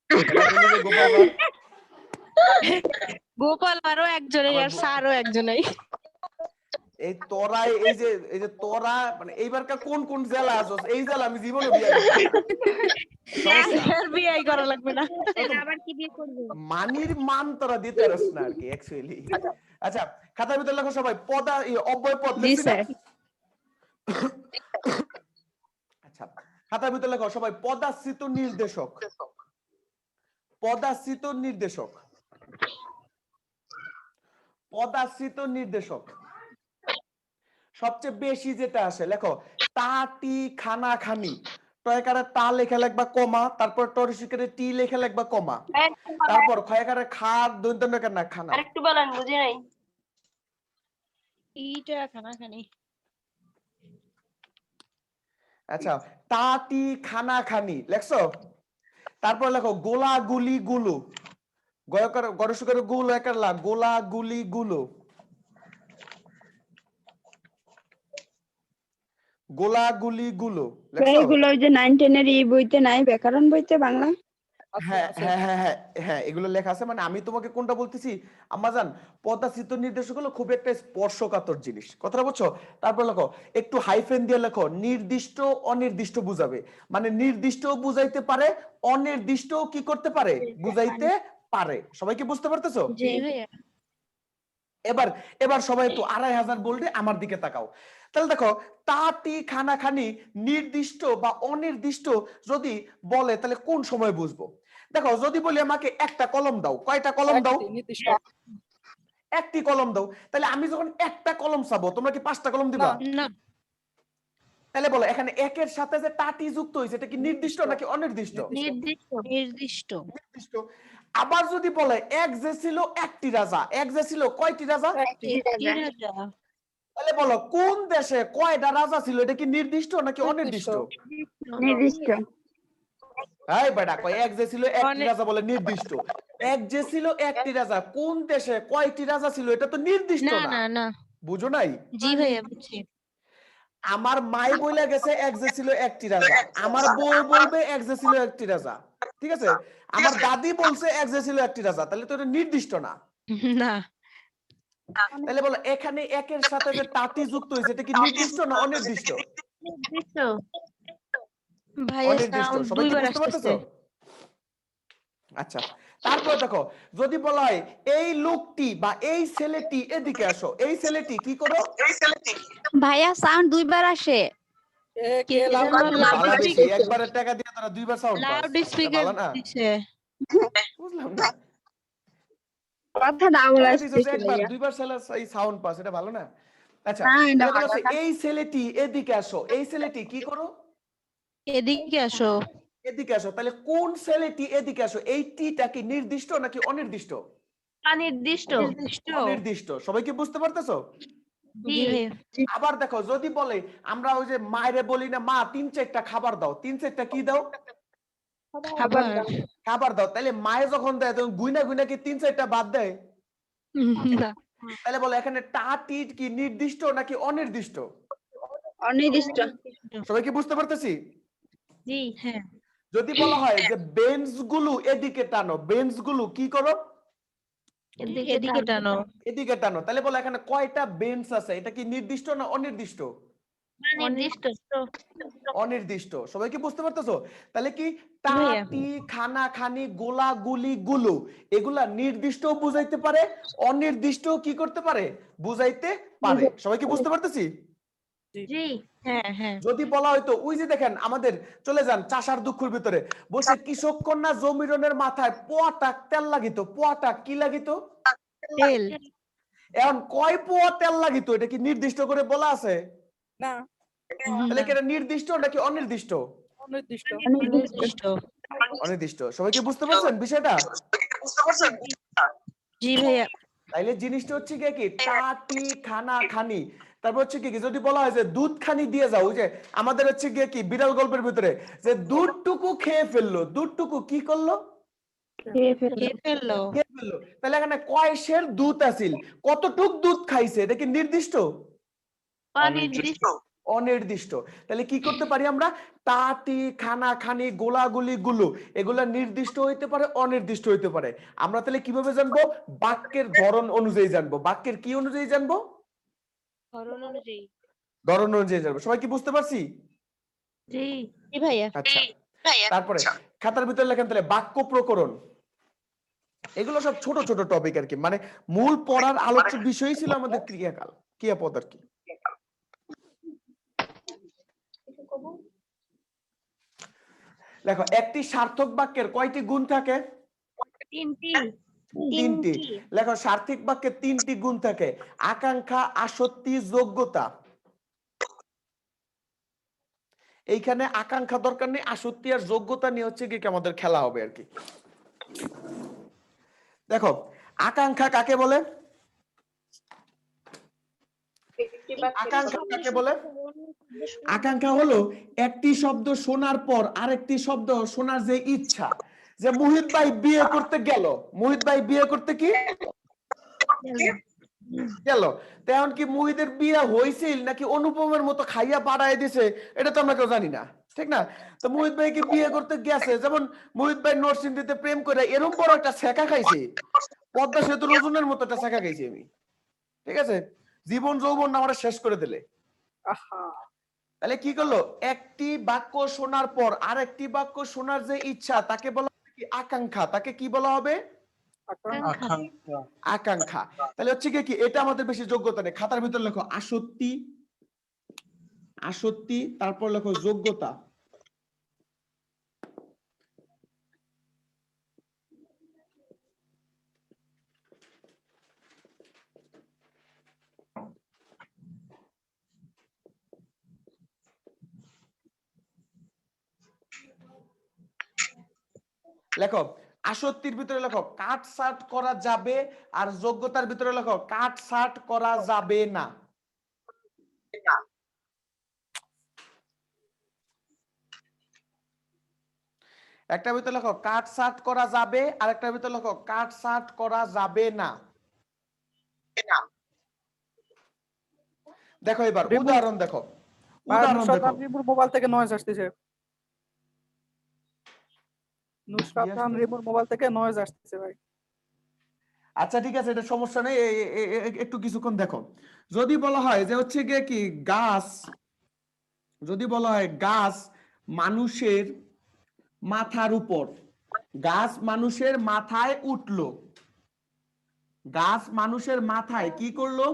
এটা বলি যে গোপাল ভাঁড়। গোপাল আরো একজনেই আর স্যারও একজনেই। এই তোরা, এই যে তোরা, মানে এইবারকার কোন কোন জেলা আছো, এই জেলা আমি জীবনে বিয়ে আর বিয়ে করা লাগবে না। আবার কি বিয়ে করবে? মানির মান তোরা দিতে পারছ না আর কি অ্যাকচুয়ালি। আচ্ছা, খাতার ভিতরে লেখো সবাই, অব্যয় পদ জি লিখছি না? স্যার। আচ্ছা, খাতার ভিতরে লেখো সবাই পদাশ্রিত নির্দেশক। পদাশ্রিত নির্দেশক। পদাশ্রিত নির্দেশক সবচেয়ে বেশি যেটা আসে লেখো তাটি খানা খানি। টয়কারে তা লেখা লাগবা কমা, তারপর টরিশিকারে টি লেখা লাগবা কমা, তারপর খয়কারে খার দন্তনকার না খানা। আরেকটু বলেন, বুঝি নাই। ইটা খানাখানি। আচ্ছা, তাটি খানা খানি লেখছো। তারপর লেখো গোলা গুলি গুলু। গয়কার গরসুকারে গুল একার লা গোলা গুলি গুলু। গোলা গুলি গুলো লেখছো। এগুলো ওই যে 9 10 এর এই বইতে নাই, ব্যাকরণ বইতে বাংলা। হ্যাঁ হ্যাঁ হ্যাঁ হ্যাঁ হ্যাঁ এগুলো লেখা আছে। মানে আমি তোমাকে কোনটা বলতেছি আম্মাজান, পদাশ্রিত নির্দেশক হলো খুব একটা স্পর্শকাতর জিনিস, কথাটা বুঝছো। তারপর লেখো একটু হাইফেন দিয়ে লেখো নির্দিষ্ট অনির্দিষ্ট বুঝাবে। মানে নির্দিষ্ট বুঝাইতে পারে, অনির্দিষ্ট কি করতে পারে, বুঝাইতে পারে। সবাই কি বুঝতে পারতেছো? জি ভাইয়া। এবার এবার সবাই একটু 2500 বলতে আমার দিকে তাকাও। তাহলে দেখো তাটি খানা খানি নির্দিষ্ট বা অনির্দিষ্ট যদি বলে তাহলে কোন সময় বুঝবো? দেখো যদি বলি আমাকে একটা কলম দাও, কয়টা কলম দাও? নির্দিষ্ট। একটি কলম দাও। তাহলে আমি যখন একটা কলম চাবো তোমরা কি 5টা কলম দিবা? না। তাহলে বলো এখানে একের সাথে যে তাটি যুক্ত হয়েছে এটা কি নির্দিষ্ট নাকি অনির্দিষ্ট? নির্দিষ্ট। নির্দিষ্ট। নির্দিষ্ট। আবার যদি বলে এক যে ছিল একটি রাজা, এক যে ছিল কয়টি রাজা? তাহলে বলো কোন দেশে কয়টা রাজা ছিল, এটা কি নির্দিষ্ট নাকি অনির্দিষ্ট? নির্দিষ্ট। এই বেটা কয় এক যে ছিল একটি রাজা বলে নির্দিষ্ট। এক যে ছিল একটি রাজা কোন দেশে কয়টি রাজা ছিল এটা তো নির্দিষ্ট না না। না না। বুঝো নাই? জি ভাইয়া বুঝছি। আমার মাই বলে গেছে এক যে ছিল একটি রাজা, আমার বউ বলবে এক যে ছিল একটি রাজা, ঠিক আছে? আমার দাদি বলছে এক যে ছিল একটি রাজা, তাহলে তো এটা নির্দিষ্ট না। না। তাহলে বলো এখানে একের সাথে যে তাটি যুক্ত হয়েছে এটা কি নির্দিষ্ট না অনির্দিষ্ট? নির্দিষ্ট। ভাইয়া অনির্দিষ্ট। সাউন্ড সবাই কি দুইবার বুঝতে আসতেছে। পারতেছো? আচ্ছা, তারপর দেখো যদি বলা হয় এই লোকটি বা এই ছেলেটি এদিকে আসো, এই ছেলেটি কি করো? ভাইয়া সাউন্ড দুইবার আসে। কে যেন বালা বেশি, একবারে টাকা দিয়ে তারা দুইবার সাউন্ড পাস। লাউড স্পিকার বালা না? দিছে। বুঝলাম না। কথা ডাবল টাকা আসছে দিছো একবার দুইবার এই সাউন্ড পাস, এটা ভালো না? আচ্ছা, না, এটা তাহলে বলা ভালো আছে, না। এই ছেলেটি এদিকে আসো, এই ছেলেটি কি করো? এদিকে আসো। এদিকে আসো। তাহলে কোন ছেলেটি এদিকে আসো, এই টিটা কি নির্দিষ্ট নাকি অনির্দিষ্ট? অনির্দিষ্ট। অনির্দিষ্ট। সবাই কি বুঝতে পারতেছো? জি ভাইয়া। আবার দেখো যদি বলে আমরা ওই যে মায়েরে বলি না মা 3-4টা খাবার দাও, 3-4টা কি দাও? খাবার। খাবার দাও। তাহলে মায়ে যখন দেয় তখন গুইনা গুইনা কি 3-4টা বাদ দেয়? না। তাহলে বলো এখানে টা টি কি নির্দিষ্ট নাকি অনির্দিষ্ট? অনির্দিষ্ট। সবাই কি বুঝতে পারতেছি? জি। হ্যাঁ। যদি বলা হয় যে বেঞ্চ গুলো এদিকে টানো, বেঞ্চ গুলো কি করো? এদিকে টানো। এদিকে টানো। তাহলে বলো এখানে কয়টা বেঞ্চ আছে, এটা কি নির্দিষ্ট না অনির্দিষ্ট? অনির্দিষ্ট। অনির্দিষ্ট। সবাই কি বুঝতে পারতেছো? তাহলে কি ভাইয়া। টাটি খানা খানি গোলা গুলি গুলো এগুলা নির্দিষ্ট বুঝাইতে পারে, অনির্দিষ্ট কি করতে পারে, বুঝাইতে পারে। সবাই কি বুঝতে পারতেছি? জি। হ্যাঁ হ্যাঁ। যদি বলা হয়তো ওই যে দেখেন আমাদের চলে যান চাষার দুঃখের ভিতরে বসে কৃষক কন্যা জমিরনের মাথায় পোয়াটা তেল লাগিত, পোয়াটা কি লাগিত? তেল। এখন কয় পোয়া তেল লাগিত এটা কি নির্দিষ্ট করে বলা আছে? না, তাহলে কি এটা নির্দিষ্ট নাকি অনির্দিষ্ট? অনির্দিষ্ট। নির্দিষ্ট। অনির্দিষ্ট। সবাই কি বুঝতে পারছেন বিষয়টা? জি ভাইয়া। তাইলে জিনিসটা হচ্ছে কি টাটি খানা খানি। তারপর হচ্ছে কি যদি বলা হয় যে দুধ খানি দিয়ে যাও, ওই যে আমাদের হচ্ছে গিয়ে কি বিড়াল গল্পের ভিতরে যে দুধটুকু খেয়ে ফেললো, দুধটুকু কি করলো? খেয়ে ফেললো। খেয়ে ফেললো। খেয়ে ফেললো। তাহলে এখানে কয় সের দুধ আছিল, কতটুক দুধ খাইছে, এটা কি নির্দিষ্ট? অনির্দিষ্ট। অনির্দিষ্ট। তাহলে কি করতে পারি আমরা? টাটি খানা খানি গোলাগুলি গুলো এগুলা নির্দিষ্ট হইতে পারে, অনির্দিষ্ট হইতে পারে। আমরা তাহলে কিভাবে জানবো? বাক্যের ধরন অনুযায়ী জানবো। বাক্যের কি অনুযায়ী জানবো? ধরন অনুযায়ী। ধরন অনুযায়ী জানবো। সবাই কি বুঝতে পারছি? জি। জি ভাইয়া। আচ্ছা, তারপরে খাতার ভিতরে লেখেন তাহলে বাক্য প্রকরণ। এগুলো সব ছোট ছোট টপিক আর কি, মানে মূল পড়ার আলোচ্য বিষয়ই ছিল আমাদের ক্রিয়াকাল, ক্রিয়াপদ আর কি। দেখো একটি সার্থক বাক্যের কয়টি গুণ থাকে? তিনটি। লেখো সার্থক বাক্যের 3টি গুণ থাকে, আকাঙ্ক্ষা, আসক্তি, যোগ্যতা। এইখানে আকাঙ্ক্ষা দরকার নেই, আসক্তি আর যোগ্যতা নিয়ে হচ্ছে কি আমাদের খেলা হবে আর কি। দেখো আকাঙ্ক্ষা কাকে বলে? আকাঙ্ক্ষা কাকে বলে? আকাঙ্ক্ষা হলো একটি শব্দ শোনার পর আরেকটি শব্দ শোনার যে ইচ্ছা। যে মোহিত ভাই বিয়ে করতে গেল, মোহিত ভাই বিয়ে করতে কি গেল, তেমন কি মোহিতের বিয়ে হয়েছিল নাকি অনুপমের মতো খাইয়া বাড়ায় দিছে এটা তো আমরা কেউ জানি না, ঠিক না? তো মোহিত ভাই কি বিয়ে করতে গেছে, যেমন মোহিত ভাই নরসিংদীতে প্রেম করে এরকম বড় একটা ছেঁকা খাইছে, পদ্মা সেতুর ওজনের মতো একটা ছেঁকা খাইছি আমি, ঠিক আছে? জীবন যৌবন আমরা শেষ করে দিলে। তাহলে কি করলো, একটি বাক্য শোনার পর আরেকটি বাক্য শোনার যে ইচ্ছা তাকে বলা হবে কি আকাঙ্ক্ষা। তাকে কি বলা হবে? আকাঙ্ক্ষা। তাহলে হচ্ছে কি এটা আমাদের বেশি যোগ্যতা নেই। খাতার ভিতর লেখো আসক্তি, আসক্তি, তারপর লেখো যোগ্যতা। লেখো আসক্তির ভিতরে লেখো কাট সাট করা যাবে, আর যোগ্যতার ভিতরে লেখো কাট সাট করা যাবে না। একটা ভিতরে লেখো কাট সাট করা যাবে, আর একটা ভিতরে লেখো কাট সাট করা যাবে না। দেখো এবার উদাহরণ দেখো, উদাহরণ দেখো। রিমুর মোবাইল থেকে নয়েজ আসতেছে, নুসরাত খান রিমুর মোবাইল থেকে নয়েজ আসতেছে ভাই। আচ্ছা ঠিক আছে, এটা সমস্যা নেই, একটু কিছুক্ষণ দেখো। যদি বলা হয় যে হচ্ছে গিয়ে কি গাছ, যদি বলা হয় গাছ মানুষের মাথার উপর, গাছ মানুষের মাথায় উঠলো, গাছ মানুষের মাথায় কি করলো?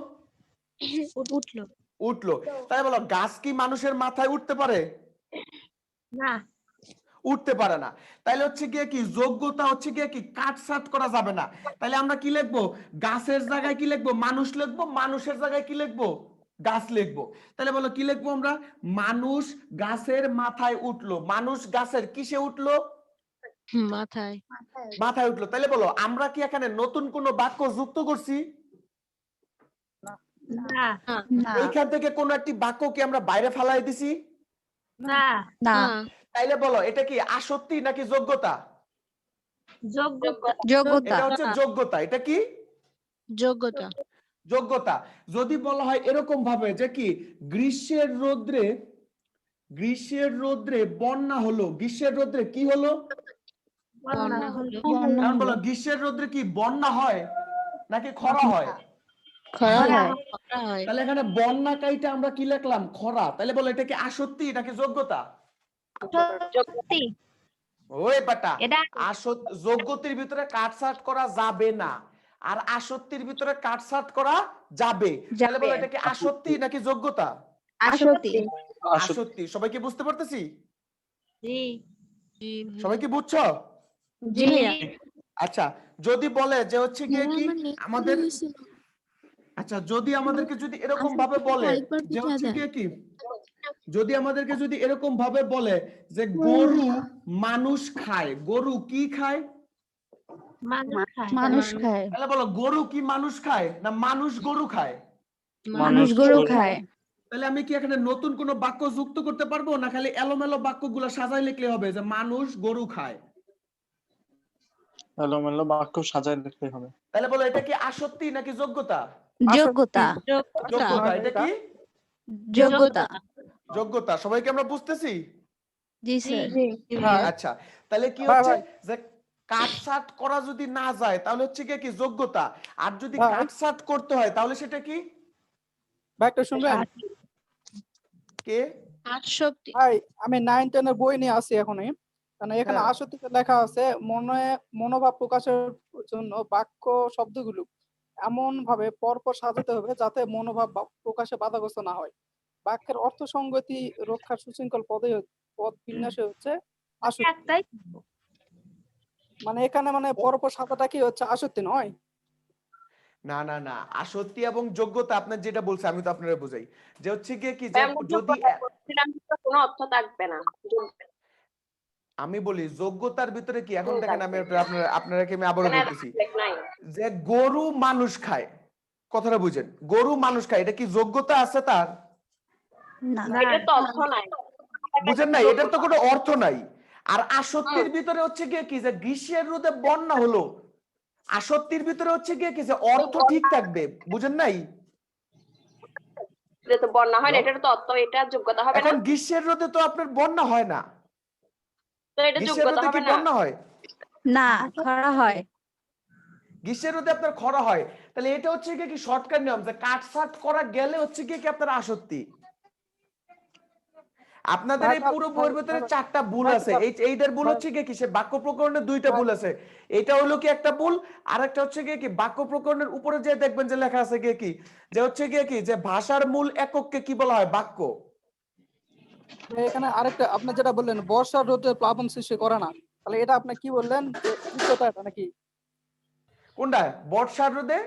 উঠলো। উঠলো। তাই বলো গাছ কি মানুষের মাথায় উঠতে পারে? না, উঠতে পারে না। তাইলে হচ্ছে গিয়ে কি যোগ্যতা হচ্ছে গিয়ে কি কাটছাট করা যাবে না। তাইলে আমরা কি লিখবো? গাছের জায়গায় কি লিখবো? মানুষ লিখবো, মানুষের জায়গায় কি লিখবো? গাছ লিখবো। তাহলে বলো কি লিখবো আমরা? মানুষ গাছের মাথায় উঠলো। মানুষ গাছের কিসে উঠলো? মাথায়। মাথায় উঠলো। তাহলে বলো আমরা কি এখানে নতুন কোনো বাক্য যুক্ত করছি? না, এইখান থেকে কোন একটি বাক্য কি আমরা বাইরে ফেলাই দিছি? না, না। তাইলে বলো এটা কি আসক্তি নাকি যোগ্যতা? যোগ্যতা। এটা হচ্ছে যোগ্যতা। এটা কি? যোগ্যতা। যোগ্যতা। যদি বলা হয় এরকম ভাবে যে কি গ্রীষ্মের রোদ্রে, গ্রীষ্মের রোদ্রে বন্যা হলো, গ্রীষ্মের রোদ্রে কি হলো? এখন বলো গ্রীষ্মের রোদ্রে কি বন্যা হয় নাকি খরা হয়? খরা হয়। তাহলে এখানে বন্যা কাইটা আমরা কি লিখলাম? খরা। তাহলে বলো এটা কি আসক্তি নাকি যোগ্যতা? ওই বেটা, যোগ্যতার ভিতরে কাটছাট করা যাবে না, আর আসক্তির ভিতরে কাটছাট করা যাবে। তাহলে বলো এটা কি আসক্তি নাকি যোগ্যতা? আসক্তি। আসক্তি। সবাই কি বুঝতে পারতেছি? জি, সবাই কি বুঝছো? জি। আচ্ছা যদি বলে যে হচ্ছে গিয়ে কি আমাদের, আচ্ছা যদি আমাদেরকে যদি এরকম ভাবে বলে যে হচ্ছে গিয়ে কি, যদি আমাদেরকে যদি এরকম ভাবে বলে যে গরু মানুষ খায়, গরু কি খায়? মানুষ খায়। তাহলে বলো গরু কি মানুষ খায় না মানুষ গরু খায়? মানুষ গরু খায়। তাহলে আমি কি এখানে নতুন কোন বাক্য যুক্ত করতে পারবো না খালি এলোমেলো বাক্যগুলো সাজাই লিখলে হবে যে মানুষ গরু খায়? এলোমেলো বাক্য সাজাই লিখতে হবে। তাহলে বলো এটা কি আসক্তি নাকি যোগ্যতা? যোগ্যতা। যোগ্যতা। এটা কি? যোগ্যতা। যোগ্যতা। সবাইকে আমরা বুঝতেছি? জি স্যার। আচ্ছা তাহলে কি হচ্ছে যে কাটছাট করা যদি না যায় তাহলে হচ্ছে কি যোগ্যতা, আর যদি কাটছাট করতে হয় তাহলে সেটা কি? ভাই একটু শুনবেন? কে? আসক্তি। ভাই আমি 9-10 এর বই নিয়ে আসি এখনই, মানে এখানে আসক্তিতে লেখা আছে মনোভাব প্রকাশের জন্য বাক্য শব্দগুলো এমন ভাবে পরপর সাজাতে হবে যাতে মনোভাব প্রকাশে বাধাগ্রস্ত না হয়। বাক্যের অর্থ সংগতি রক্ষার সুশৃঙ্খল পদ বিন্যাসে হচ্ছে আসক্তি একটাই মানে এখানে মানে পরপর সাজাটা কি হচ্ছে আসক্তি নয়? না না না, আসক্তি এবং যোগ্যতা আপনার যেটা বলছে আমি তো আপনারা বুঝাই যে হচ্ছে গিয়ে কি যে ভাই আমরা যদি যোগ্যতা করছিলাম তো কোনো অর্থ থাকবে না। আমি বলি যোগ্যতার ভিতরে কি এখন দেখেন আমি থাকবে। আপনারাকে আমি আবারও এখানে বলতেছি নাই। যে গরু মানুষ খায়, কথাটা বুঝেন, গরু মানুষ খায়, এটা কি যোগ্যতা আছে তার? না এটা তো অর্থ নাই। বুঝেন না, এটার তো কোনো অর্থ নাই। আর আসক্তির ভিতরে হচ্ছে গিয়ে কি যে গ্রীষ্মের রোদে বন্যা হলো, আসক্তির ভিতরে হচ্ছে গিয়ে কি যে অর্থ ঠিক থাকবে, বুঝেন নাই? এটা তো বন্যা হয় না, এটা তো অর্থ, এটা যোগ্যতা হবে না। এখন গ্রীষ্মের রোদে তো আপনার বন্যা হয় না, তো এটা গ্রীষ্মের যোগ্যতা রোদে কি হবে না। বন্যা হয়? না খরা হয়। গ্রীষ্মের রোদে আপনার খরা হয়, তাহলে এটা হচ্ছে গিয়ে কি শর্টকাট নিয়ম যে কাটছাট করা গেলে হচ্ছে গিয়ে কি আপনার আসক্তি। আপনাদের এই পুরো বইয়ের ভিতরে 4টা ভুল আছে, এইটার ভুল হচ্ছে গিয়ে কি সে বাক্য প্রকরণে 2টা ভুল আছে, এটা হলো কি একটা ভুল, আর একটা হচ্ছে গিয়ে কি বাক্য প্রকরণের উপরে যে দেখবেন যে লেখা আছে গিয়ে কি যে হচ্ছে গিয়ে কি যে ভাষার মূল একককে কি বলা হয়? বাক্য। এখানে আরেকটা আপনি যেটা বললেন বর্ষার রোদে প্লাবন সৃষ্টি করে না, তাহলে এটা আপনি কি বললেন যে যোগ্যতা এটা নাকি কোনটা? বর্ষার রোদে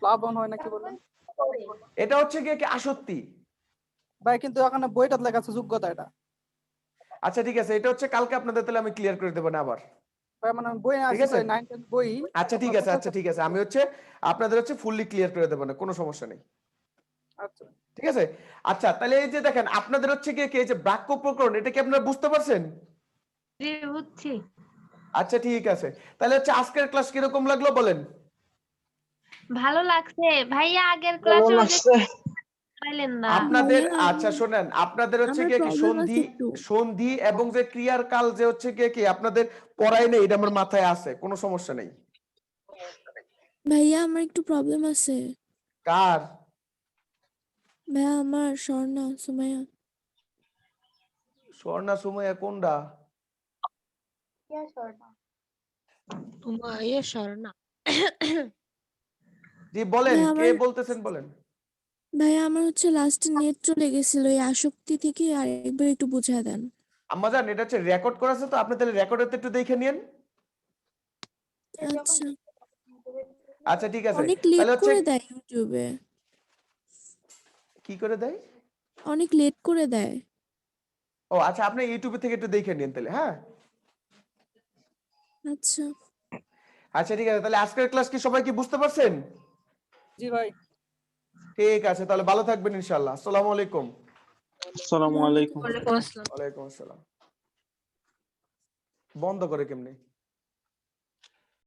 প্লাবন হয় নাকি বললেন এটা হচ্ছে গিয়ে কি আসক্তি। ভাই? কিন্তু এখানে বইটা লেখা আছে যোগ্যতা এটা আচ্ছা ঠিক আছে, এটা হচ্ছে কালকে আপনাদের তাহলে আমি ক্লিয়ার করে দেবো না আবার, ভাই, মানে বই ঠিক আছে আছে? 9 10 বই। আচ্ছা ঠিক আছে, আচ্ছা ঠিক আছে, আমি হচ্ছে আপনাদের হচ্ছে ফুললি ক্লিয়ার করে দেবো না, কোনো সমস্যা নেই, আচ্ছা ঠিক আছে? আচ্ছা তাহলে এই যে দেখেন আপনাদের হচ্ছে গিয়ে কি এই যে বাক্য প্রকরণ, এটা কি আপনারা বুঝতে পারছেন? জি বুঝছি। আচ্ছা ঠিক আছে, তাহলে হচ্ছে আজকের ক্লাস কিরকম লাগলো বলেন? ভালো লাগছে ভাইয়া, আগের ভালো ক্লাসে লাগছে। পাইলেন না। আপনাদের আচ্ছা শোনেন, আপনাদের হচ্ছে গিয়ে কি সন্ধি সন্ধি এবং যে ক্রিয়ার কাল যে হচ্ছে গিয়ে কি আপনাদের পড়াই নেই, এটা আমার মাথায় আছে, কোনো সমস্যা নেই। ভাইয়া আমার একটু প্রবলেম আছে। কার? ভাইয়া আমার স্বর্ণা সুমাইয়া। স্বর্ণা সুমাইয়া কোনটা? সুমাইয়া স্বর্ণা। জি বলেন, ভাইয়া কে আমার বলতেছেন বলেন। ভাইয়া আমার হচ্ছে লাস্টে নেট চলে গেছিল, এই আসক্তি থেকে আর একবার একটু বুঝায় দেন। আম্মা জান এটা হচ্ছে রেকর্ড করা আছে তো, আপনি তাহলে রেকর্ডের একটু দেখে নিন। আচ্ছা আচ্ছা ঠিক আছে, অনেক লেট তাহলে হচ্ছে করে দেয় ইউটিউবে, কি করে দেয়? অনেক লেট করে দেয়। ও আচ্ছা, আপনি ইউটিউব থেকে একটু দেখে নিন তাহলে, হ্যাঁ? আচ্ছা আচ্ছা ঠিক আছে, তাহলে আজকের ক্লাস কি সবাই কি বুঝতে পারছেন? জি ভাই। ঠিক আছে, তাহলে ভালো থাকবেন ইনশাআল্লাহ। আসসালামু আলাইকুম। আসসালামু আলাইকুম। ওয়ালাইকুম আসসালাম। ওয়ালাইকুম আসসালাম। বন্ধ করে কেমনে?